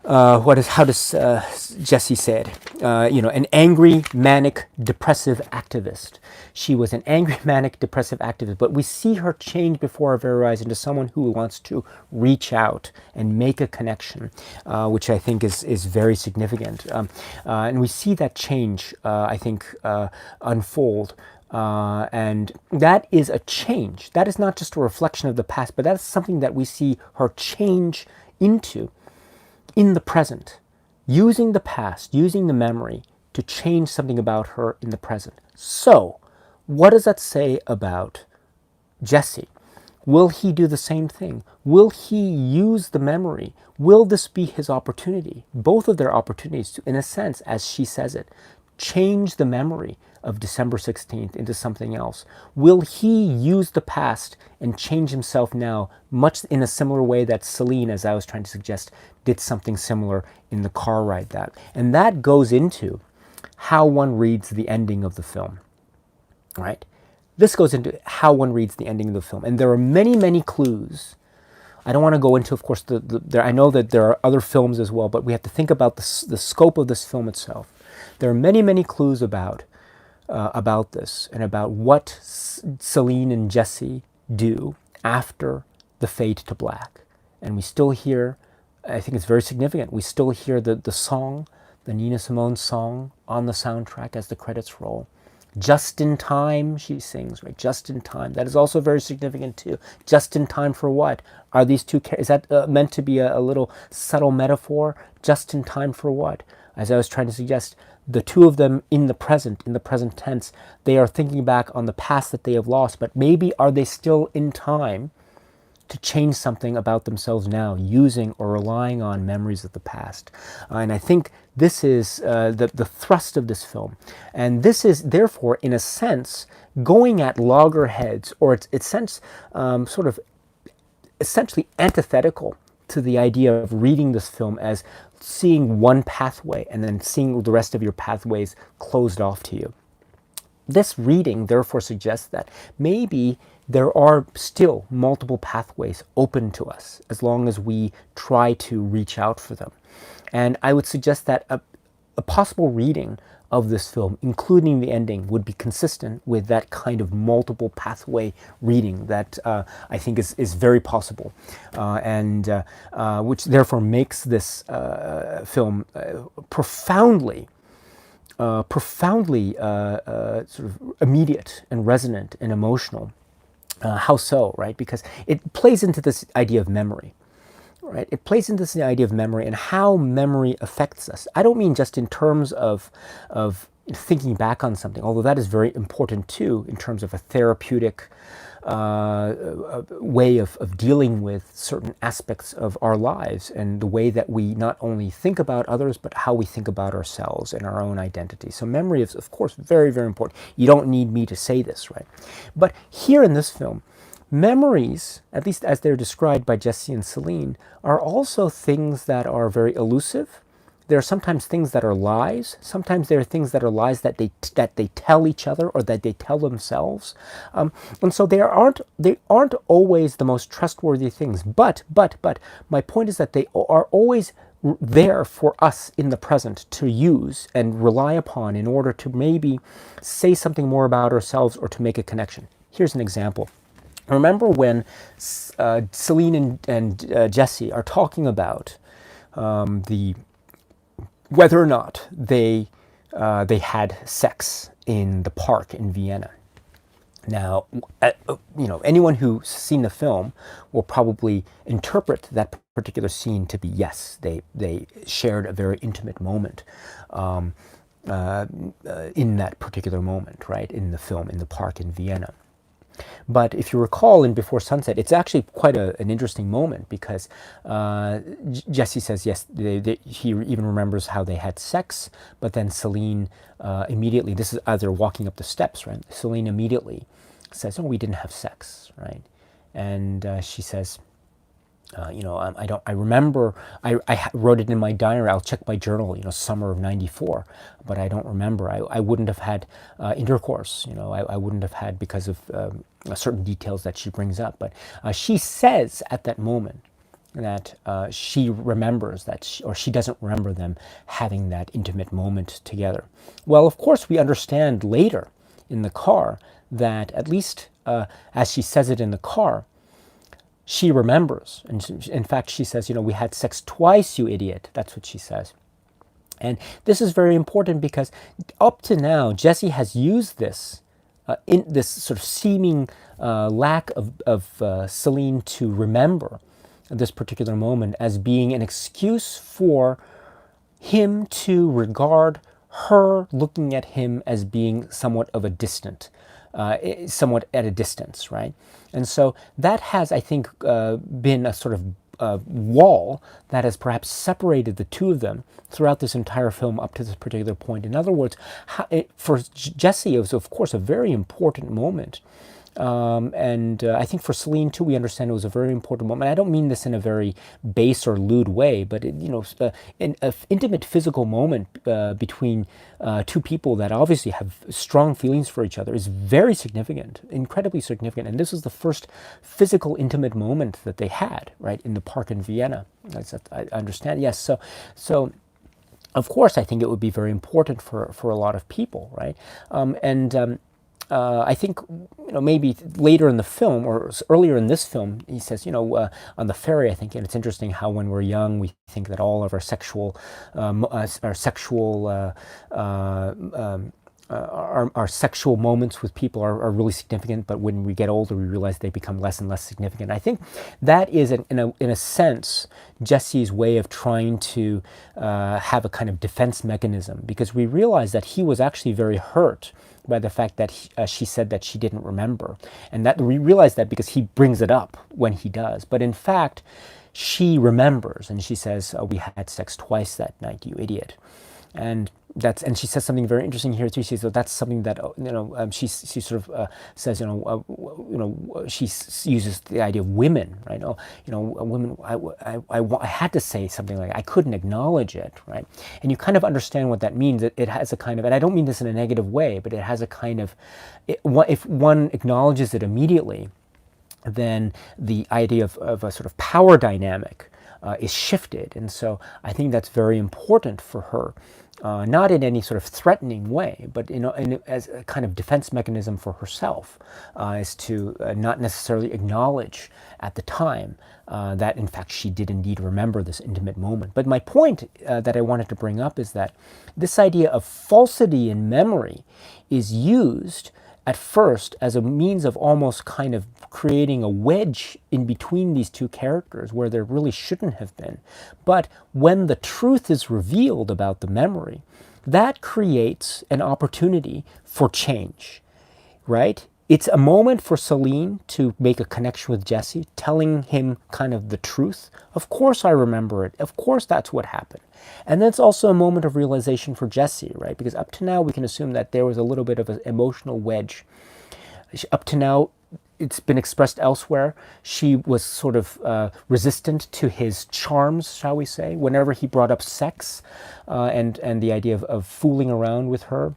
how does Jesse say it? An angry, manic, depressive activist. She was an angry, manic, depressive activist, but we see her change before our very eyes into someone who wants to reach out and make a connection, which I think is very significant. And we see that change, I think, unfold. And that is a change. That is not just a reflection of the past, but that's something that we see her change into in the present, using the past, using the memory to change something about her in the present. So, what does that say about Jesse? Will he do the same thing? Will he use the memory? Will this be his opportunity? Both of their opportunities to, in a sense, as she says it, change the memory of December 16th into something else? Will he use the past and change himself now, much in a similar way that Celine, as I was trying to suggest, did something similar in the car ride that? And that goes into how one reads the ending of the film, right? This goes into how one reads the ending of the film. And there are many, many clues. I don't want to go into, of course, I know that there are other films as well, but we have to think about the scope of this film itself. There are many, many clues about this and about what Celine and Jesse do after the fade to black. And we still hear, I think it's very significant, we still hear the song, the Nina Simone song on the soundtrack as the credits roll. Just in time, she sings, right? Just in time. That is also very significant too. Just in time for what? Are these two, is that meant to be a little subtle metaphor? Just in time for what? As I was trying to suggest, the two of them in the present tense, they are thinking back on the past that they have lost, but maybe are they still in time to change something about themselves now, using or relying on memories of the past. And I think this is the thrust of this film. And this is, therefore, in a sense, going at loggerheads, or its sense sort of essentially antithetical to the idea of reading this film as seeing one pathway and then seeing the rest of your pathways closed off to you. This reading, therefore, suggests that maybe there are still multiple pathways open to us as long as we try to reach out for them. And I would suggest that a possible reading of this film, including the ending, would be consistent with that kind of multiple pathway reading that I think is very possible, and which therefore makes this film profoundly sort of immediate and resonant and emotional. How so, right? Because it plays into this idea of memory, right? It plays into this idea of memory and how memory affects us. I don't mean just in terms of thinking back on something, although that is very important too, in terms of a therapeutic way of dealing with certain aspects of our lives and the way that we not only think about others, but how we think about ourselves and our own identity. So memory is, of course, very, very important. You don't need me to say this, right? But here in this film, memories, at least as they're described by Jesse and Celine, are also things that are very elusive. There are sometimes things that are lies. Sometimes there are things that are lies that they tell each other or that they tell themselves, and so they aren't always the most trustworthy things. But my point is that they are always there for us in the present to use and rely upon in order to maybe say something more about ourselves or to make a connection. Here's an example. Remember when Celine and Jesse are talking about whether or not they had sex in the park in Vienna. Now, anyone who's seen the film will probably interpret that particular scene to be yes, they shared a very intimate moment in that particular moment, right, in the film, in the park in Vienna. But if you recall in Before Sunset, it's actually quite an interesting moment because Jesse says yes, he even remembers how they had sex, but then Celine immediately, this is as they're walking up the steps, right? Celine immediately says, "Oh, we didn't have sex," right? And she says, I remember, I wrote it in my diary, I'll check my journal, summer of 94, but I don't remember. I wouldn't have had intercourse, I wouldn't have had because of certain details that she brings up. But she says at that moment, that she remembers that, or she doesn't remember them having that intimate moment together. Well, of course, we understand later in the car that, at least as she says it in the car, she remembers. And in fact, she says, we had sex twice, you idiot. That's what she says. And this is very important because up to now, Jesse has used this, in this sort of seeming lack of Celine to remember this particular moment, as being an excuse for him to regard her looking at him as being somewhat of a distant, somewhat at a distance, right? And so that has, I think, been a sort of wall that has perhaps separated the two of them throughout this entire film up to this particular point. In other words, for Jesse, it was, of course, a very important moment. And I think for Celine too, we understand it was a very important moment. I don't mean this in a very base or lewd way, but an intimate physical moment between two people that obviously have strong feelings for each other is very significant, incredibly significant. And this was the first physical, intimate moment that they had, right, in the park in Vienna. I understand. Yes. So. Of course, I think it would be very important for a lot of people, right? I think, maybe later in the film, or earlier in this film, he says, on the ferry, I think, and it's interesting how when we're young, we think that all of our sexual moments with people are really significant, but when we get older, we realize they become less and less significant. I think that is, in a sense, Jesse's way of trying to have a kind of defense mechanism, because we realize that he was actually very hurt by the fact that she said that she didn't remember. And that we realize that because he brings it up when he does. But in fact, she remembers, and she says, we had sex twice that night, you idiot. And she says something very interesting here too. She says, that's something that she sort of says, she uses the idea of women, right? Women. I had to say something like, I couldn't acknowledge it, right? And you kind of understand what that means. It has a kind of, and I don't mean this in a negative way, but it has a kind of, if one acknowledges it immediately, then the idea of a sort of power dynamic is shifted. And so I think that's very important for her. Not in any sort of threatening way, but as a kind of defense mechanism for herself, is to not necessarily acknowledge at the time that in fact she did indeed remember this intimate moment. But my point that I wanted to bring up is that this idea of falsity in memory is used at first as a means of almost kind of creating a wedge in between these two characters where there really shouldn't have been. But when the truth is revealed about the memory, that creates an opportunity for change, right? It's a moment for Celine to make a connection with Jesse, telling him kind of the truth. Of course I remember it. Of course that's what happened. And then it's also a moment of realization for Jesse, right? Because up to now we can assume that there was a little bit of an emotional wedge. Up to now, it's been expressed elsewhere. She was sort of resistant to his charms, shall we say, whenever he brought up sex and the idea of fooling around with her.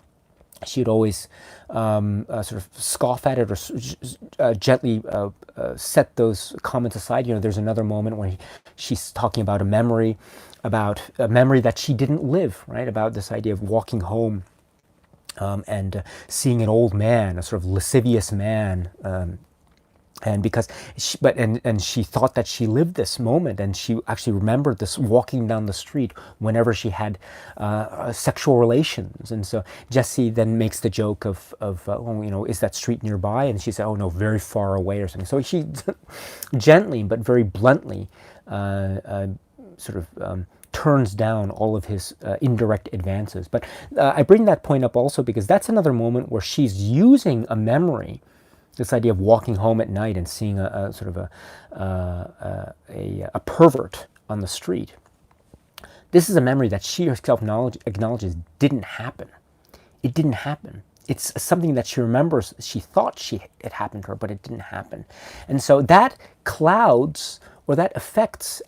She'd always sort of scoff at it or gently set those comments aside. There's another moment when she's talking about a memory that she didn't live, right? About this idea of walking home and seeing an old man, a sort of lascivious man. And because she thought that she lived this moment, and she actually remembered this walking down the street whenever she had sexual relations. And so Jesse then makes the joke of is that street nearby? And she said, oh no, very far away or something. So she gently but very bluntly turns down all of his indirect advances. But I bring that point up also because that's another moment where she's using a memory, this idea of walking home at night and seeing a sort of a pervert on the street. This is a memory that she herself acknowledges didn't happen. It didn't happen. It's something that she remembers. She thought it happened to her, but it didn't happen. And so that clouds, or that affects,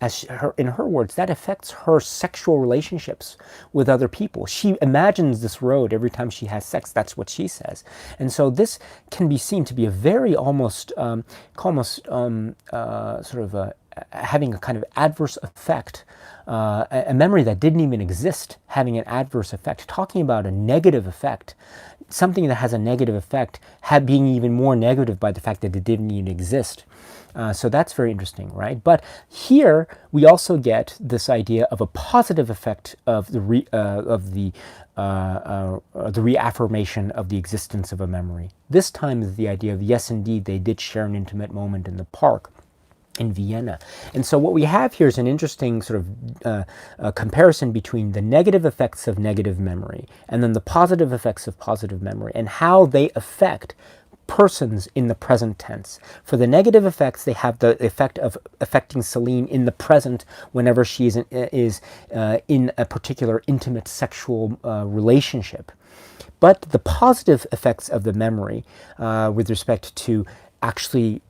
in her words, that affects her sexual relationships with other people. She imagines this road every time she has sex. That's what she says. And so this can be seen to be a very almost sort of having a kind of adverse effect, a memory that didn't even exist having an adverse effect, talking about a negative effect, something that has a negative effect being even more negative by the fact that it didn't even exist. So that's very interesting, right? But here we also get this idea of a positive effect of the reaffirmation of the existence of a memory. This time is the idea of, yes, indeed, they did share an intimate moment in the park in Vienna. And so what we have here is an interesting sort of comparison between the negative effects of negative memory and then the positive effects of positive memory and how they affect persons in the present tense. For the negative effects, they have the effect of affecting Celine in the present whenever she is in a particular intimate sexual relationship. But the positive effects of the memory with respect to actually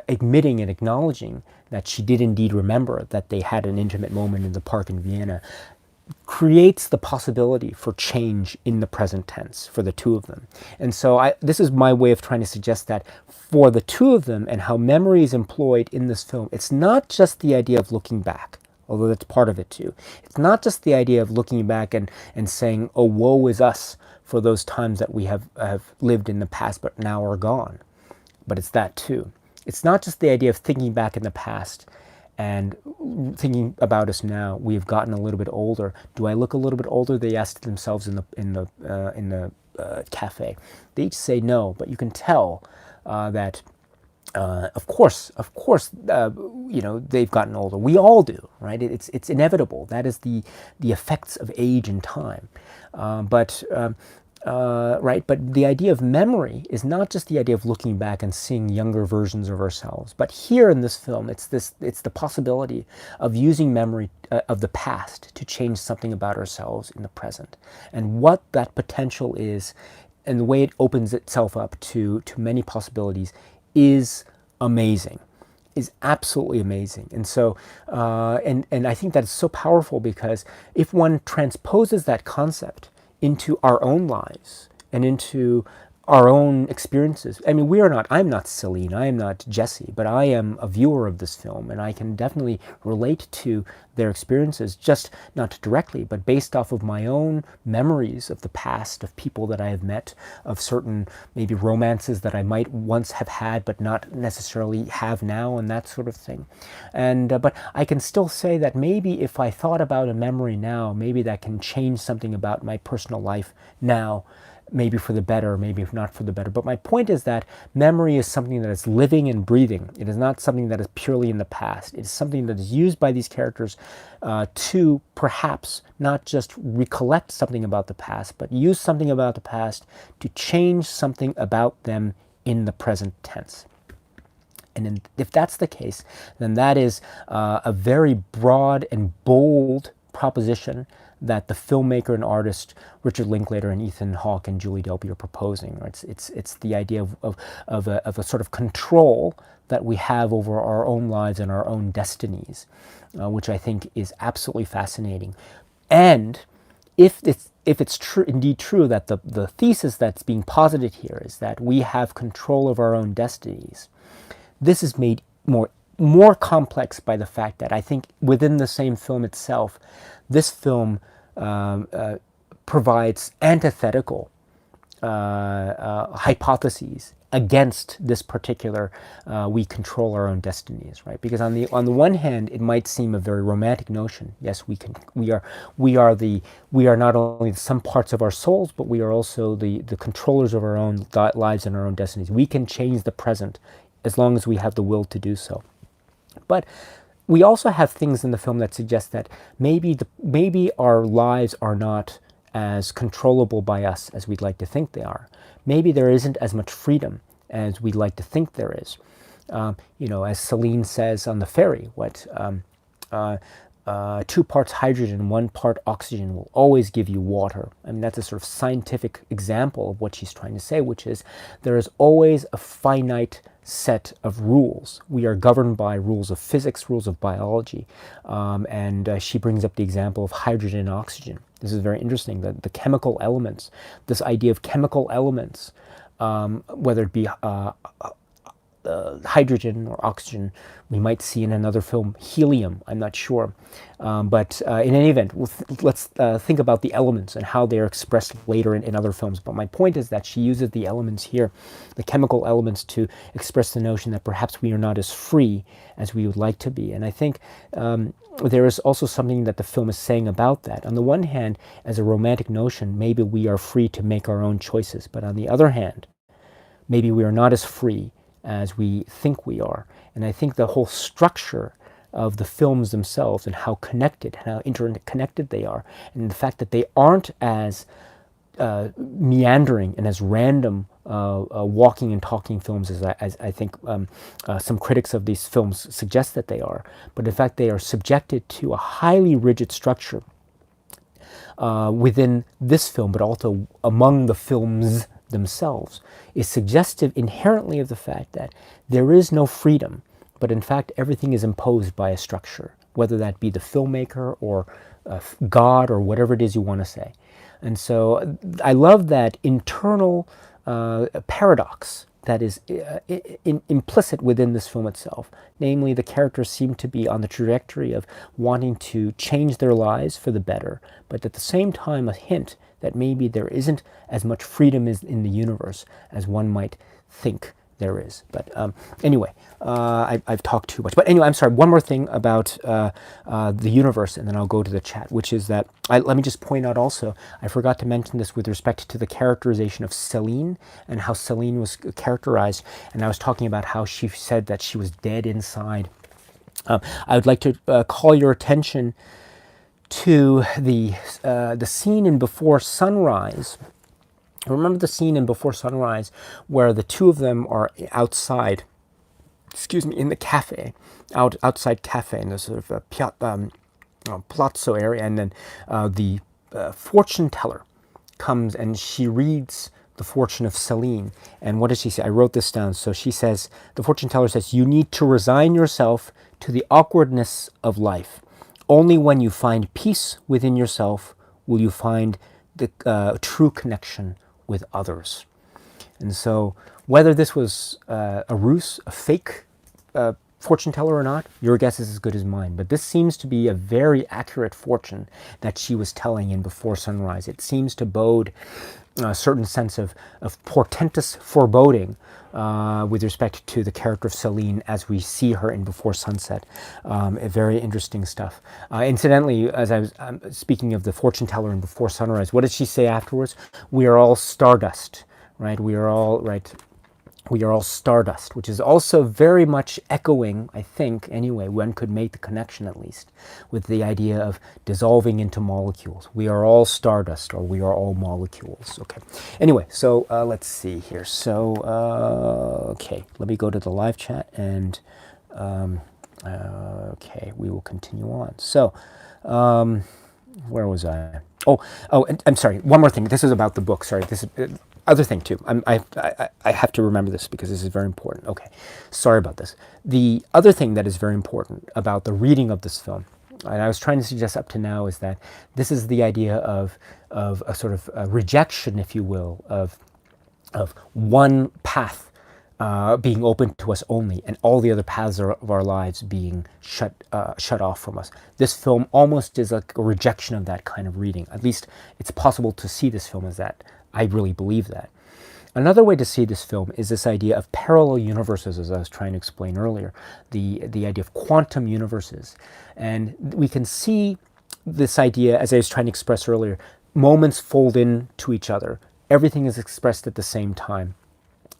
admitting and acknowledging that she did indeed remember that they had an intimate moment in the park in Vienna creates the possibility for change in the present tense for the two of them. And so this is my way of trying to suggest that for the two of them and how memory is employed in this film, it's not just the idea of looking back, although that's part of it too. It's not just the idea of looking back and saying, oh, woe is us for those times that we have lived in the past but now are gone. But it's that too. It's not just the idea of thinking back in the past and thinking about us now. We have gotten a little bit older. Do I look a little bit older? They asked themselves in the cafe. They each say no, but you can tell that of course, they've gotten older. We all do, right? It's inevitable. That is the effects of age and time. Right, but the idea of memory is not just the idea of looking back and seeing younger versions of ourselves. But here in this film, it's the possibility of using memory of the past to change something about ourselves in the present, and what that potential is, and the way it opens itself up to many possibilities is amazing. Is absolutely amazing. And so and I think that's so powerful, because if one transposes that concept into our own lives and into our own experiences. I mean, I'm not Celine, I am not Jesse, but I am a viewer of this film, and I can definitely relate to their experiences, just not directly, but based off of my own memories of the past, of people that I have met, of certain maybe romances that I might once have had but not necessarily have now, and that sort of thing. And but I can still say that maybe if I thought about a memory now, maybe that can change something about my personal life now, maybe for the better, maybe if not for the better. But my point is that memory is something that is living and breathing. It is not something that is purely in the past. It is something that is used by these characters to perhaps not just recollect something about the past, but use something about the past to change something about them in the present tense. And if that's the case, then that is a very broad and bold proposition that the filmmaker and artist Richard Linklater and Ethan Hawke and Julie Delpy are proposing. It's the idea of a sort of control that we have over our own lives and our own destinies, which I think is absolutely fascinating. And if it's true, indeed true, that the thesis that's being posited here is that we have control of our own destinies, this is made more complex by the fact that I think within the same film itself, this film provides antithetical hypotheses against this particular we control our own destinies, right? Because on the one hand, it might seem a very romantic notion. Yes, we are not only some parts of our souls, but we are also the controllers of our own lives and our own destinies. We can change the present as long as we have the will to do so. But we also have things in the film that suggest that maybe our lives are not as controllable by us as we'd like to think they are. Maybe there isn't as much freedom as we'd like to think there is. As Celine says on the ferry, 2 parts hydrogen, 1 part oxygen will always give you water. I mean, that's a sort of scientific example of what she's trying to say, which is there is always a finite set of rules. We are governed by rules of physics, rules of biology, and she brings up the example of hydrogen and oxygen. This is very interesting, the chemical elements, this idea of chemical elements, whether it be hydrogen or oxygen. We might see in another film helium, I'm not sure. But in any event, let's think about the elements and how they are expressed later in other films. But my point is that she uses the elements here, the chemical elements, to express the notion that perhaps we are not as free as we would like to be. And I think there is also something that the film is saying about that. On the one hand, as a romantic notion, maybe we are free to make our own choices. But on the other hand, maybe we are not as free as we think we are. And I think the whole structure of the films themselves and how connected, how interconnected they are, and the fact that they aren't as meandering and as random walking and talking films as I think some critics of these films suggest that they are, but in fact they are subjected to a highly rigid structure within this film, but also among the films themselves, is suggestive inherently of the fact that there is no freedom, but in fact everything is imposed by a structure, whether that be the filmmaker or God or whatever it is you want to say. And so I love that internal paradox that is implicit within this film itself. Namely, the characters seem to be on the trajectory of wanting to change their lives for the better, but at the same time a hint that maybe there isn't as much freedom in the universe as one might think there is. But anyway, I've talked too much. But anyway, I'm sorry, one more thing about the universe, and then I'll go to the chat, which is that, let me just point out also, I forgot to mention this with respect to the characterization of Celine and how Celine was characterized. And I was talking about how she said that she was dead inside. I would like to call your attention to the scene in Before Sunrise. Remember the scene in Before Sunrise where the two of them are outside, in the cafe, outside cafe in the sort of palazzo area, and then the fortune teller comes and she reads the fortune of Celine. And what does she say? I wrote this down. So she says, the fortune teller says, "You need to resign yourself to the awkwardness of life. Only when you find peace within yourself will you find the true connection with others." And so whether this was a ruse, a fake fortune teller or not, your guess is as good as mine. But this seems to be a very accurate fortune that she was telling in Before Sunrise. It seems to bode a certain sense of portentous foreboding with respect to the character of Celine as we see her in Before Sunset. Very interesting stuff. Incidentally, as I was speaking of the fortune teller in Before Sunrise, what did she say afterwards? We are all stardust, right? We are all stardust, which is also very much echoing, I think, anyway, one could make the connection at least, with the idea of dissolving into molecules. We are all stardust, or we are all molecules. Okay. Anyway, so let's see here. So, okay, let me go to the live chat, and okay, we will continue on. So, where was I? Oh, and I'm sorry, one more thing. This is about the book. Sorry, this is... other thing too, I have to remember this because this is very important. Okay, sorry about this. The other thing that is very important about the reading of this film, and I was trying to suggest up to now, is that this is the idea of a sort of a rejection, if you will, of one path being open to us only, and all the other paths of our lives being shut off from us. This film almost is like a rejection of that kind of reading. At least it's possible to see this film as that. I really believe that. Another way to see this film is this idea of parallel universes, as I was trying to explain earlier, the idea of quantum universes. And we can see this idea, as I was trying to express earlier, moments fold into each other. Everything is expressed at the same time.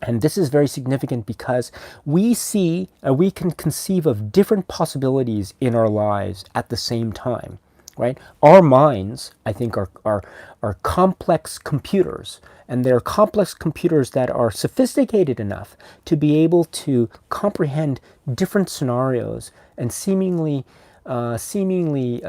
And this is very significant because we can conceive of different possibilities in our lives at the same time. Right? Our minds, I think, are complex computers, and they're complex computers that are sophisticated enough to be able to comprehend different scenarios and seemingly seemingly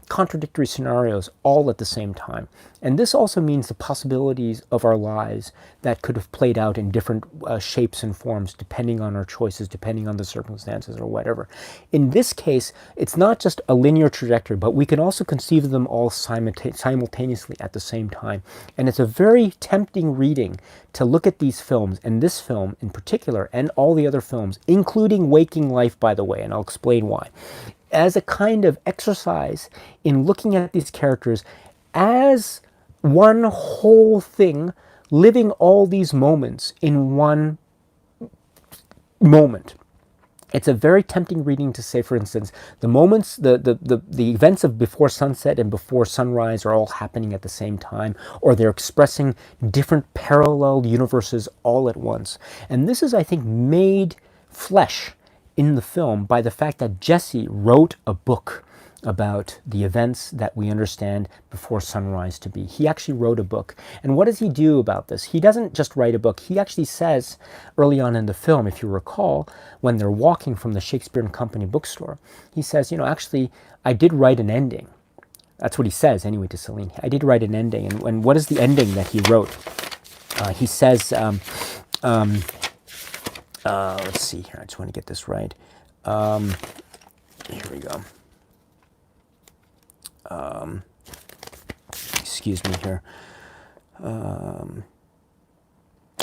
contradictory scenarios all at the same time. And this also means the possibilities of our lives that could have played out in different shapes and forms depending on our choices, depending on the circumstances or whatever. In this case, it's not just a linear trajectory, but we can also conceive of them all simultaneously at the same time. And it's a very tempting reading to look at these films, and this film in particular, and all the other films, including Waking Life, by the way, and I'll explain why, as a kind of exercise in looking at these characters as one whole thing, living all these moments in one moment. It's a very tempting reading to say, for instance, the moments, the events of before sunset and before sunrise are all happening at the same time, or they're expressing different parallel universes all at once. And this is, I think, made flesh in the film by the fact that Jesse wrote a book about the events that we understand before sunrise to be. He actually wrote a book. And what does he do about this? He doesn't just write a book. He actually says early on in the film, if you recall, when they're walking from the Shakespeare and Company bookstore, he says, actually, I did write an ending. That's what he says anyway to Celine. I did write an ending. And what is the ending that he wrote? He says, let's see here. I just want to get this right. Here we go. Excuse me here. Oh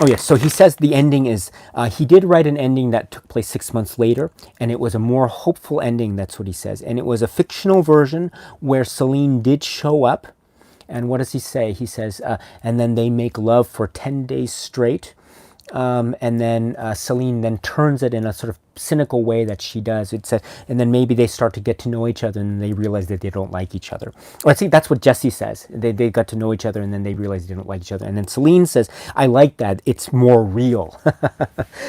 yes, so he says the ending is, he did write an ending that took place 6 months later, and it was a more hopeful ending, that's what he says. And it was a fictional version where Celine did show up. And what does he say? He says, and then they make love for 10 days straight. And then Celine then turns it in a sort of cynical way that she does. It says, and then maybe they start to get to know each other, and they realize that they don't like each other. Or I think that's what Jesse says. They got to know each other, and then they realize they don't like each other. And then Celine says, I like that. It's more real.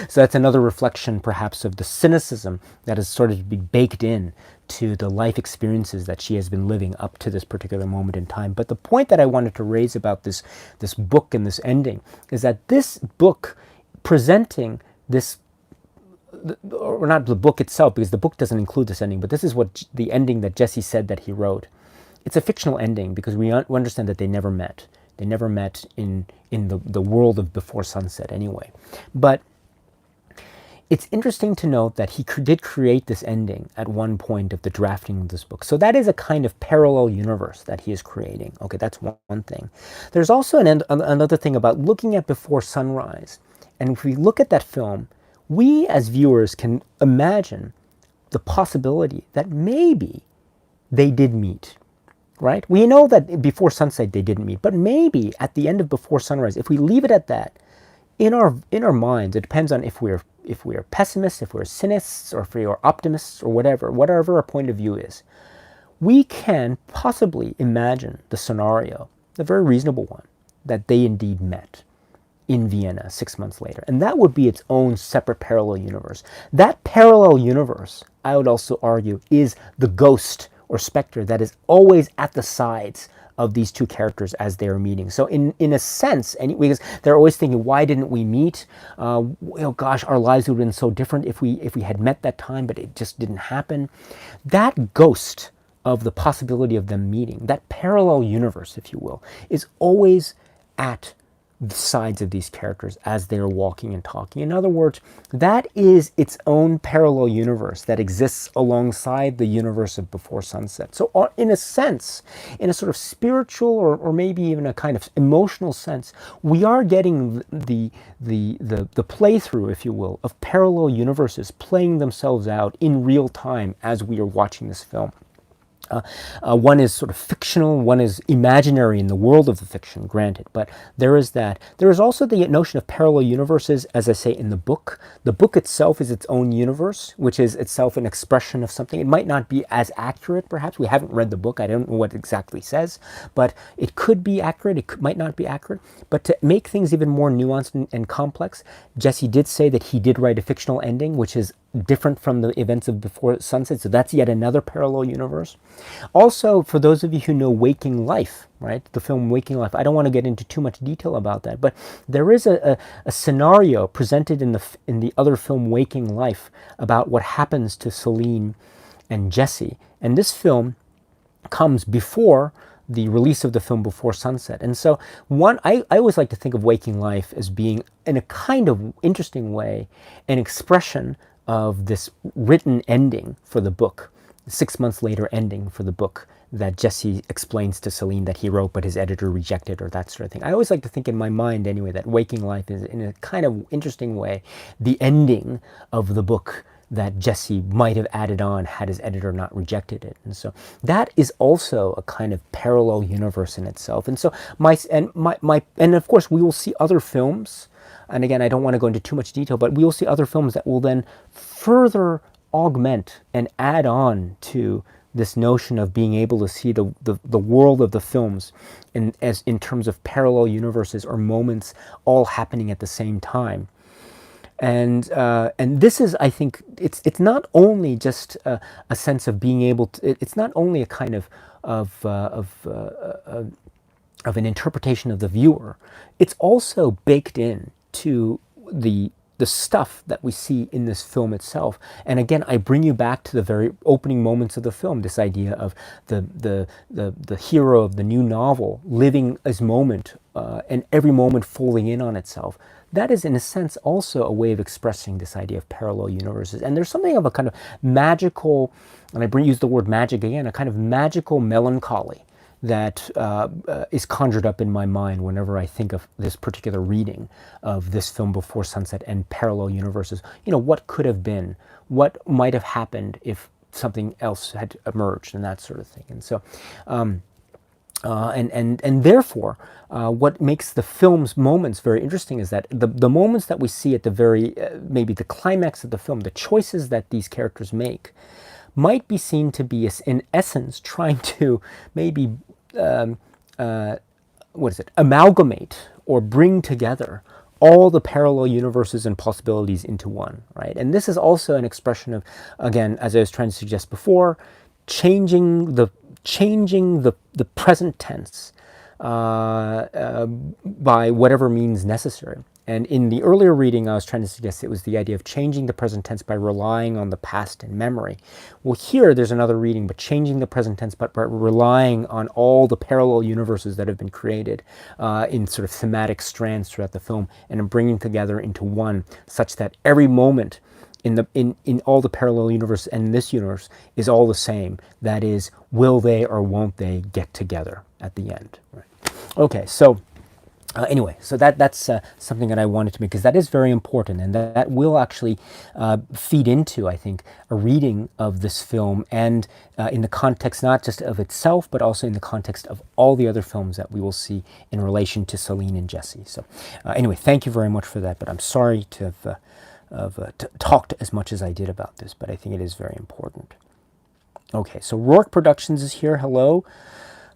So that's another reflection, perhaps, of the cynicism that is sort of baked in to the life experiences that she has been living up to this particular moment in time. But the point that I wanted to raise about this book and this ending is that this book presenting this, or not the book itself, because the book doesn't include this ending, but this is what the ending that Jesse said that he wrote. It's a fictional ending because we understand that they never met. They never met in the world of before sunset anyway. But it's interesting to note that he did create this ending at one point of the drafting of this book. So that is a kind of parallel universe that he is creating. Okay, that's one thing. There's also another thing about looking at Before Sunrise. And if we look at that film, we as viewers can imagine the possibility that maybe they did meet, right? We know that before sunset they didn't meet, but maybe at the end of Before Sunrise, if we leave it at that, in our minds, it depends on if we're pessimists, if we're cynics, or if we are optimists, or whatever our point of view is, we can possibly imagine the scenario, the very reasonable one, that they indeed met in Vienna 6 months later. And that would be its own separate parallel universe. That parallel universe, I would also argue, is the ghost or specter that is always at the sides of these two characters as they are meeting. So in a sense, because they're always thinking, why didn't we meet? Gosh, our lives would have been so different if we had met that time, but it just didn't happen. That ghost of the possibility of them meeting, that parallel universe, if you will, is always at the sides of these characters as they're walking and talking. In other words, that is its own parallel universe that exists alongside the universe of Before Sunset. So in a sense, in a sort of spiritual or maybe even a kind of emotional sense, we are getting the playthrough, if you will, of parallel universes playing themselves out in real time as we are watching this film. One is sort of fictional, one is imaginary in the world of the fiction, granted, but there is that. There is also the notion of parallel universes, as I say, in the book. The book itself is its own universe, which is itself an expression of something. It might not be as accurate, perhaps. We haven't read the book. I don't know what it exactly says, but it could be accurate. It might not be accurate. But to make things even more nuanced and complex, Jesse did say that he did write a fictional ending, which is different from the events of Before Sunset. So that's yet another parallel universe. Also, for those of you who know Waking Life, right, the film Waking Life, I don't want to get into too much detail about that, but there is a scenario presented in the other film Waking Life about what happens to Celine and Jesse. And this film comes before the release of the film Before Sunset. And so I always like to think of Waking Life as being, in a kind of interesting way, an expression of this written ending for the book, 6 months later ending for the book that Jesse explains to Celine that he wrote but his editor rejected, or that sort of thing. I always like to think in my mind anyway that Waking Life is, in a kind of interesting way, the ending of the book that Jesse might have added on had his editor not rejected it. And so that is also a kind of parallel universe in itself. And so and of course we will see other films, and again I don't want to go into too much detail, but we will see other films that will then further augment and add on to this notion of being able to see the world of the films in terms of parallel universes or moments all happening at the same time. And this is, I think, it's not only just a sense of being able to. It's not only a kind of an interpretation of the viewer. It's also baked in to the stuff that we see in this film itself. And again, I bring you back to the very opening moments of the film. This idea of the hero of the new novel living his moment, and every moment folding in on itself. That is, in a sense, also a way of expressing this idea of parallel universes. And there's something of a kind of magical, and I use the word magic again, a kind of magical melancholy that is conjured up in my mind whenever I think of this particular reading of this film Before Sunset and parallel universes. You know, what could have been, what might have happened if something else had emerged, and that sort of thing. And so, and therefore, what makes the film's moments very interesting is that the moments that we see at the very, maybe the climax of the film, the choices that these characters make, might be seen to be, in essence, trying to maybe, amalgamate or bring together all the parallel universes and possibilities into one, right? And this is also an expression of, again, as I was trying to suggest before, changing the present tense by whatever means necessary. And in the earlier reading, I was trying to suggest it was the idea of changing the present tense by relying on the past and memory. Well, here there's another reading, but changing the present tense but by relying on all the parallel universes that have been created in sort of thematic strands throughout the film, and bringing together into one, such that every moment in all the parallel universe and this universe is all the same. That is, will they or won't they get together at the end? Right. Okay, so anyway, so that's something that I wanted to make, because that is very important, and that will actually feed into, I think, a reading of this film, and in the context not just of itself, but also in the context of all the other films that we will see in relation to Celine and Jesse. So anyway, thank you very much for that, but I'm sorry to have talked as much as I did about this, but I think it is very important. Okay, so Rourke Productions is here. Hello.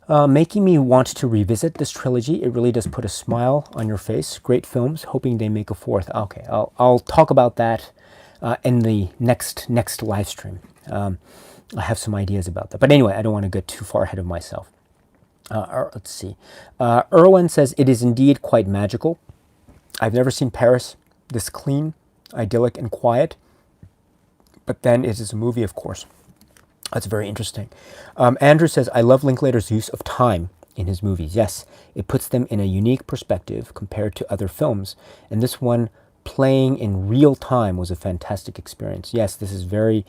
Making me want to revisit this trilogy. It really does put a smile on your face. Great films. Hoping they make a fourth. Okay, I'll talk about that in the next live stream. I have some ideas about that. But anyway, I don't want to get too far ahead of myself. Let's see. Erwin says, it is indeed quite magical. I've never seen Paris this clean, idyllic, and quiet. But then it is a movie, of course. That's very interesting. Andrew says, I love Linklater's use of time in his movies. Yes, it puts them in a unique perspective compared to other films. And this one, playing in real time, was a fantastic experience. Yes, this is very...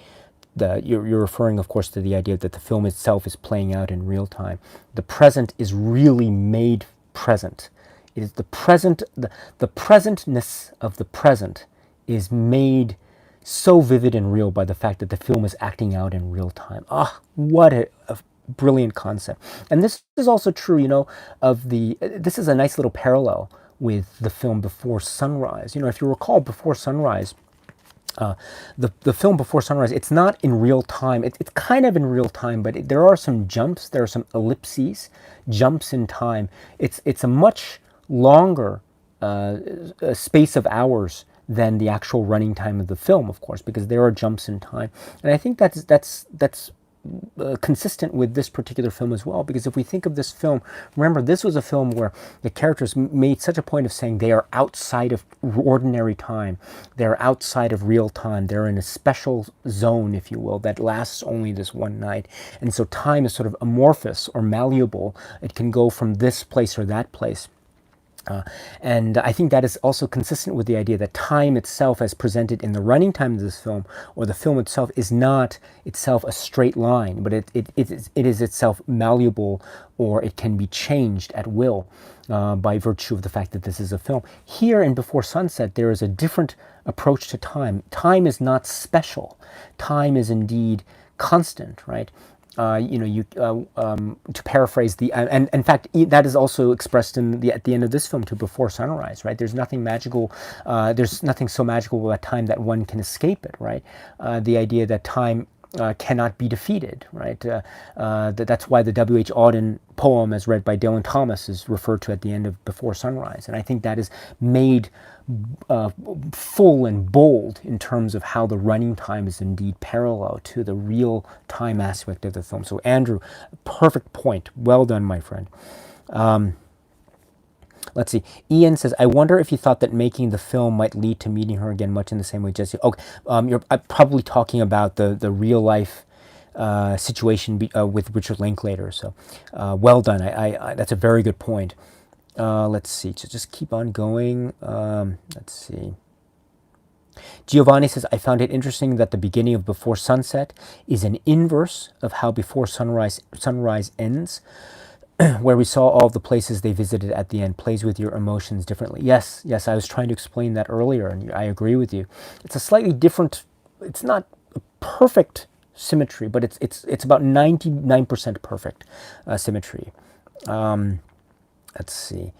You're referring, of course, to the idea that the film itself is playing out in real time. The present is really made present. It is the present... The presentness of the present is made so vivid and real by the fact that the film is acting out in real time. Ah, what a brilliant concept. And this is also true, you know, this is a nice little parallel with the film Before Sunrise. You know, if you recall Before Sunrise, the film Before Sunrise, it's not in real time. It's kind of in real time, but there are some jumps, there are some ellipses, jumps in time. It's a much longer space of hours than the actual running time of the film, of course, because there are jumps in time. And I think that's consistent with this particular film as well, because if we think of this film, remember this was a film where the characters made such a point of saying they are outside of ordinary time, they're outside of real time, they're in a special zone, if you will, that lasts only this one night. And so time is sort of amorphous or malleable. It can go from this place or that place. And I think that is also consistent with the idea that time itself, as presented in the running time of this film, or the film itself, is not itself a straight line, but it is itself malleable, or it can be changed at will by virtue of the fact that this is a film. Here in Before Sunset, there is a different approach to time. Time is not special. Time is indeed constant, right? To paraphrase and in fact, that is also expressed at the end of this film, to Before Sunrise, right? There's nothing magical, there's nothing so magical about time that one can escape it, right? The idea that time cannot be defeated, right? That's why the W.H. Auden poem, as read by Dylan Thomas, is referred to at the end of Before Sunrise. And I think that is made full and bold in terms of how the running time is indeed parallel to the real time aspect of the film. So Andrew, perfect point. Well done, my friend. Let's see. Ian says, I wonder if you thought that making the film might lead to meeting her again, much in the same way Jesse. Okay, you're probably talking about the real life situation with Richard Linklater. So well done. I that's a very good point. Let's see. So just keep on going. Let's see. Giovanni says, I found it interesting that the beginning of Before Sunset is an inverse of how Before Sunrise ends, where we saw all the places they visited at the end, plays with your emotions differently. Yes, I was trying to explain that earlier, and I agree with you. It's a slightly different, it's not a perfect symmetry, but it's about 99% perfect symmetry. Let's see.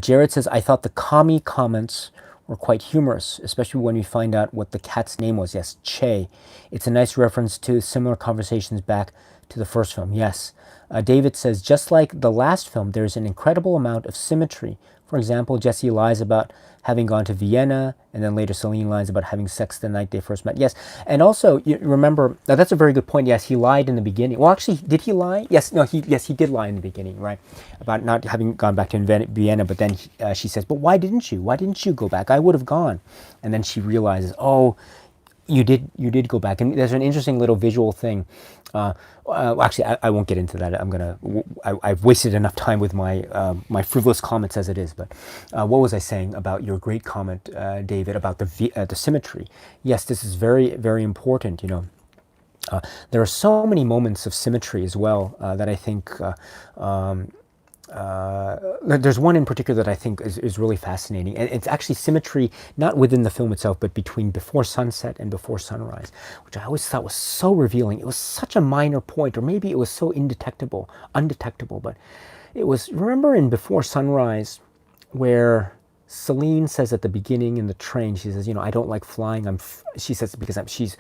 Jared says, I thought the commie comments were quite humorous, especially when we find out what the cat's name was. Yes, Che. It's a nice reference to similar conversations back to the first film. Yes. David says, just like the last film, there's an incredible amount of symmetry. For example, Jesse lies about having gone to Vienna, and then later Celine lies about having sex the night they first met. Yes, and also, you remember, that's a very good point. Yes, he lied in the beginning. Well, actually, did he lie? Yes, he did lie in the beginning, right? About not having gone back to Vienna, but then she says, but why didn't you? Why didn't you go back? I would have gone. And then she realizes, oh, you did go back. And there's an interesting little visual thing. Actually, I won't get into that. I've wasted enough time with my frivolous comments as it is. But what was I saying about your great comment, David, about the symmetry? Yes, this is very, very important. There are so many moments of symmetry as well that I think. There's one in particular that I think is really fascinating, and it's actually symmetry not within the film itself, but between Before Sunset and Before Sunrise, which I always thought was so revealing. It was such a minor point, or maybe it was so undetectable, but it was, remember in Before Sunrise, where Celine says at the beginning in the train, she says, I don't like flying. She says because she's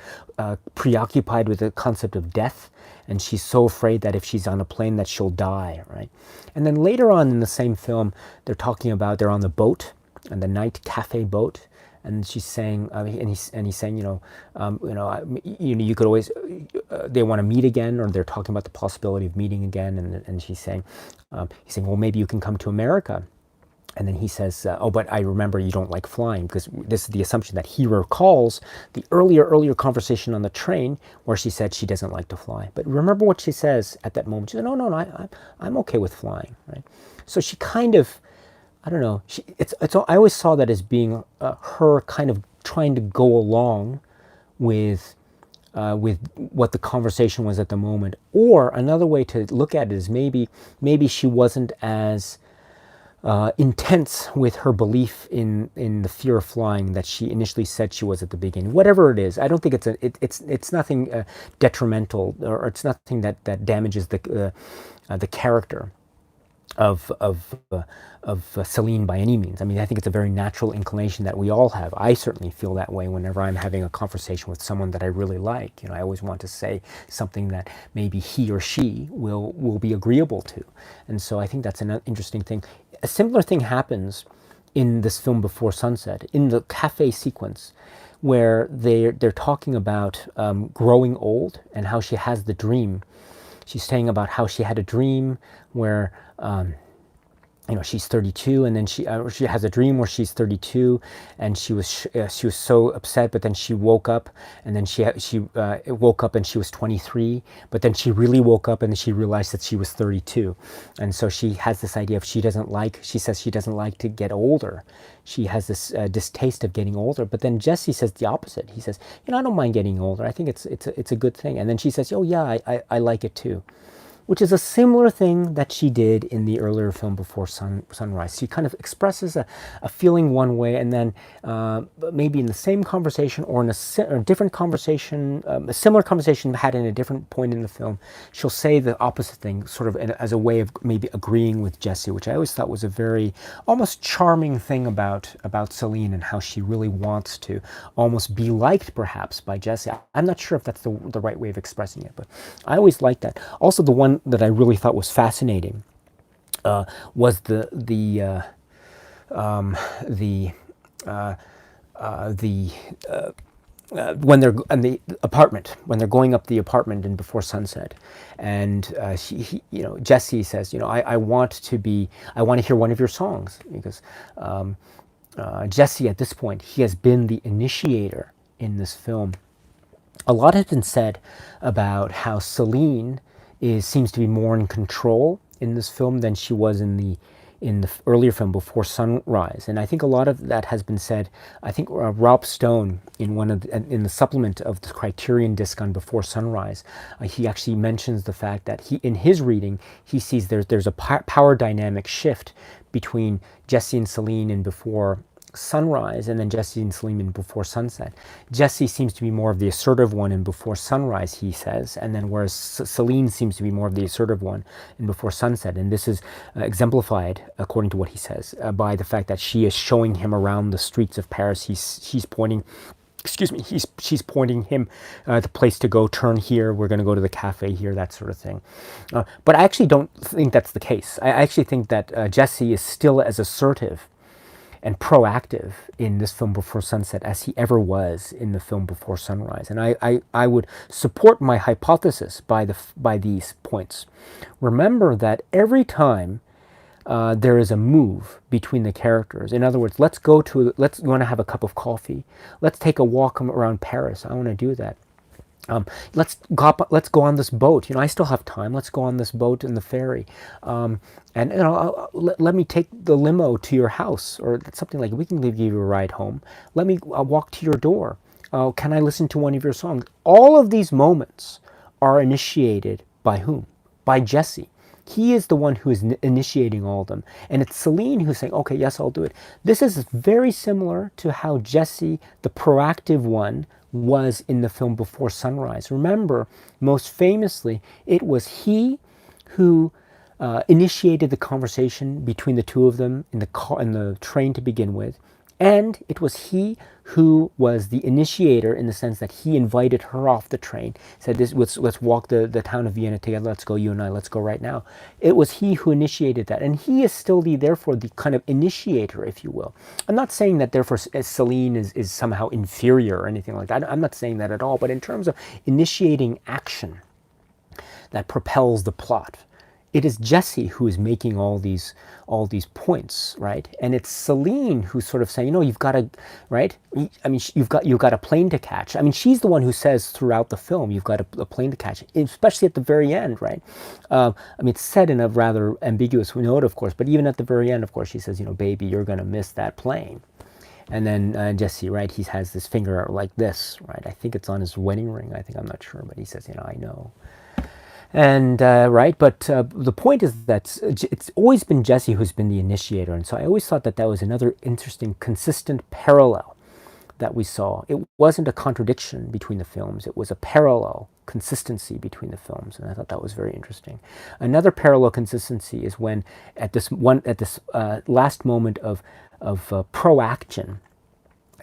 preoccupied with the concept of death, and she's so afraid that if she's on a plane that she'll die, right? And then later on in the same film, they're on the boat, and the night cafe boat, and she's saying, and he's saying, you could always, they want to meet again, or they're talking about the possibility of meeting again, and he's saying, well, maybe you can come to America. And then he says, oh, but I remember you don't like flying, because this is the assumption that he recalls the earlier conversation on the train where she said she doesn't like to fly. But remember what she says at that moment. She said, no, I'm okay with flying, right? So she kind of, I don't know, I always saw that as being her kind of trying to go along with what the conversation was at the moment. Or another way to look at it is maybe she wasn't as intense with her belief in the fear of flying that she initially said she was at the beginning. Whatever it is, I don't think it's nothing detrimental, or it's nothing that damages the character of Celine by any means. I mean, I think it's a very natural inclination that we all have. I certainly feel that way whenever I'm having a conversation with someone that I really like. I always want to say something that maybe he or she will be agreeable to. And so I think that's an interesting thing. A similar thing happens in this film Before Sunset, in the cafe sequence, where they're talking about growing old and how she has the dream. She's saying about how she had a dream where she's 32, and then she has a dream where she's 32, and she was so upset, but then she woke up, and then she woke up and she was 23, but then she really woke up and she realized that she was 32, and so she has this idea of she says she doesn't like to get older. She has this distaste of getting older, but then Jesse says the opposite. He says, I don't mind getting older. I think it's a good thing. And then she says, oh yeah, I like it too, which is a similar thing that she did in the earlier film Before Sunrise. She kind of expresses a feeling one way, and then maybe in the same conversation or in a different conversation, a similar conversation had in a different point in the film, she'll say the opposite thing, sort of as a way of maybe agreeing with Jesse, which I always thought was a very almost charming thing about Celine, and how she really wants to almost be liked perhaps by Jesse. I'm not sure if that's the right way of expressing it, but I always liked that. Also, the one that I really thought was fascinating was when they're in the apartment, when they're going up the apartment in Before Sunset, and Jesse says, I want to hear one of your songs, because Jesse at this point, he has been the initiator in this film. A lot has been said about how Celine seems to be more in control in this film than she was in the earlier film Before Sunrise, and I think a lot of that has been said. I think Rob Stone in the supplement of the Criterion disc on Before Sunrise, he actually mentions the fact that in his reading he sees there's a power dynamic shift between Jesse and Celine in Before Sunrise, and then Jesse and Celine in Before Sunset. Jesse seems to be more of the assertive one in Before Sunrise, he says, and then whereas Celine seems to be more of the assertive one in Before Sunset. And this is exemplified, according to what he says, by the fact that she is showing him around the streets of Paris. She's pointing him the place to go, turn here, we're going to go to the cafe here, that sort of thing. But I actually don't think that's the case. I actually think that Jesse is still as assertive and proactive in this film Before Sunset as he ever was in the film Before Sunrise. And I would support my hypothesis by these points. Remember that every time there is a move between the characters, in other words, you want to have a cup of coffee, let's take a walk around Paris, I want to do that. Let's go on this boat. I still have time. Let's go on this boat in the ferry, and let me take the limo to your house, or something like. We can give you a ride home. Let me walk to your door. Can I listen to one of your songs? All of these moments are initiated by whom? By Jesse. He is the one who is initiating all of them, and it's Celine who's saying, "Okay, yes, I'll do it." This is very similar to how Jesse, the proactive one, was in the film Before Sunrise. Remember, most famously, it was he who initiated the conversation between the two of them in the train to begin with, and it was he who was the initiator in the sense that he invited her off the train, said, let's walk the town of Vienna together, let's go, you and I, let's go right now. It was he who initiated that, and he is still therefore the kind of initiator, if you will. I'm not saying that therefore Celine is somehow inferior or anything like that. I'm not saying that at all, but in terms of initiating action that propels the plot, it is Jesse who is making all these points, right? And it's Celine who's sort of saying, you've got to, right? I mean, you've got a plane to catch. I mean, she's the one who says throughout the film, you've got a plane to catch, especially at the very end, right? I mean, it's said in a rather ambiguous note, of course, but even at the very end, of course, she says, baby, you're going to miss that plane. And then Jesse, right, he has this finger like this, right? I think it's on his wedding ring. I'm not sure, but he says, I know. And right, but the point is that it's always been Jesse who's been the initiator, and so I always thought that was another interesting, consistent parallel that we saw. It wasn't a contradiction between the films; it was a parallel consistency between the films, and I thought that was very interesting. Another parallel consistency is when at this last moment of proaction,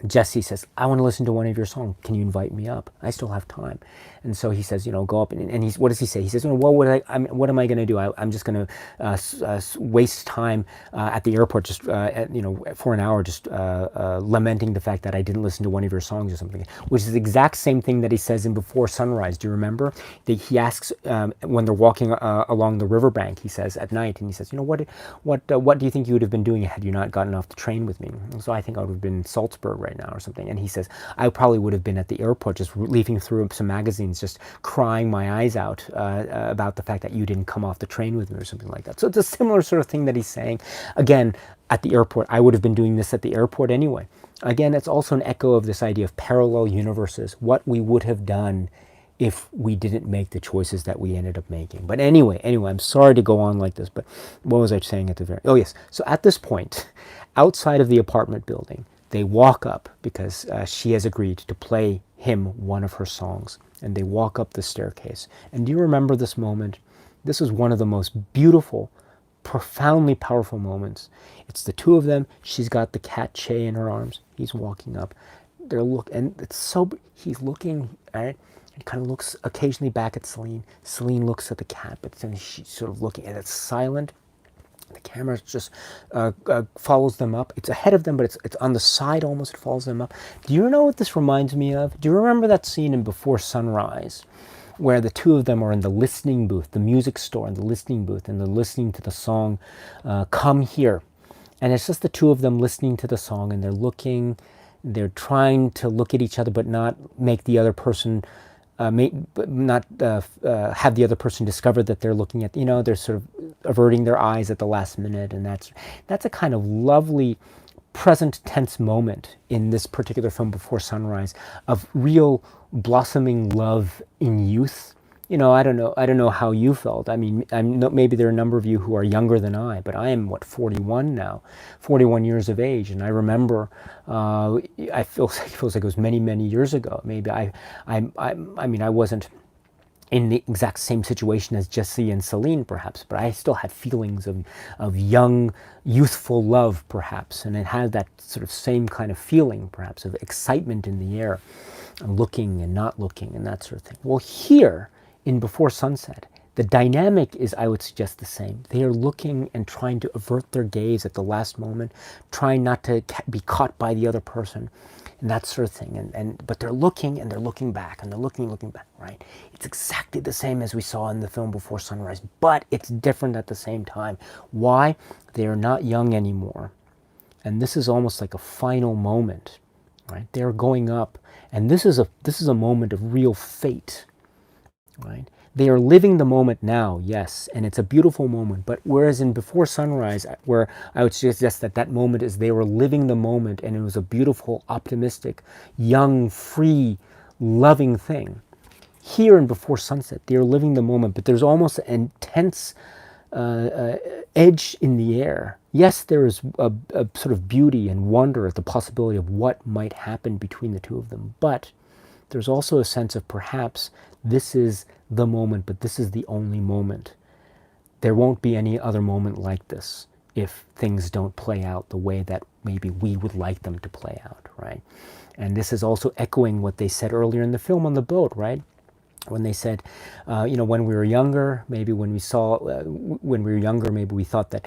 Jesse says, I want to listen to one of your songs. Can you invite me up? I still have time. And so he says, go up. And he's, what does he say? He says, what am I going to do? I'm just going to waste time at the airport, just, for an hour, just lamenting the fact that I didn't listen to one of your songs or something, which is the exact same thing that he says in Before Sunrise. Do you remember? He asks, when they're walking along the riverbank, he says at night, and he says, what do you think you would have been doing had you not gotten off the train with me? And so I think I would have been in Salzburg right now or something. And he says, I probably would have been at the airport just leafing through some magazines, just crying my eyes out about the fact that you didn't come off the train with me or something like that. So it's a similar sort of thing that he's saying. Again, at the airport, I would have been doing this at the airport anyway. Again, it's also an echo of this idea of parallel universes, what we would have done if we didn't make the choices that we ended up making. But anyway, I'm sorry to go on like this, but what was I saying at the very... Oh, yes. So at this point, outside of the apartment building, they walk up because she has agreed to play him one of her songs. And they walk up the staircase. And do you remember this moment? This is one of the most beautiful, profoundly powerful moments. It's the two of them. She's got the cat Che in her arms. He's walking up. And it's so... He's looking at it. He kind of looks occasionally back at Celine. Celine looks at the cat, but then she's sort of looking, and it's silent. The camera just follows them up. It's ahead of them, but it's on the side almost. It follows them up. Do you know what this reminds me of? Do you remember that scene in Before Sunrise where the two of them are in the listening booth, the music store in the listening booth, and they're listening to the song Come Here. And it's just the two of them listening to the song, and they're trying to look at each other but not make the other person... not have the other person discover that they're looking at, they're sort of averting their eyes at the last minute. And that's a kind of lovely present tense moment in this particular film, Before Sunrise, of real blossoming love in youth. I don't know how you felt. I mean, maybe there are a number of you who are younger than I, but I am 41 now, 41 years of age, and I remember. It feels like it was many, many years ago. Maybe I mean, I wasn't in the exact same situation as Jesse and Celine, perhaps, but I still had feelings of young, youthful love, perhaps, and it had that sort of same kind of feeling, perhaps, of excitement in the air, and looking and not looking, and that sort of thing. Well, here in Before Sunset, the dynamic is, I would suggest, the same. They are looking and trying to avert their gaze at the last moment, trying not to be caught by the other person, and that sort of thing. But they're looking, and they're looking back, and they're looking back, right? It's exactly the same as we saw in the film Before Sunrise, but it's different at the same time. Why? They are not young anymore. And this is almost like a final moment, right? They're going up, and this is a moment of real fate. Right? They are living the moment now, yes, and it's a beautiful moment. But whereas in Before Sunrise, where I would suggest that moment is they were living the moment, and it was a beautiful, optimistic, young, free, loving thing. Here in Before Sunset, they are living the moment, but there's almost an intense edge in the air. Yes, there is a sort of beauty and wonder at the possibility of what might happen between the two of them, but there's also a sense of perhaps this is the moment, but this is the only moment. There won't be any other moment like this if things don't play out the way that maybe we would like them to play out, right? And this is also echoing what they said earlier in the film on the boat, right? When they said, when we were younger, maybe maybe we thought that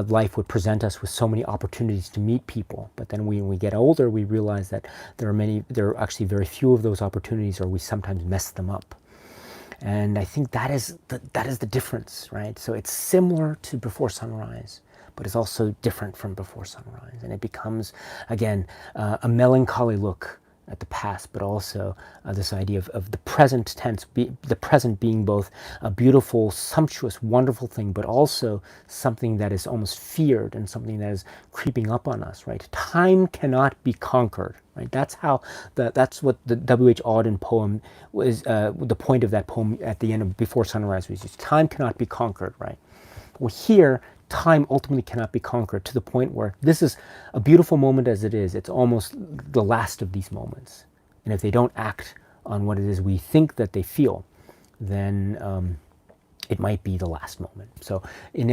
life would present us with so many opportunities to meet people. But then when we get older, we realize that there are actually very few of those opportunities, or we sometimes mess them up. And I think that is the difference, right? So it's similar to Before Sunrise, but it's also different from Before Sunrise. And it becomes, again, a melancholy look at the past, but also this idea of the present tense, the present being both a beautiful, sumptuous, wonderful thing, but also something that is almost feared and something that is creeping up on us, right? Time cannot be conquered, right? That's what the W.H. Auden poem was, the point of that poem at the end of Before Sunrise was just, time cannot be conquered, right? Well, here, time ultimately cannot be conquered, to the point where this is a beautiful moment as it is. It's almost the last of these moments. And if they don't act on what it is we think that they feel, then it might be the last moment. So in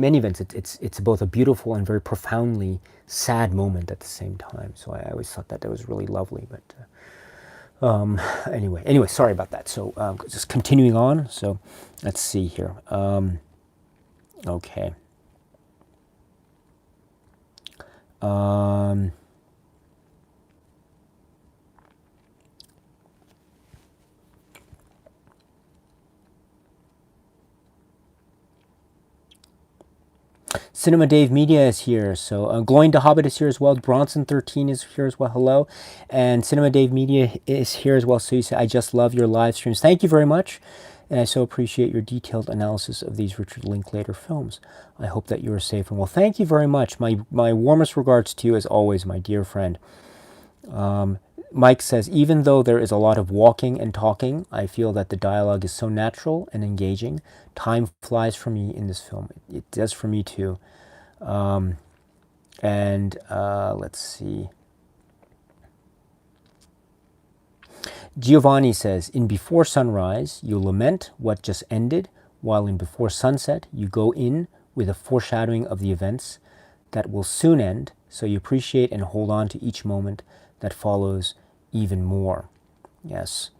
many events, it's both a beautiful and very profoundly sad moment at the same time. So I always thought that was really lovely. But anyway, sorry about that. So just continuing on. So let's see here. Okay. Cinema Dave Media is here. So Glowing to Hobbit is here as well. Bronson13 is here as well. Hello. And Cinema Dave Media is here as well. So you say, I just love your live streams. Thank you very much. And I so appreciate your detailed analysis of these Richard Linklater films. I hope that you are safe and well. Thank you very much. My warmest regards to you as always, my dear friend. Mike says, even though there is a lot of walking and talking, I feel that the dialogue is so natural and engaging. Time flies for me in this film. It does for me too. Let's see. Giovanni says, in Before Sunrise, you lament what just ended, while in Before Sunset, you go in with a foreshadowing of the events that will soon end, so you appreciate and hold on to each moment that follows even more. Yes.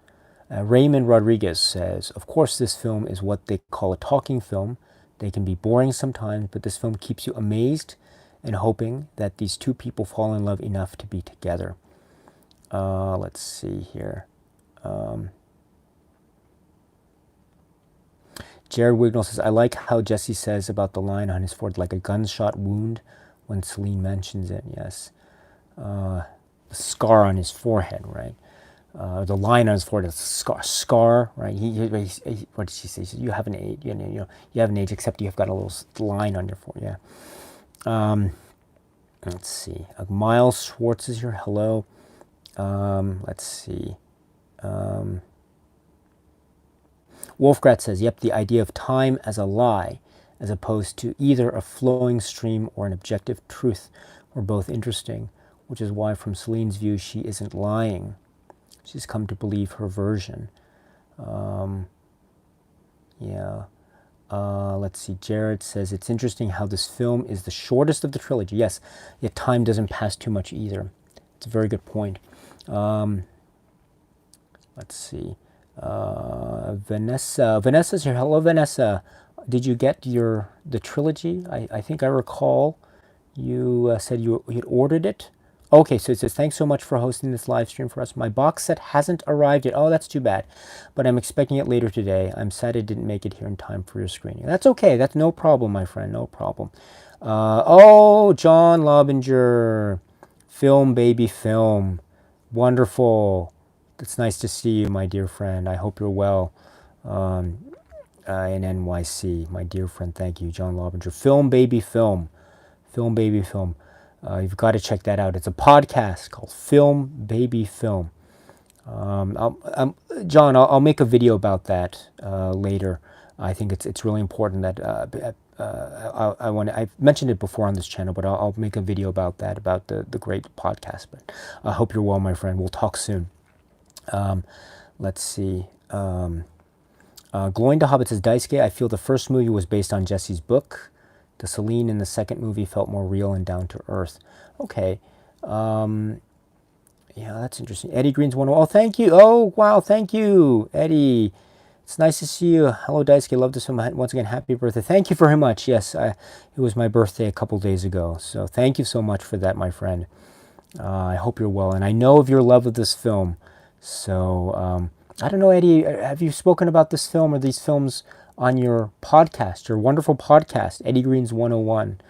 Raymond Rodriguez says, of course this film is what they call a talking film. They can be boring sometimes, but this film keeps you amazed and hoping that these two people fall in love enough to be together. Let's see here. Jared Wignall says, I like how Jesse says about the line on his forehead, like a gunshot wound, when Celine mentions it. Yes. The scar on his forehead, right? The line on his forehead is scar, right? What did she say? She said, you have an age, you have an age, except you've got a little line on your forehead. Yeah. Let's see. Miles Schwartz is here. Hello. Let's see. Wolfgrat says, yep, the idea of time as a lie, as opposed to either a flowing stream or an objective truth, were both interesting, which is why, from Celine's view, she isn't lying. She's come to believe her version. Yeah. Let's see. Jared says, it's interesting how this film is the shortest of the trilogy. Yes, yet time doesn't pass too much either. It's a very good point. Let's see. Vanessa's here. Hello, Vanessa. Did you get the trilogy? I think I recall you said you had ordered it. Okay, so it says, thanks so much for hosting this live stream for us. My box set hasn't arrived yet. Oh, that's too bad. But I'm expecting it later today. I'm sad it didn't make it here in time for your screening. That's okay. That's no problem, my friend. No problem. Oh, John Lobinger. Film, baby, film. Wonderful. It's nice to see you, my dear friend. I hope you're well in NYC. My dear friend, thank you, John Lobinger. Film, baby, film. Film, baby, film. You've got to check that out. It's a podcast called Film, Baby, Film. John, I'll make a video about that later. I think it's really important that I've mentioned it before on this channel, but I'll make a video about that, about the great podcast. But I hope you're well, my friend. We'll talk soon. Let's see. Glowing to Hobbit says, Daisuke, I feel the first movie was based on Jesse's book. The Celine in the second movie felt more real and down to earth. Okay. Yeah, that's interesting. Eddie Green's one. Oh, thank you. Oh, wow. Thank you, Eddie. It's nice to see you. Hello, Daisuke. Love this film. Once again, happy birthday. Thank you very much. Yes, it was my birthday a couple days ago. So thank you so much for that, my friend. I hope you're well. And I know of your love of this film. So, I don't know, Eddie, have you spoken about this film or these films on your podcast, your wonderful podcast, Eddie Green's 101?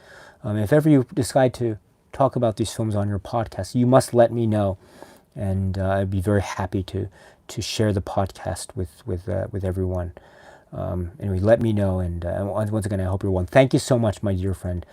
If ever you decide to talk about these films on your podcast, you must let me know. And I'd be very happy to share the podcast with everyone. Anyway, let me know, and once again, I hope you're well. Thank you so much, my dear friend,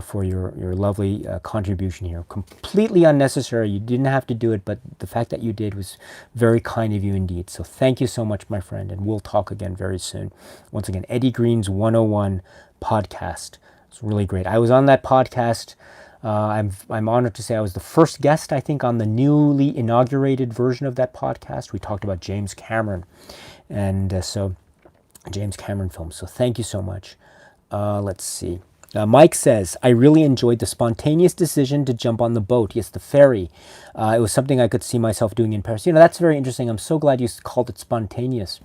for your lovely contribution here. Completely unnecessary. You didn't have to do it, but the fact that you did was very kind of you indeed. So thank you so much, my friend, and we'll talk again very soon. Once again, Eddie Green's 101 podcast. It's really great. I was on that podcast. I'm honored to say I was the first guest, I think, on the newly inaugurated version of that podcast. We talked about James Cameron, and so James Cameron films. So thank you so much. Let's see. Mike says, I really enjoyed the spontaneous decision to jump on the boat. Yes, the ferry. It was something I could see myself doing in Paris. That's very interesting. I'm so glad you called it spontaneous.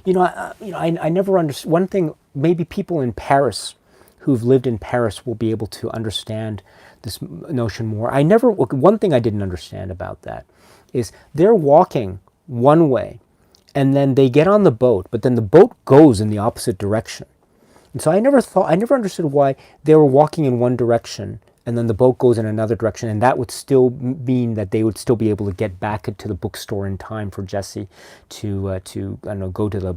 I never understood. One thing, maybe people in Paris who've lived in Paris will be able to understand this notion more. One thing I didn't understand about that is they're walking one way and then they get on the boat, but then the boat goes in the opposite direction. And so I never understood why they were walking in one direction and then the boat goes in another direction, and that would still mean that they would still be able to get back to the bookstore in time for Jesse to I don't know, go to the.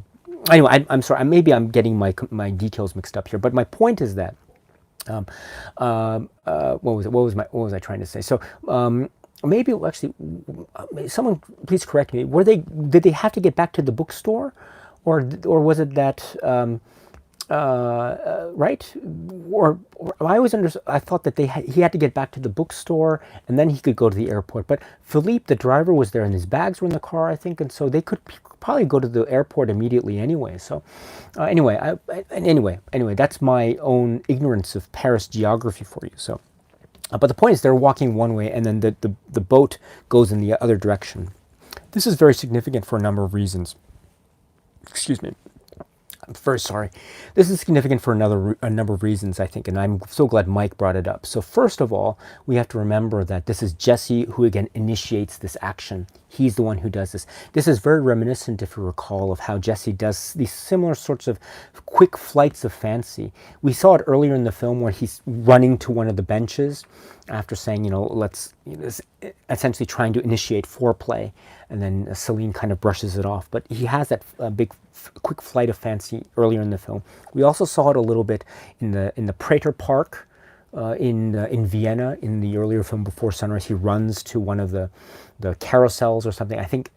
Anyway, I'm sorry. Maybe I'm getting my details mixed up here, but my point is that. What was it? What was I trying to say? So. Maybe actually, someone please correct me. Did they have to get back to the bookstore, or was it that right? Or I always understood. I thought that he had to get back to the bookstore and then he could go to the airport. But Philippe, the driver, was there and his bags were in the car, I think, and so they could probably go to the airport immediately anyway. So anyway, that's my own ignorance of Paris geography for you. So. But the point is they're walking one way and then the boat goes in the other direction. This is very significant for a number of reasons. Excuse me. I'm very sorry. This is significant for a number of reasons, I think, and I'm so glad Mike brought it up. So first of all, we have to remember that this is Jesse who, again, initiates this action. He's the one who does this. This is very reminiscent, if you recall, of how Jesse does these similar sorts of quick flights of fancy. We saw it earlier in the film where he's running to one of the benches after saying, essentially trying to initiate foreplay, and then Celine kind of brushes it off. But he has that big quick flight of fancy earlier in the film. We also saw it a little bit in the Prater Park in Vienna in the earlier film Before Sunrise. He runs to one of the carousels or something, I think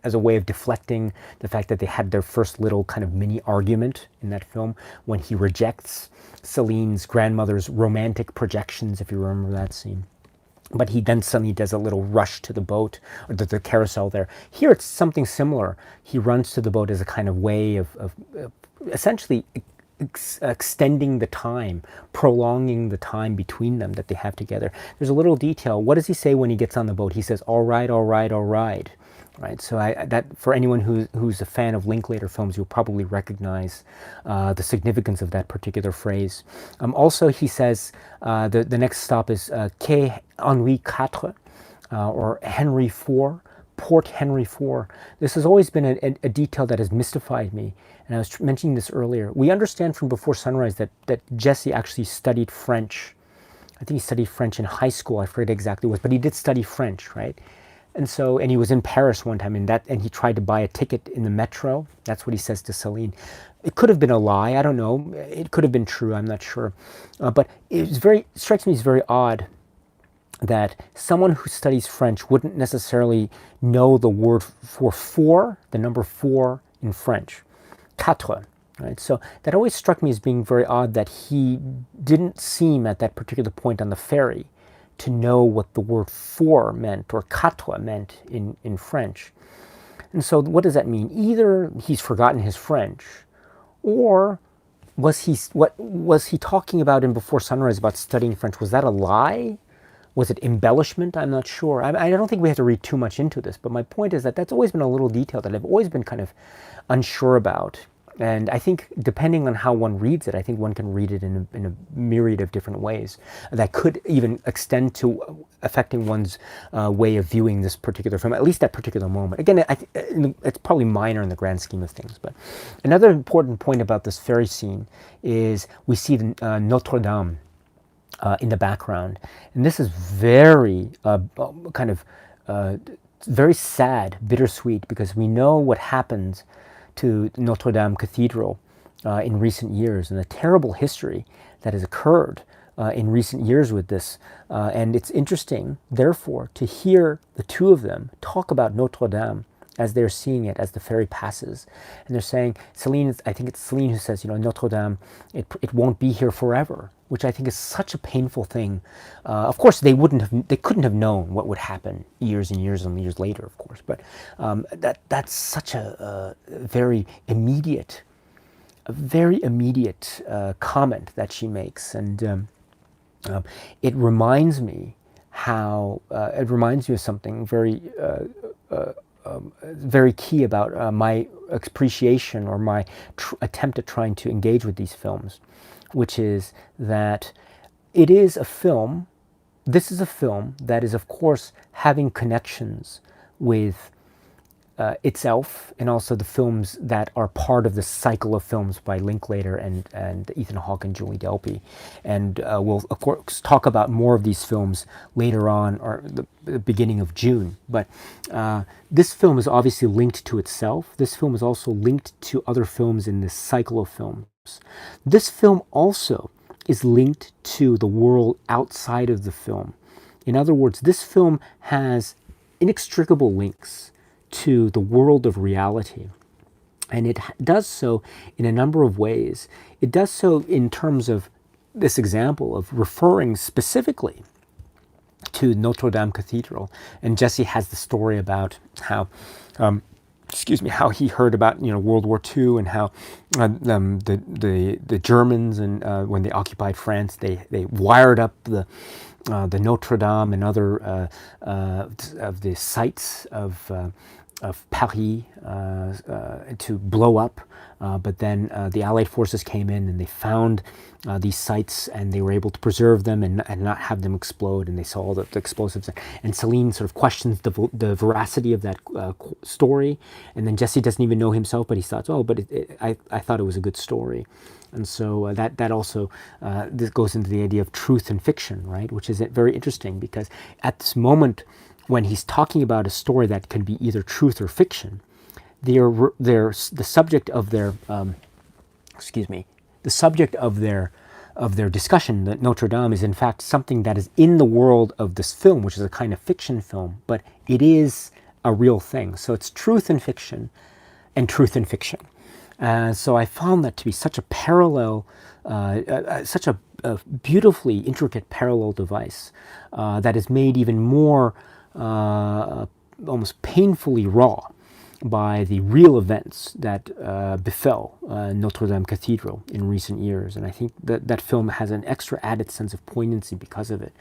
as a way of deflecting the fact that they had their first little kind of mini argument in that film when he rejects Celine's grandmother's romantic projections, if you remember that scene. But he then suddenly does a little rush to the boat, or the carousel there. Here it's something similar. He runs to the boat as a kind of way of essentially extending the time, prolonging the time between them that they have together. There's a little detail. What does he say when he gets on the boat? He says, all right, all right, all right. Right, so that for anyone who's a fan of Linklater films, you'll probably recognize the significance of that particular phrase. Also, he says the next stop is Quai Henri IV, or Henry IV, Port Henry IV. This has always been a detail that has mystified me, and I was mentioning this earlier. We understand from Before Sunrise that Jesse actually studied French. I think he studied French in high school. I forget exactly what, but he did study French, right? And he was in Paris one time, and he tried to buy a ticket in the metro. That's what he says to Celine. It could have been a lie. I don't know. It could have been true. I'm not sure. But it strikes me as very odd that someone who studies French wouldn't necessarily know the word for four, the number four in French, quatre. Right? So that always struck me as being very odd that he didn't seem at that particular point on the ferry to know what the word four meant or quatre meant in French. And so what does that mean? Either he's forgotten his French, or was he talking about in Before Sunrise about studying French? Was that a lie? Was it embellishment? I'm not sure. I don't think we have to read too much into this, but my point is that that's always been a little detail that I've always been kind of unsure about. And I think depending on how one reads it, I think one can read it in a myriad of different ways that could even extend to affecting one's way of viewing this particular film, at least that particular moment. Again, it's probably minor in the grand scheme of things. But another important point about this ferry scene is we see the Notre Dame in the background. And this is very very sad, bittersweet, because we know what happens to Notre Dame Cathedral in recent years, and the terrible history that has occurred in recent years with this. And it's interesting, therefore, to hear the two of them talk about Notre Dame as they're seeing it as the ferry passes. And they're saying, I think it's Celine who says, Notre Dame, it won't be here forever, which I think is such a painful thing. Of course, they couldn't have known what would happen years and years and years later, of course. But that's such a very immediate a very immediate comment that she makes, and it reminds me it reminds me of something very key about my appreciation or my attempt at trying to engage with these films, which is that it is a film. This is a film that is, of course, having connections with itself and also the films that are part of the cycle of films by Linklater and Ethan Hawke and Julie Delpy. And we'll, of course, talk about more of these films later on or the beginning of June. But this film is obviously linked to itself. This film is also linked to other films in this cycle of films. This film also is linked to the world outside of the film. In other words, this film has inextricable links to the world of reality. And it does so in a number of ways. It does so in terms of this example of referring specifically to Notre Dame Cathedral. And Jesse has the story about how, how he heard about World War II and how the Germans and when they occupied France, they wired up the Notre Dame and other of the sites of Paris to blow up, but then the Allied forces came in and they found these sites and they were able to preserve them and not have them explode, and they saw all the explosives. And Celine sort of questions the veracity of that story, and then Jesse doesn't even know himself, but he thought, I thought it was a good story. And so that also this goes into the idea of truth and fiction, right? Which is very interesting because at this moment when he's talking about a story that can be either truth or fiction, the subject of their the subject of their discussion, that Notre Dame, is in fact something that is in the world of this film, which is a kind of fiction film, but it is a real thing. So it's truth and fiction, and truth and fiction. So I found that to be such a parallel, such a beautifully intricate parallel device that is made even more almost painfully raw by the real events that befell Notre Dame Cathedral in recent years. And I think that film has an extra added sense of poignancy because of it,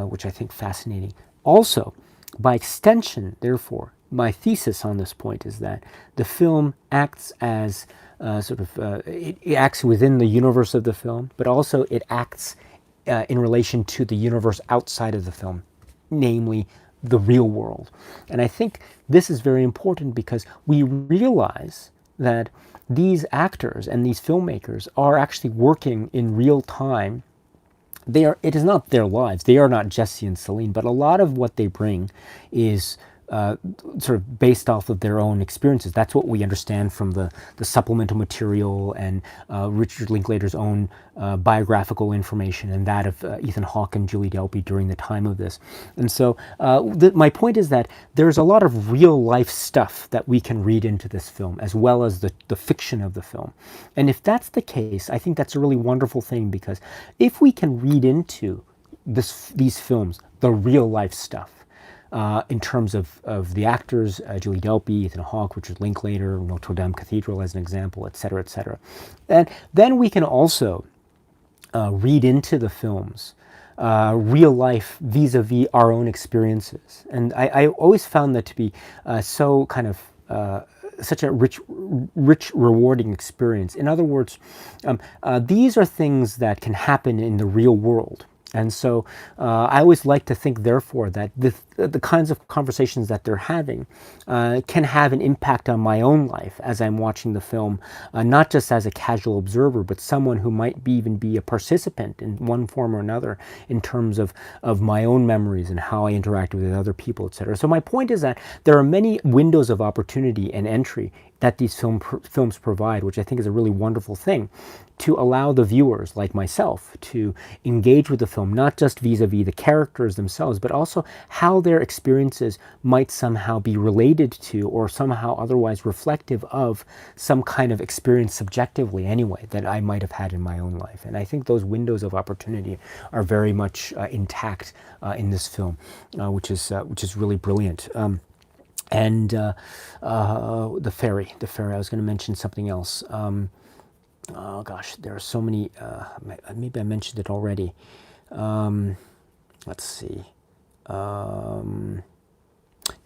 which I think fascinating. Also, by extension, therefore, my thesis on this point is that the film acts as it acts within the universe of the film, but also it acts in relation to the universe outside of the film, namely the real world. And I think this is very important because we realize that these actors and these filmmakers are actually working in real time. It is not their lives. They are not Jesse and Celine, but a lot of what they bring is sort of based off of their own experiences. That's what we understand from the supplemental material and Richard Linklater's own biographical information and that of Ethan Hawke and Julie Delpy during the time of this. And so my point is that there's a lot of real life stuff that we can read into this film, as well as the fiction of the film. And if that's the case, I think that's a really wonderful thing, because if we can read into these films the real life stuff, in terms of the actors, Julie Delpy, Ethan Hawke, Richard Linklater, Notre Dame Cathedral as an example, et cetera, et cetera. And then we can also read into the films real life vis-a-vis our own experiences. And I always found that to be so kind of such a rich, rewarding experience. In other words, these are things that can happen in the real world. And so I always like to think, therefore, that the kinds of conversations that they're having can have an impact on my own life as I'm watching the film, not just as a casual observer, but someone who might even be a participant in one form or another in terms of my own memories and how I interact with other people, etc. So my point is that there are many windows of opportunity and entry that these films provide, which I think is a really wonderful thing, to allow the viewers, like myself, to engage with the film, not just vis-a-vis the characters themselves, but also how their experiences might somehow be related to or somehow otherwise reflective of some kind of experience subjectively anyway that I might have had in my own life. And I think those windows of opportunity are very much intact in this film, which is really brilliant. And the ferry, I was going to mention something else. oh gosh, there are so many. Maybe I mentioned it already. Um, let's see. Um,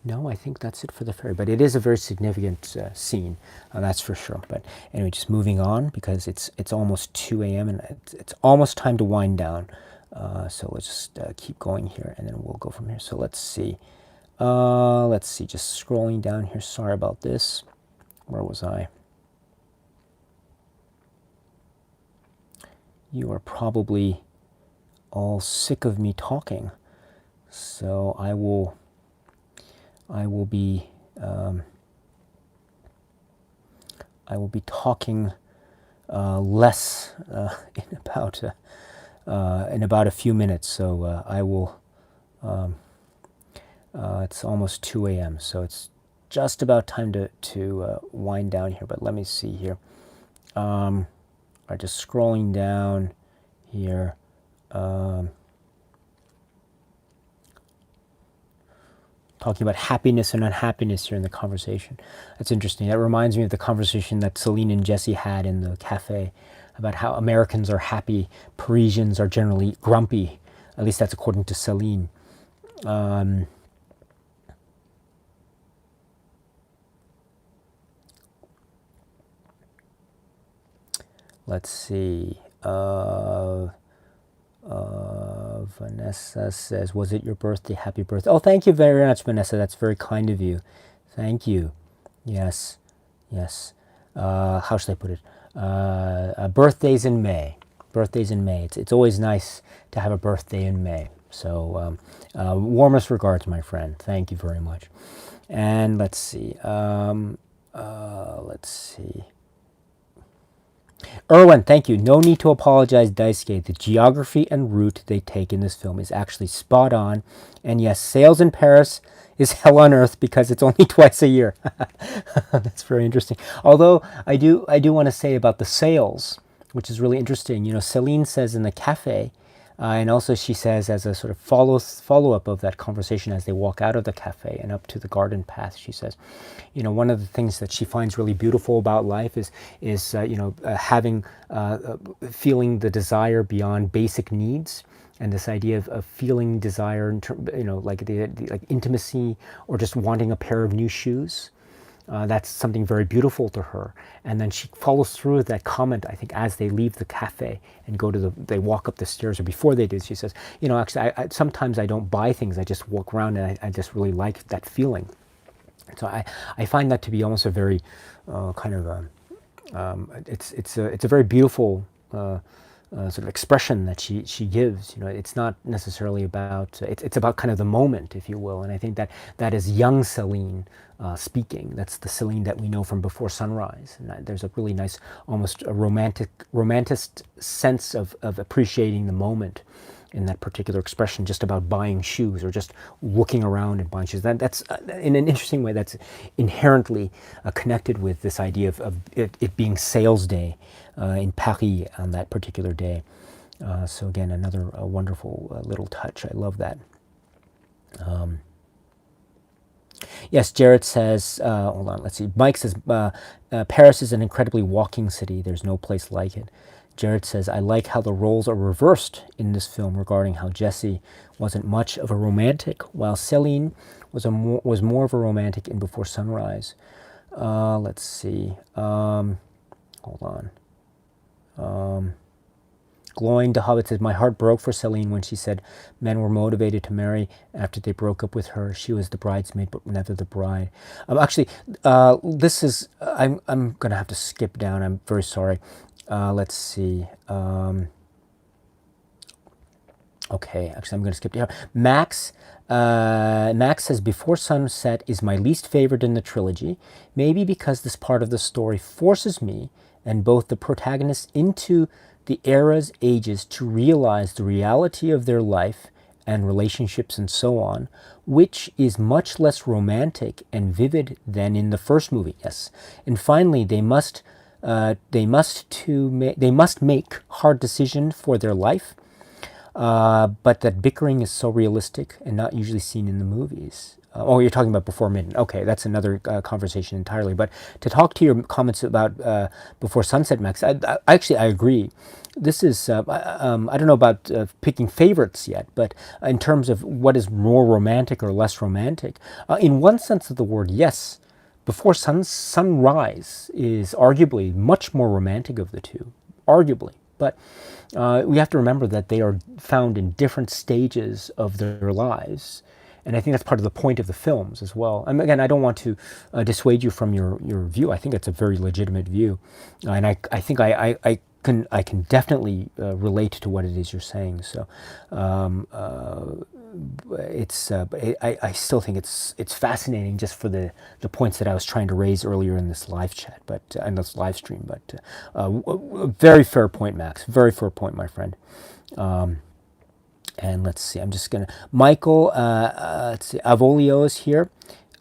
no, I think that's it for the ferry. But it is a very significant scene, that's for sure. But anyway, just moving on because it's almost 2 a.m. and it's almost time to wind down. So let's just keep going here, and then we'll go from here. So let's see. Let's see. Just scrolling down here. Sorry about this. Where was I? You are probably all sick of me talking, so I will be talking less in about a few minutes. So I will. It's almost 2 a.m. So it's just about time to wind down here. But let me see here. I'm just scrolling down here. Talking about happiness and unhappiness here in the conversation. That's interesting. That reminds me of the conversation that Celine and Jesse had in the cafe about how Americans are happy, Parisians are generally grumpy. At least that's according to Celine. Let's see. Vanessa says, was it your birthday? Happy birthday. Oh, thank you very much, Vanessa. That's very kind of you. Thank you. Yes. Yes. How should I put it? Birthdays in May. Birthdays in May. It's always nice to have a birthday in May. So warmest regards, my friend. Thank you very much. And let's see. Let's see. Erwin, thank you. No need to apologize, Daisuke. The geography and route they take in this film is actually spot on. And yes, sales in Paris is hell on earth because it's only twice a year. That's very interesting. Although I do want to say about the sales, which is really interesting. You know, Celine says in the cafe, and also she says as a sort of follow-up of that conversation as they walk out of the cafe and up to the garden path, she says, you know, one of the things that she finds really beautiful about life is having feeling the desire beyond basic needs, and this idea of feeling desire in like like intimacy or just wanting a pair of new shoes. That's something very beautiful to her. And then she follows through with that comment, I think, as they leave the cafe and they walk up the stairs, or before they do, she says, you know, actually, sometimes I don't buy things, I just walk around and I just really like that feeling. So I find that to be almost a very it's a very beautiful sort of expression that she gives. You know, it's not necessarily about it's about kind of the moment, if you will. And I think that is young Celine speaking. That's the Celine that we know from Before Sunrise. And there's a really nice, almost a romantic sense of appreciating the moment in that particular expression, just about buying shoes or just looking around and buying shoes. That's in an interesting way, that's inherently connected with this idea of it being sales day in Paris on that particular day. So again, another wonderful little touch. I love that. Yes, Jared says, hold on, let's see. Mike says, Paris is an incredibly walking city. There's no place like it. Jared says, I like how the roles are reversed in this film regarding how Jesse wasn't much of a romantic, while Celine was more of a romantic in Before Sunrise. Let's see. Hold on. Glowing the Hobbit says, my heart broke for Celine when she said men were motivated to marry after they broke up with her. She was the bridesmaid, but never the bride. Actually, this is, I'm going to have to skip down. I'm very sorry. Let's see. Okay, actually, I'm going to skip down. Max says, Before Sunset is my least favorite in the trilogy, maybe because this part of the story forces me and both the protagonists into the era's ages to realize the reality of their life and relationships and so on, which is much less romantic and vivid than in the first movie. Yes, and finally, they must make hard decisions for their life, but that bickering is so realistic and not usually seen in the movies. Oh, you're talking about Before Midnight. Okay, that's another conversation entirely. But to talk to your comments about Before Sunset, Max, actually I agree. This is I don't know about picking favorites yet, but in terms of what is more romantic or less romantic, in one sense of the word, yes. Sunrise is arguably much more romantic of the two, arguably. But we have to remember that they are found in different stages of their lives. And I think that's part of the point of the films as well. And again, I don't want to dissuade you from your view. I think it's a very legitimate view. And I think I can definitely relate to what it is you're saying. So I still think it's fascinating just for the points that I was trying to raise earlier in this live chat, but in this live stream. But very fair point, Max. Very fair point, my friend. And let's see. I'm just gonna Michael. Let's see. Avolio is here.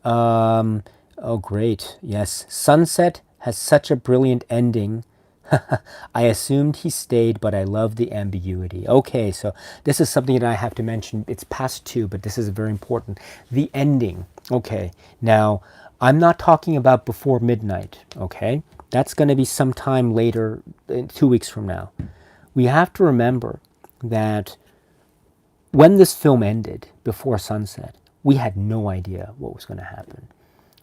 Oh, great. Yes, Sunset has such a brilliant ending. I assumed he stayed, but I love the ambiguity. Okay, so this is something that I have to mention. It's past two, but this is very important. The ending. Okay, now I'm not talking about Before Midnight. Okay, that's going to be sometime later, 2 weeks from now. We have to remember that when this film ended, Before Sunset, we had no idea what was going to happen.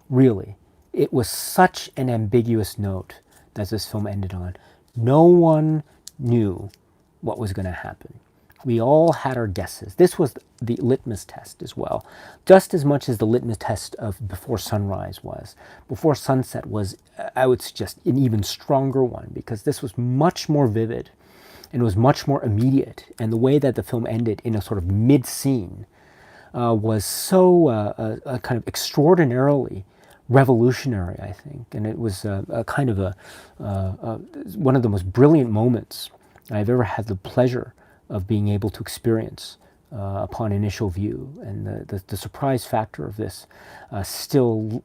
Really, it was such an ambiguous note that this film ended on. No one knew what was going to happen. We all had our guesses. This was the litmus test as well, just as much as the litmus test of Before Sunrise was. Before Sunset was, I would suggest, an even stronger one, because this was much more vivid and it was much more immediate. And the way that the film ended in a sort of mid-scene was so kind of extraordinarily revolutionary, I think, and it was a kind of one of the most brilliant moments I've ever had the pleasure of being able to experience upon initial view. And the surprise factor of this still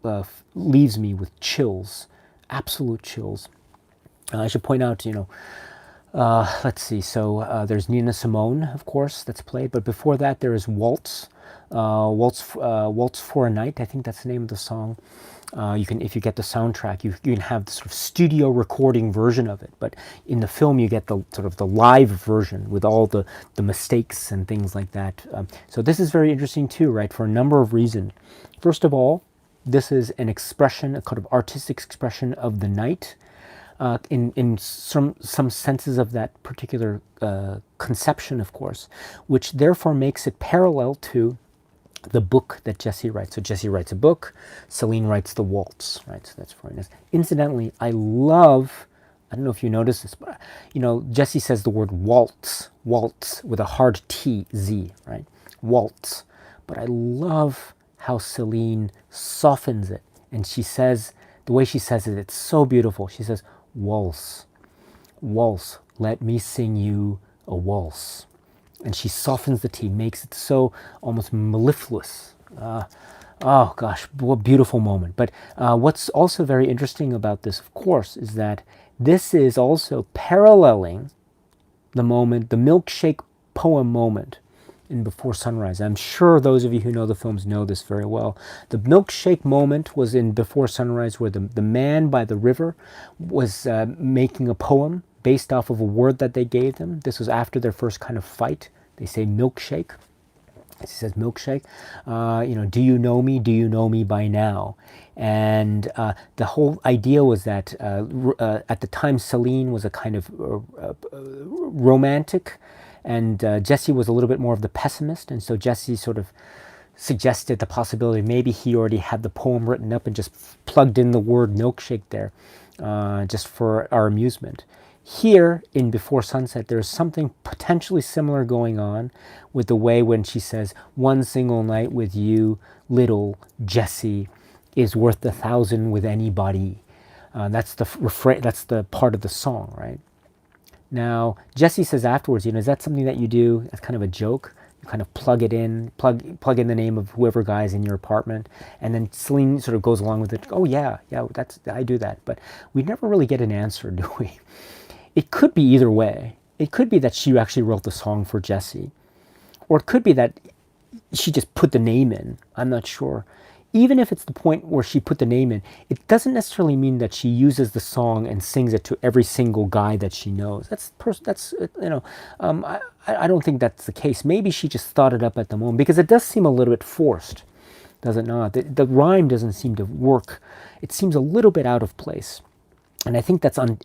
leaves me with chills, absolute chills. I should point out, let's see. So there's Nina Simone, of course, that's played, but before that there is Waltz. Waltz for a Night. I think that's the name of the song. You can, if you get the soundtrack, you can have the sort of studio recording version of it. But in the film, you get the sort of the live version with all the mistakes and things like that. So this is very interesting too, right? For a number of reasons. First of all, this is an expression, a kind of artistic expression of the night. In some senses of that particular conception, of course, which therefore makes it parallel to the book that Jesse writes. So Jesse writes a book, Celine writes the waltz, right? So that's very nice. Incidentally, I don't know if you notice this, but Jesse says the word waltz with a hard T, Z, right? Waltz. But I love how Celine softens it. And she says, the way she says it, it's so beautiful. She says, waltz, waltz, let me sing you a waltz. And she softens the T, makes it so almost mellifluous. Oh gosh, what a beautiful moment. But what's also very interesting about this, of course, is that this is also paralleling the moment, the milkshake poem moment in Before Sunrise. I'm sure those of you who know the films know this very well. The milkshake moment was in Before Sunrise, where the man by the river was making a poem based off of a word that they gave them. This was after their first kind of fight. They say milkshake. He says milkshake. Do you know me? Do you know me by now? And the whole idea was that at the time Celine was a kind of romantic, and Jesse was a little bit more of the pessimist. And so Jesse sort of suggested the possibility maybe he already had the poem written up and just plugged in the word milkshake there just for our amusement. Here in Before Sunset, there's something potentially similar going on with the way when she says, one single night with you, little Jessie, is worth 1,000 with anybody. That's the refrain, that's the part of the song, right? Now, Jessie says afterwards, is that something that you do as kind of a joke? You kind of plug it in, plug in the name of whoever guy's in your apartment, and then Celine sort of goes along with it. Oh yeah, I do that. But we never really get an answer, do we? It could be either way. It could be that she actually wrote the song for Jesse, or it could be that she just put the name in. I'm not sure. Even if it's the point where she put the name in, it doesn't necessarily mean that she uses the song and sings it to every single guy that she knows. I don't think that's the case. Maybe she just thought it up at the moment, because it does seem a little bit forced, does it not? The rhyme doesn't seem to work. It seems a little bit out of place. And I think that's on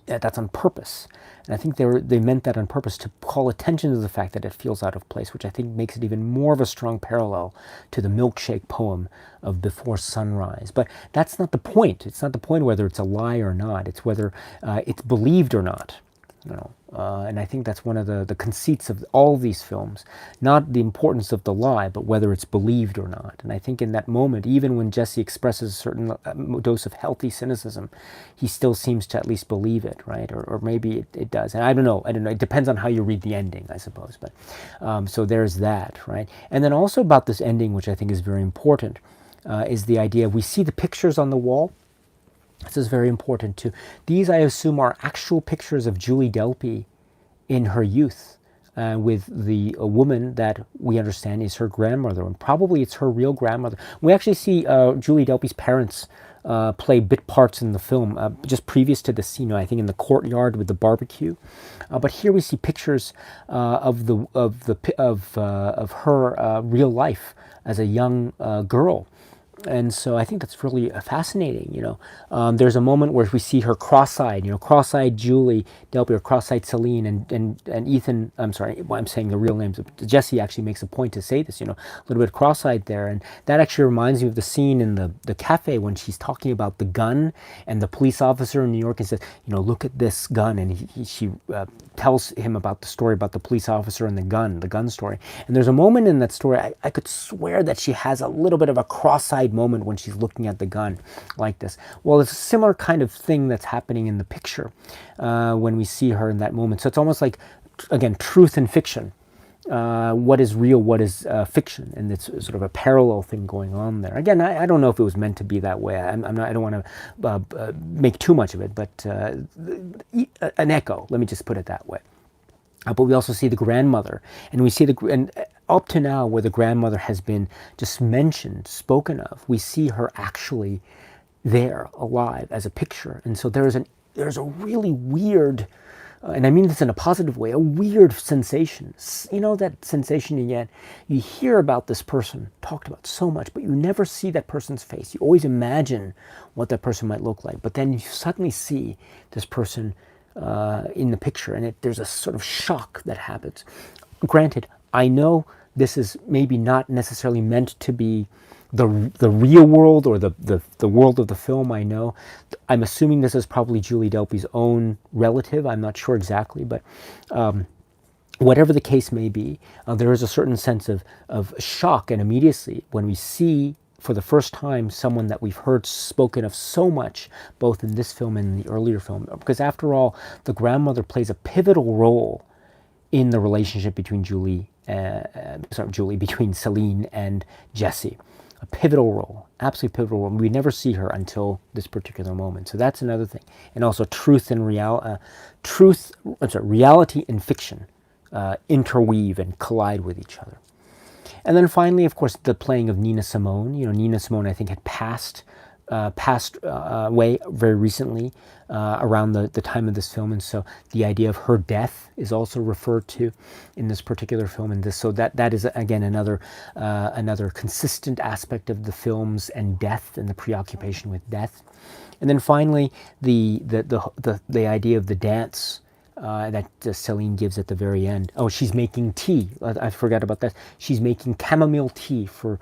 purpose. And I think they meant that on purpose to call attention to the fact that it feels out of place, which I think makes it even more of a strong parallel to the milkshake poem of Before Sunrise. But that's not the point. It's not the point whether it's a lie or not. It's whether it's believed or not. And I think that's one of the conceits of all these films, not the importance of the lie, but whether it's believed or not. And I think in that moment, even when Jesse expresses a certain dose of healthy cynicism, he still seems to at least believe it, right? Or maybe it does. And I don't know. It depends on how you read the ending, I suppose. But so there's that, right? And then also about this ending, which I think is very important, is the idea we see the pictures on the wall. This is very important too. These, I assume, are actual pictures of Julie Delpy in her youth, with the woman that we understand is her grandmother, and probably it's her real grandmother. We actually see Julie Delpy's parents play bit parts in the film just previous to this scene. I think in the courtyard with the barbecue. But here we see pictures of her real life as a young girl. And so I think that's really fascinating. There's a moment where we see her cross-eyed, cross-eyed Julie Delpy, or cross-eyed Celine, and Ethan. I'm sorry, I'm saying the real names. Jesse actually makes a point to say this, a little bit cross-eyed there, and that actually reminds me of the scene in the cafe when she's talking about the gun, and the police officer in New York and says, look at this gun, and she tells him about the story about the police officer and the gun story. And there's a moment in that story, I could swear that she has a little bit of a cross-eyed moment when she's looking at the gun like this. Well, it's a similar kind of thing that's happening in the picture when we see her in that moment. So it's almost like, again, truth and fiction. What is real, what is fiction, and it's sort of a parallel thing going on there. Again, I don't know if it was meant to be that way. I don't want to make too much of it, but an echo. Let me just put it that way. But we also see the grandmother, and we see and up to now, where the grandmother has been just mentioned, spoken of, we see her actually there, alive, as a picture. And so there's a really weird, and I mean this in a positive way, a weird sensation. That sensation you hear about this person talked about so much, but you never see that person's face. You always imagine what that person might look like, but then you suddenly see this person in the picture, and there's a sort of shock that happens. Granted, I know this is maybe not necessarily meant to be the real world, or the world of the film. I'm assuming this is probably Julie Delpy's own relative. I'm not sure exactly, but whatever the case may be, there is a certain sense of shock and immediacy when we see for the first time someone that we've heard spoken of so much, both in this film and in the earlier film. Because after all, the grandmother plays a pivotal role in the relationship between between Celine and Jesse. A pivotal role, absolutely pivotal role. We never see her until this particular moment. So that's another thing. And also reality and fiction interweave and collide with each other. And then finally, of course, the playing of Nina Simone. Nina Simone, I think, had passed away very recently around the time of this film, and so the idea of her death is also referred to in this particular film. And so that is again another consistent aspect of the films and death and the preoccupation with death. And then finally, the idea of the dance that Celine gives at the very end. Oh, she's making tea. I forgot about that. She's making chamomile tea for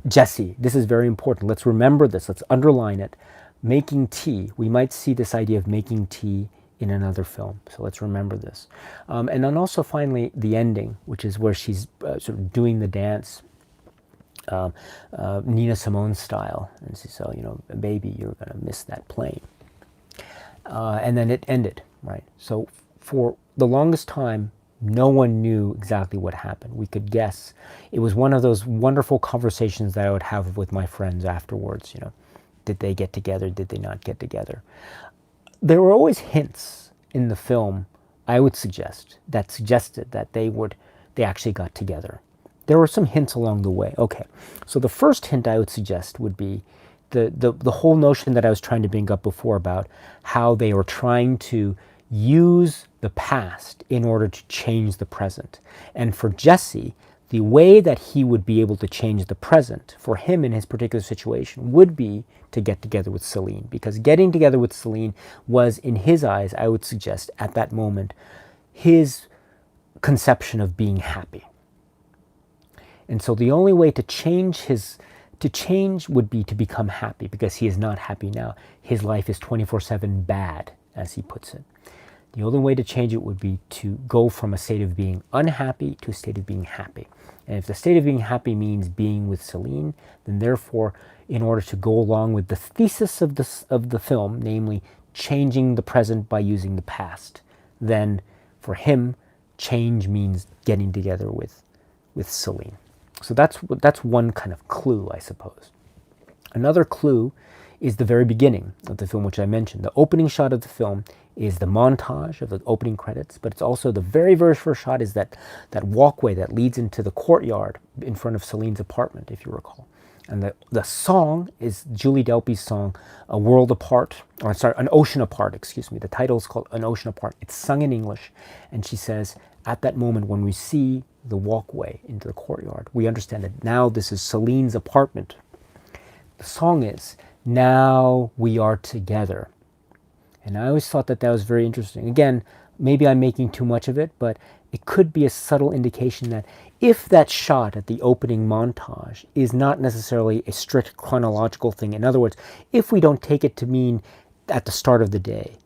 Jesse. This is very important. Let's remember this. Let's underline it. Making tea. We might see this idea of making tea in another film. So let's remember this. And then also finally the ending, which is where she's sort of doing the dance, Nina Simone style. And she says, baby, you're going to miss that plane. And then it ended, right? So for the longest time, no one knew exactly what happened. We could guess. It was one of those wonderful conversations that I would have with my friends afterwards. Did they get together? Did they not get together? There were always hints in the film I would suggest, that suggested that they actually got together. There were some hints along the way. Okay, so the first hint I would suggest would be the whole notion that I was trying to bring up before about how they were trying to use the past in order to change the present. And for Jesse, the way that he would be able to change the present for him in his particular situation would be to get together with Celine, because getting together with Celine was, in his eyes, I would suggest at that moment, his conception of being happy. And so the only way to change would be to become happy, because he is not happy now. His life is 24/7 bad, as he puts it. The only way to change it would be to go from a state of being unhappy to a state of being happy. And if the state of being happy means being with Celine, then therefore, in order to go along with the thesis of the film, namely changing the present by using the past, then for him, change means getting together with Celine. So that's one kind of clue, I suppose. Another clue is the very beginning of the film, which I mentioned. The opening shot of the film is the montage of the opening credits, but it's also the very, very first shot is that walkway that leads into the courtyard in front of Celine's apartment, if you recall. And the song is Julie Delpy's song, A World Apart, or sorry, An Ocean Apart, excuse me. The title is called An Ocean Apart. It's sung in English, and she says, at that moment when we see the walkway into the courtyard, we understand that now this is Celine's apartment. The song is, Now We Are Together. And I always thought that was very interesting. Again, maybe I'm making too much of it, but it could be a subtle indication that if that shot at the opening montage is not necessarily a strict chronological thing, in other words, if we don't take it to mean at the start of the day,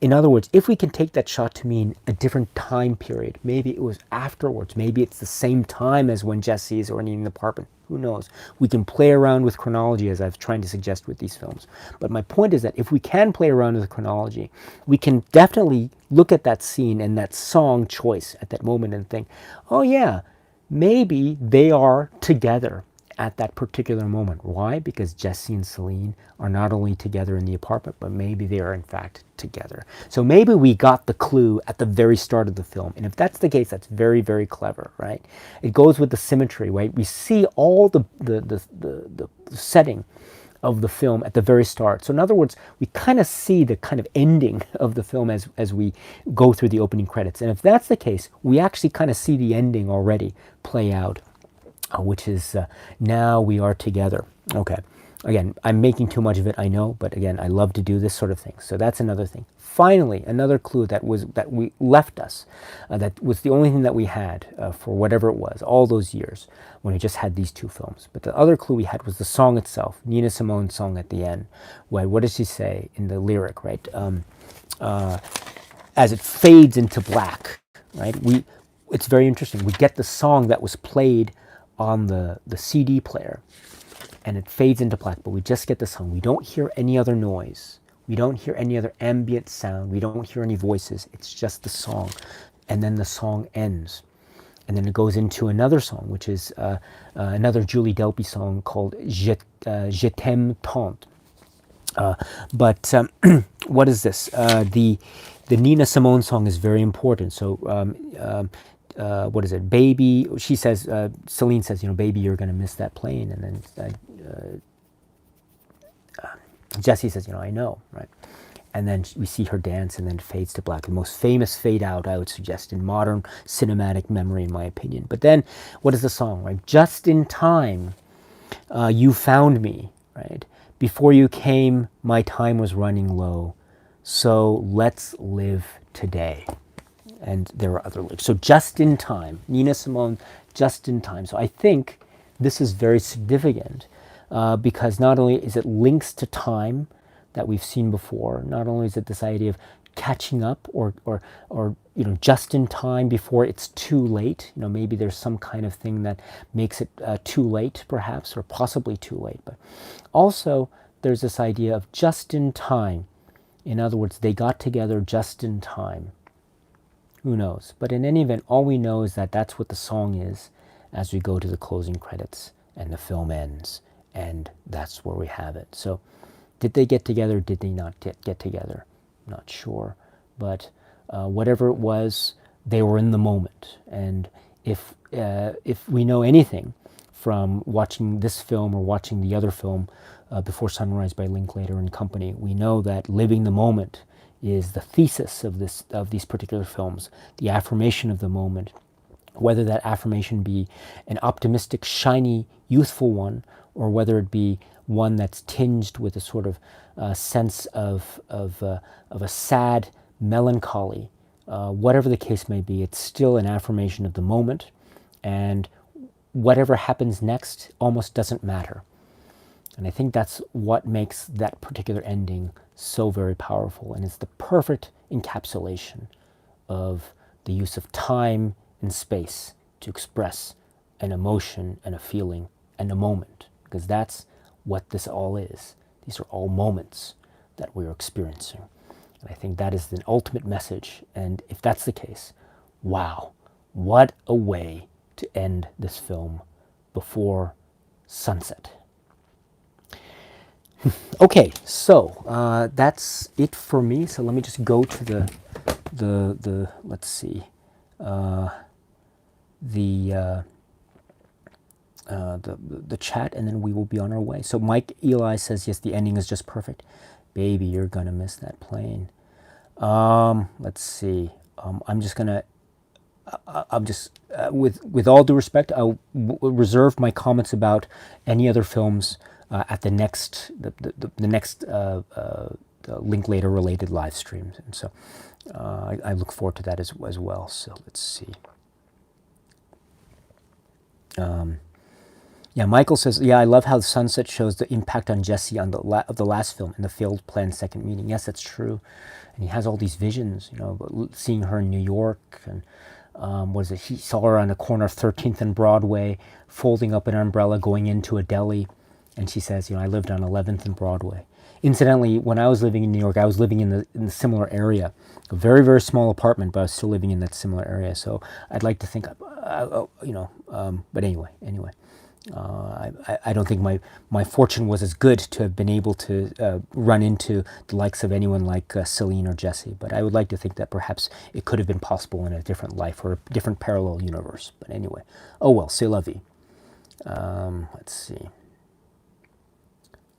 in other words, if we can take that shot to mean a different time period, maybe it was afterwards, maybe it's the same time as when Jesse is renting the apartment, who knows? We can play around with chronology, as I've tried to suggest with these films. But my point is that if we can play around with chronology, we can definitely look at that scene and that song choice at that moment and think, oh yeah, maybe they are together at that particular moment. Why? Because Jesse and Celine are not only together in the apartment, but maybe they are in fact together. So maybe we got the clue at the very start of the film. And if that's the case, that's very, very clever, right? It goes with the symmetry, right? We see all the setting of the film at the very start. So in other words, we kind of see the kind of ending of the film as we go through the opening credits. And if that's the case, we actually kind of see the ending already play out, which is Now We Are Together. Okay. Again, I'm making too much of it, I know, but again, I love to do this sort of thing. So that's another thing. Finally, another clue that we left us, that was the only thing that we had for whatever it was, all those years when we just had these two films. But the other clue we had was the song itself, Nina Simone's song at the end. What does she say in the lyric, right? As it fades into black, right? It's very interesting. We get the song that was played on the CD player, and it fades into black, but we just get the song. We don't hear any other noise. We don't hear any other ambient sound. We don't hear any voices. It's just the song. And then the song ends. And then it goes into another song, which is another Julie Delpy song called Je t'aime tant. But what is this? The Nina Simone song is very important. So what is it? Baby, she says, Celine says, baby, you're going to miss that plane. And then Jesse says, I know, right? And then we see her dance, and then it fades to black. The most famous fade out, I would suggest, in modern cinematic memory, in my opinion. But then, what is the song, right? Just in time, you found me, right? Before you came, my time was running low. So let's live today. And there are other lyrics. So just in time, Nina Simone, just in time. So I think this is very significant because not only is it links to time that we've seen before, not only is it this idea of catching up or just in time before it's too late. Maybe there's some kind of thing that makes it too late, perhaps, or possibly too late. But also there's this idea of just in time. In other words, they got together just in time. Who knows? But in any event, all we know is that that's what the song is as we go to the closing credits and the film ends. And that's where we have it. So did they get together? Did they not get together? Not sure. But Whatever it was, they were in the moment. And if we know anything from watching this film or watching the other film, Before Sunrise by Linklater and Company, we know that living the moment is the thesis of these particular films, the affirmation of the moment, whether that affirmation be an optimistic, shiny, youthful one, or whether it be one that's tinged with a sort of sense of a sad melancholy. Whatever the case may be, it's still an affirmation of the moment, and whatever happens next almost doesn't matter. And I think that's what makes that particular ending so very powerful, and it's the perfect encapsulation of the use of time and space to express an emotion and a feeling and a moment, because that's what this all is. These are all moments that we're experiencing. And I think that is the ultimate message. And if that's the case, wow, what a way to end this film before sunset. Okay, so that's it for me. So let me just go to the let's see, the chat, and then we will be on our way. So Mike Eli says, yes, the ending is just perfect. Baby, you're gonna miss that plane. Let's see. I'm just gonna. I'm just, with all due respect, I'll reserve my comments about any other films at the next the next Linklater related live streams, and so I look forward to that as well. So let's see. Yeah, Michael says, yeah, I love how the sunset shows the impact on Jesse on of the last film and the failed planned second meeting. Yes, that's true. And he has all these visions, seeing her in New York, and what is it? He saw her on the corner of 13th and Broadway, folding up an umbrella, going into a deli, and she says, I lived on 11th and Broadway. Incidentally, when I was living in New York, I was living in the similar area, a very, very small apartment, but I was still living in that similar area. So I'd like to think, but anyway. I don't think my fortune was as good to have been able to run into the likes of anyone like Celine or Jesse, but I would like to think that perhaps it could have been possible in a different life or a different parallel universe. But anyway, oh well, c'est la vie. Let's see.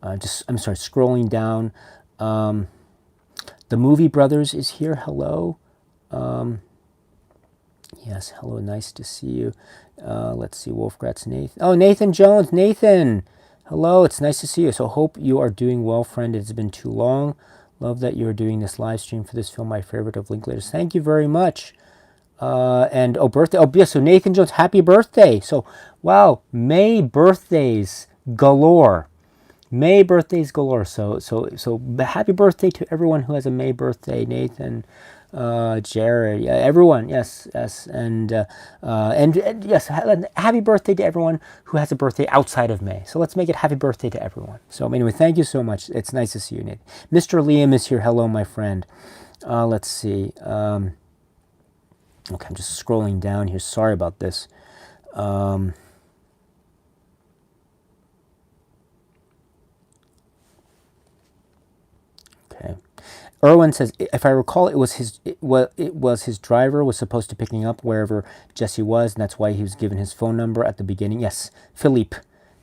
I'm sorry, scrolling down. The Movie Brothers is here. Hello. Yes, hello, nice to see you. Let's see, Wolfgratz Nathan. Oh, Nathan Jones, Nathan! Hello, it's nice to see you. So hope you are doing well, friend. It's been too long. Love that you're doing this live stream for this film, my favorite of Linklaters. Thank you very much. And, birthday. Oh, yeah, so Nathan Jones, happy birthday. So, wow, May birthdays galore. May birthdays galore. So happy birthday to everyone who has a May birthday, Nathan. Jared, everyone, yes, and yes, happy birthday to everyone who has a birthday outside of May. So let's make it happy birthday to everyone. So anyway, thank you so much. It's nice to see you, Nate. Mr. Liam is here. Hello, my friend. Let's see. Okay, I'm just scrolling down here. Sorry about this. Okay. Erwin says, if I recall, it was his driver was supposed to picking up wherever Jesse was, and that's why he was given his phone number at the beginning. Yes, Philippe.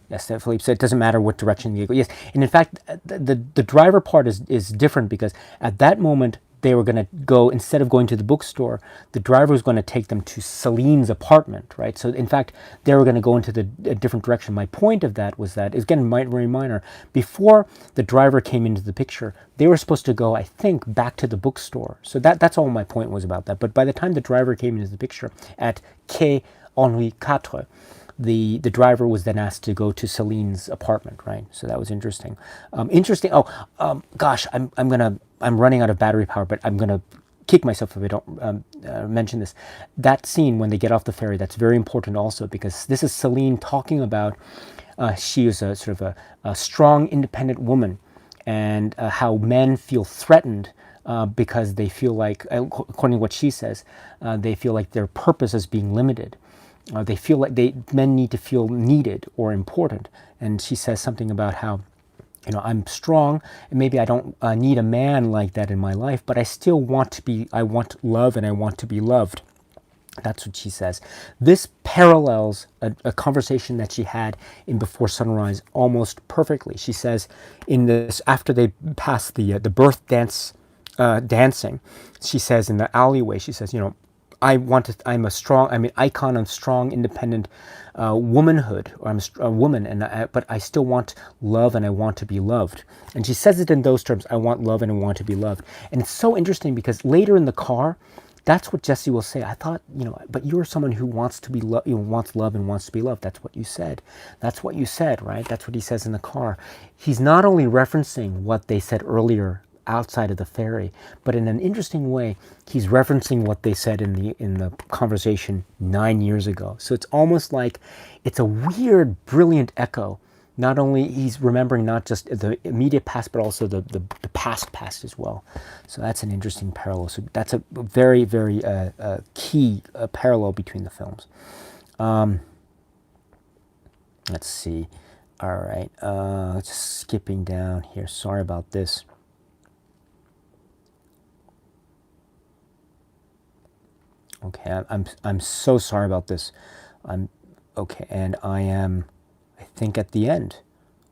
Yes, Philippe. So it doesn't matter what direction you go. Yes, and in fact, the driver part is different, because at that moment they were going to go, instead of going to the bookstore, the driver was going to take them to Celine's apartment, right? So in fact, they were going to go into a different direction. My point of that was that, again, very minor, before the driver came into the picture, they were supposed to go, I think, back to the bookstore. So that's all my point was about that. But by the time the driver came into the picture at Quai Henri IV, the driver was then asked to go to Celine's apartment, right? So that was interesting. Interesting. Oh, gosh, I'm running out of battery power, but I'm gonna kick myself if I don't mention this. That scene when they get off the ferry, that's very important also, because this is Celine talking about she is a sort of a strong, independent woman, and how men feel threatened because they feel like, according to what she says, they feel like their purpose is being limited. They feel like men need to feel needed or important. And she says something about how I'm strong, and maybe I don't need a man like that in my life, but I still want to be, I want love and I want to be loved. That's what she says. This parallels a conversation that she had in Before Sunrise almost perfectly. She says in this, after they pass the birth dance, dancing, she says in the alleyway, she says, I'm an icon of strong, independent womanhood, or I'm a woman, but I still want love and I want to be loved. And she says it in those terms, I want love and I want to be loved. And it's so interesting because later in the car, that's what Jesse will say. I thought, but you're someone who wants to be wants love and wants to be loved. That's what you said. That's what you said, right? That's what he says in the car. He's not only referencing what they said earlier outside of the ferry, but in an interesting way, he's referencing what they said in the conversation 9 years ago. So it's almost like it's a weird, brilliant echo. Not only he's remembering not just the immediate past, but also the past as well. So that's an interesting parallel. So that's a very, very key parallel between the films. Let's see. All right. Just skipping down here. Sorry about this. Okay, I'm so sorry about this. Okay, and I think at the end.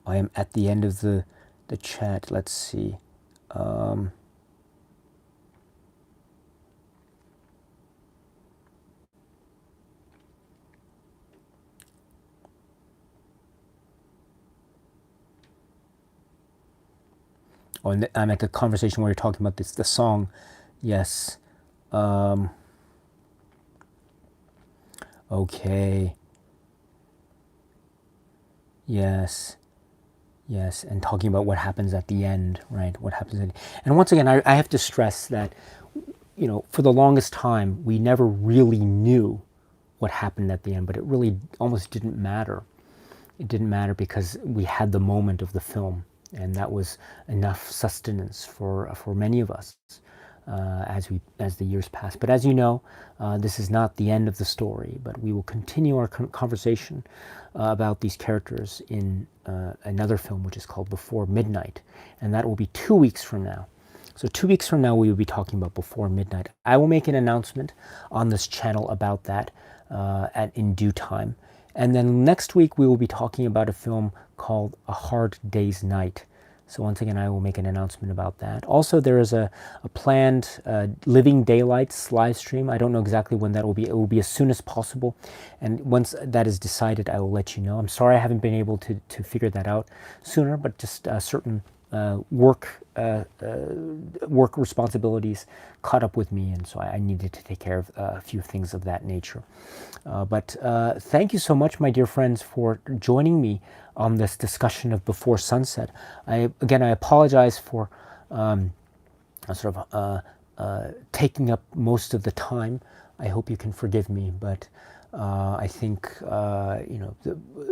I am at the end of the chat. Let's see. And I'm at the conversation where you're talking about the song. Yes. Okay. Yes. Yes, and talking about what happens at the end, right? What happens and once again, I have to stress that, for the longest time, we never really knew what happened at the end, but it really almost didn't matter. It didn't matter because we had the moment of the film, and that was enough sustenance for many of us as the years pass. But as you know, this is not the end of the story, but we will continue our conversation about these characters in another film, which is called Before Midnight, and that will be 2 weeks from now. So 2 weeks from now, we will be talking about Before Midnight. I will make an announcement on this channel about that in due time. And then next week, we will be talking about a film called A Hard Day's Night. So once again, I will make an announcement about that. Also, there is a planned Living Daylights live stream. I don't know exactly when that will be. It will be as soon as possible. And once that is decided, I will let you know. I'm sorry I haven't been able to figure that out sooner, but just certain work responsibilities caught up with me, and so I needed to take care of a few things of that nature. But thank you so much, my dear friends, for joining me on this discussion of Before Sunset. I apologize for taking up most of the time. I hope you can forgive me, but I think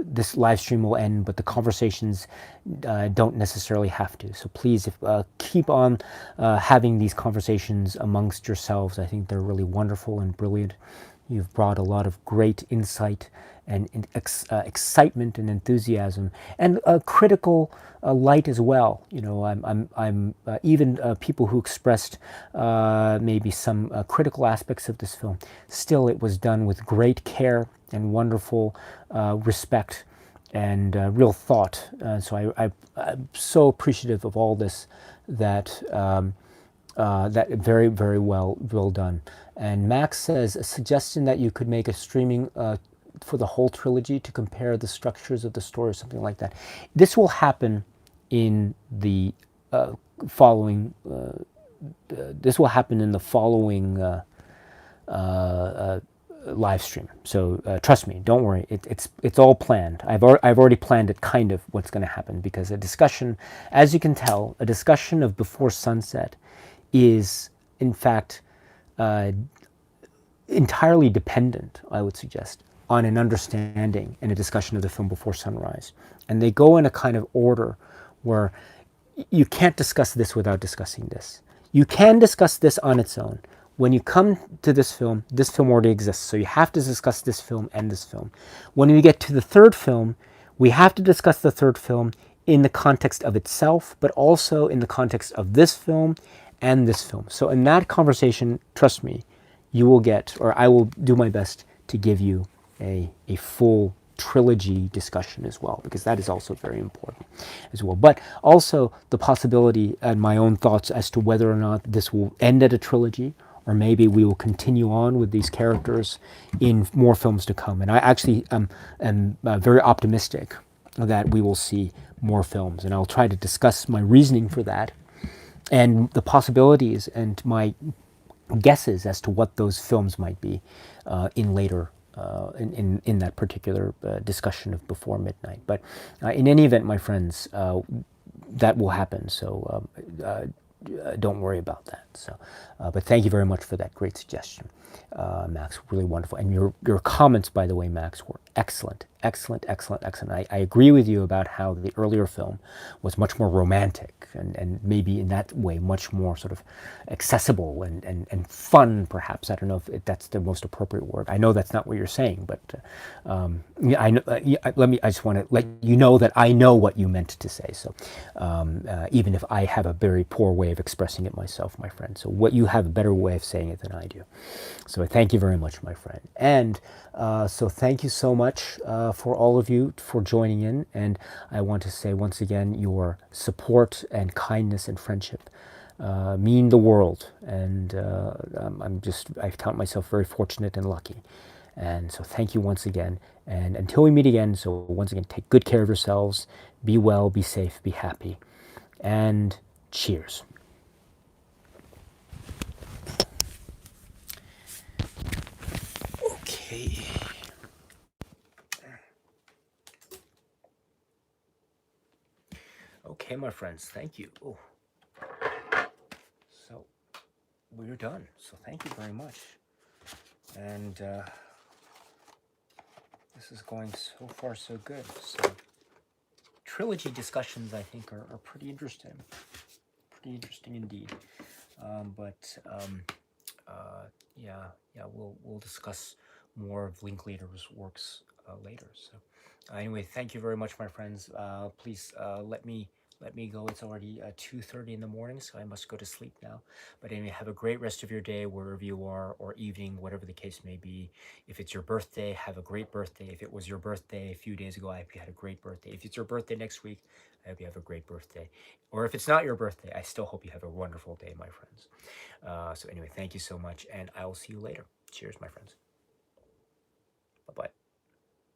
this live stream will end, but the conversations don't necessarily have to. So please, keep on having these conversations amongst yourselves. I think they're really wonderful and brilliant. You've brought a lot of great insight and excitement and enthusiasm, and a critical light as well. I'm even people who expressed maybe some critical aspects of this film. Still, it was done with great care and wonderful respect and real thought. So I'm so appreciative of all this. That very, very well done. And Max says a suggestion that you could make a streaming for the whole trilogy to compare the structures of the story or something like that. This will happen in the following. This will happen in the following live stream. So trust me, don't worry. It's all planned. I've already planned it, kind of what's going to happen, because a discussion, as you can tell, a discussion of Before Sunset is in fact entirely dependent, I would suggest, on an understanding and a discussion of the film Before Sunrise. And they go in a kind of order where you can't discuss this without discussing this. You can discuss this on its own. When you come to this film already exists, so you have to discuss this film and this film. When we get to the third film, we have to discuss the third film in the context of itself, but also in the context of this film and this film. So in that conversation, trust me, you will get, or I will do my best to give you a full trilogy discussion as well, because that is also very important as well. But also the possibility and my own thoughts as to whether or not this will end at a trilogy, or maybe we will continue on with these characters in more films to come. And I actually am very optimistic that we will see more films, and I'll try to discuss my reasoning for that and the possibilities and my guesses as to what those films might be in later in that particular discussion of Before Midnight. But in any event, my friends, that will happen. So don't worry about that. So, but thank you very much for that great suggestion, Max. Really wonderful. And your comments, by the way, Max, were excellent, excellent, excellent, excellent. I agree with you about how the earlier film was much more romantic and maybe in that way much more sort of accessible and fun, perhaps. I don't know if that's the most appropriate word. I know that's not what you're saying, but yeah, I know. I just want to let you know that I know what you meant to say. So even if I have a very poor way of expressing it myself, my friend. So what you have a better way of saying it than I do. So thank you very much, my friend. And so thank you so much for all of you for joining in. And I want to say once again, your support and kindness and friendship mean the world. And I count myself very fortunate and lucky. And so thank you once again. And until we meet again, so once again, take good care of yourselves. Be well, be safe, be happy. And cheers. Okay. Okay, my friends, thank you. Oh. So we're done. So thank you very much. And this is going so far so good. So trilogy discussions, I think, are pretty interesting. Pretty interesting indeed. Yeah, we'll discuss more of Linklater's works later. So anyway, thank you very much, my friends. Please let me go. It's already 2:30 in the morning, so I must go to sleep now. But anyway, have a great rest of your day wherever you are, or evening, whatever the case may be. If it's your birthday, have a great birthday. If it was your birthday a few days ago, I hope you had a great birthday. If it's your birthday next week, I hope you have a great birthday. Or if it's not your birthday, I still hope you have a wonderful day, my friends. So anyway, thank you so much, and I will see you later. Cheers, my friends. Bye-bye.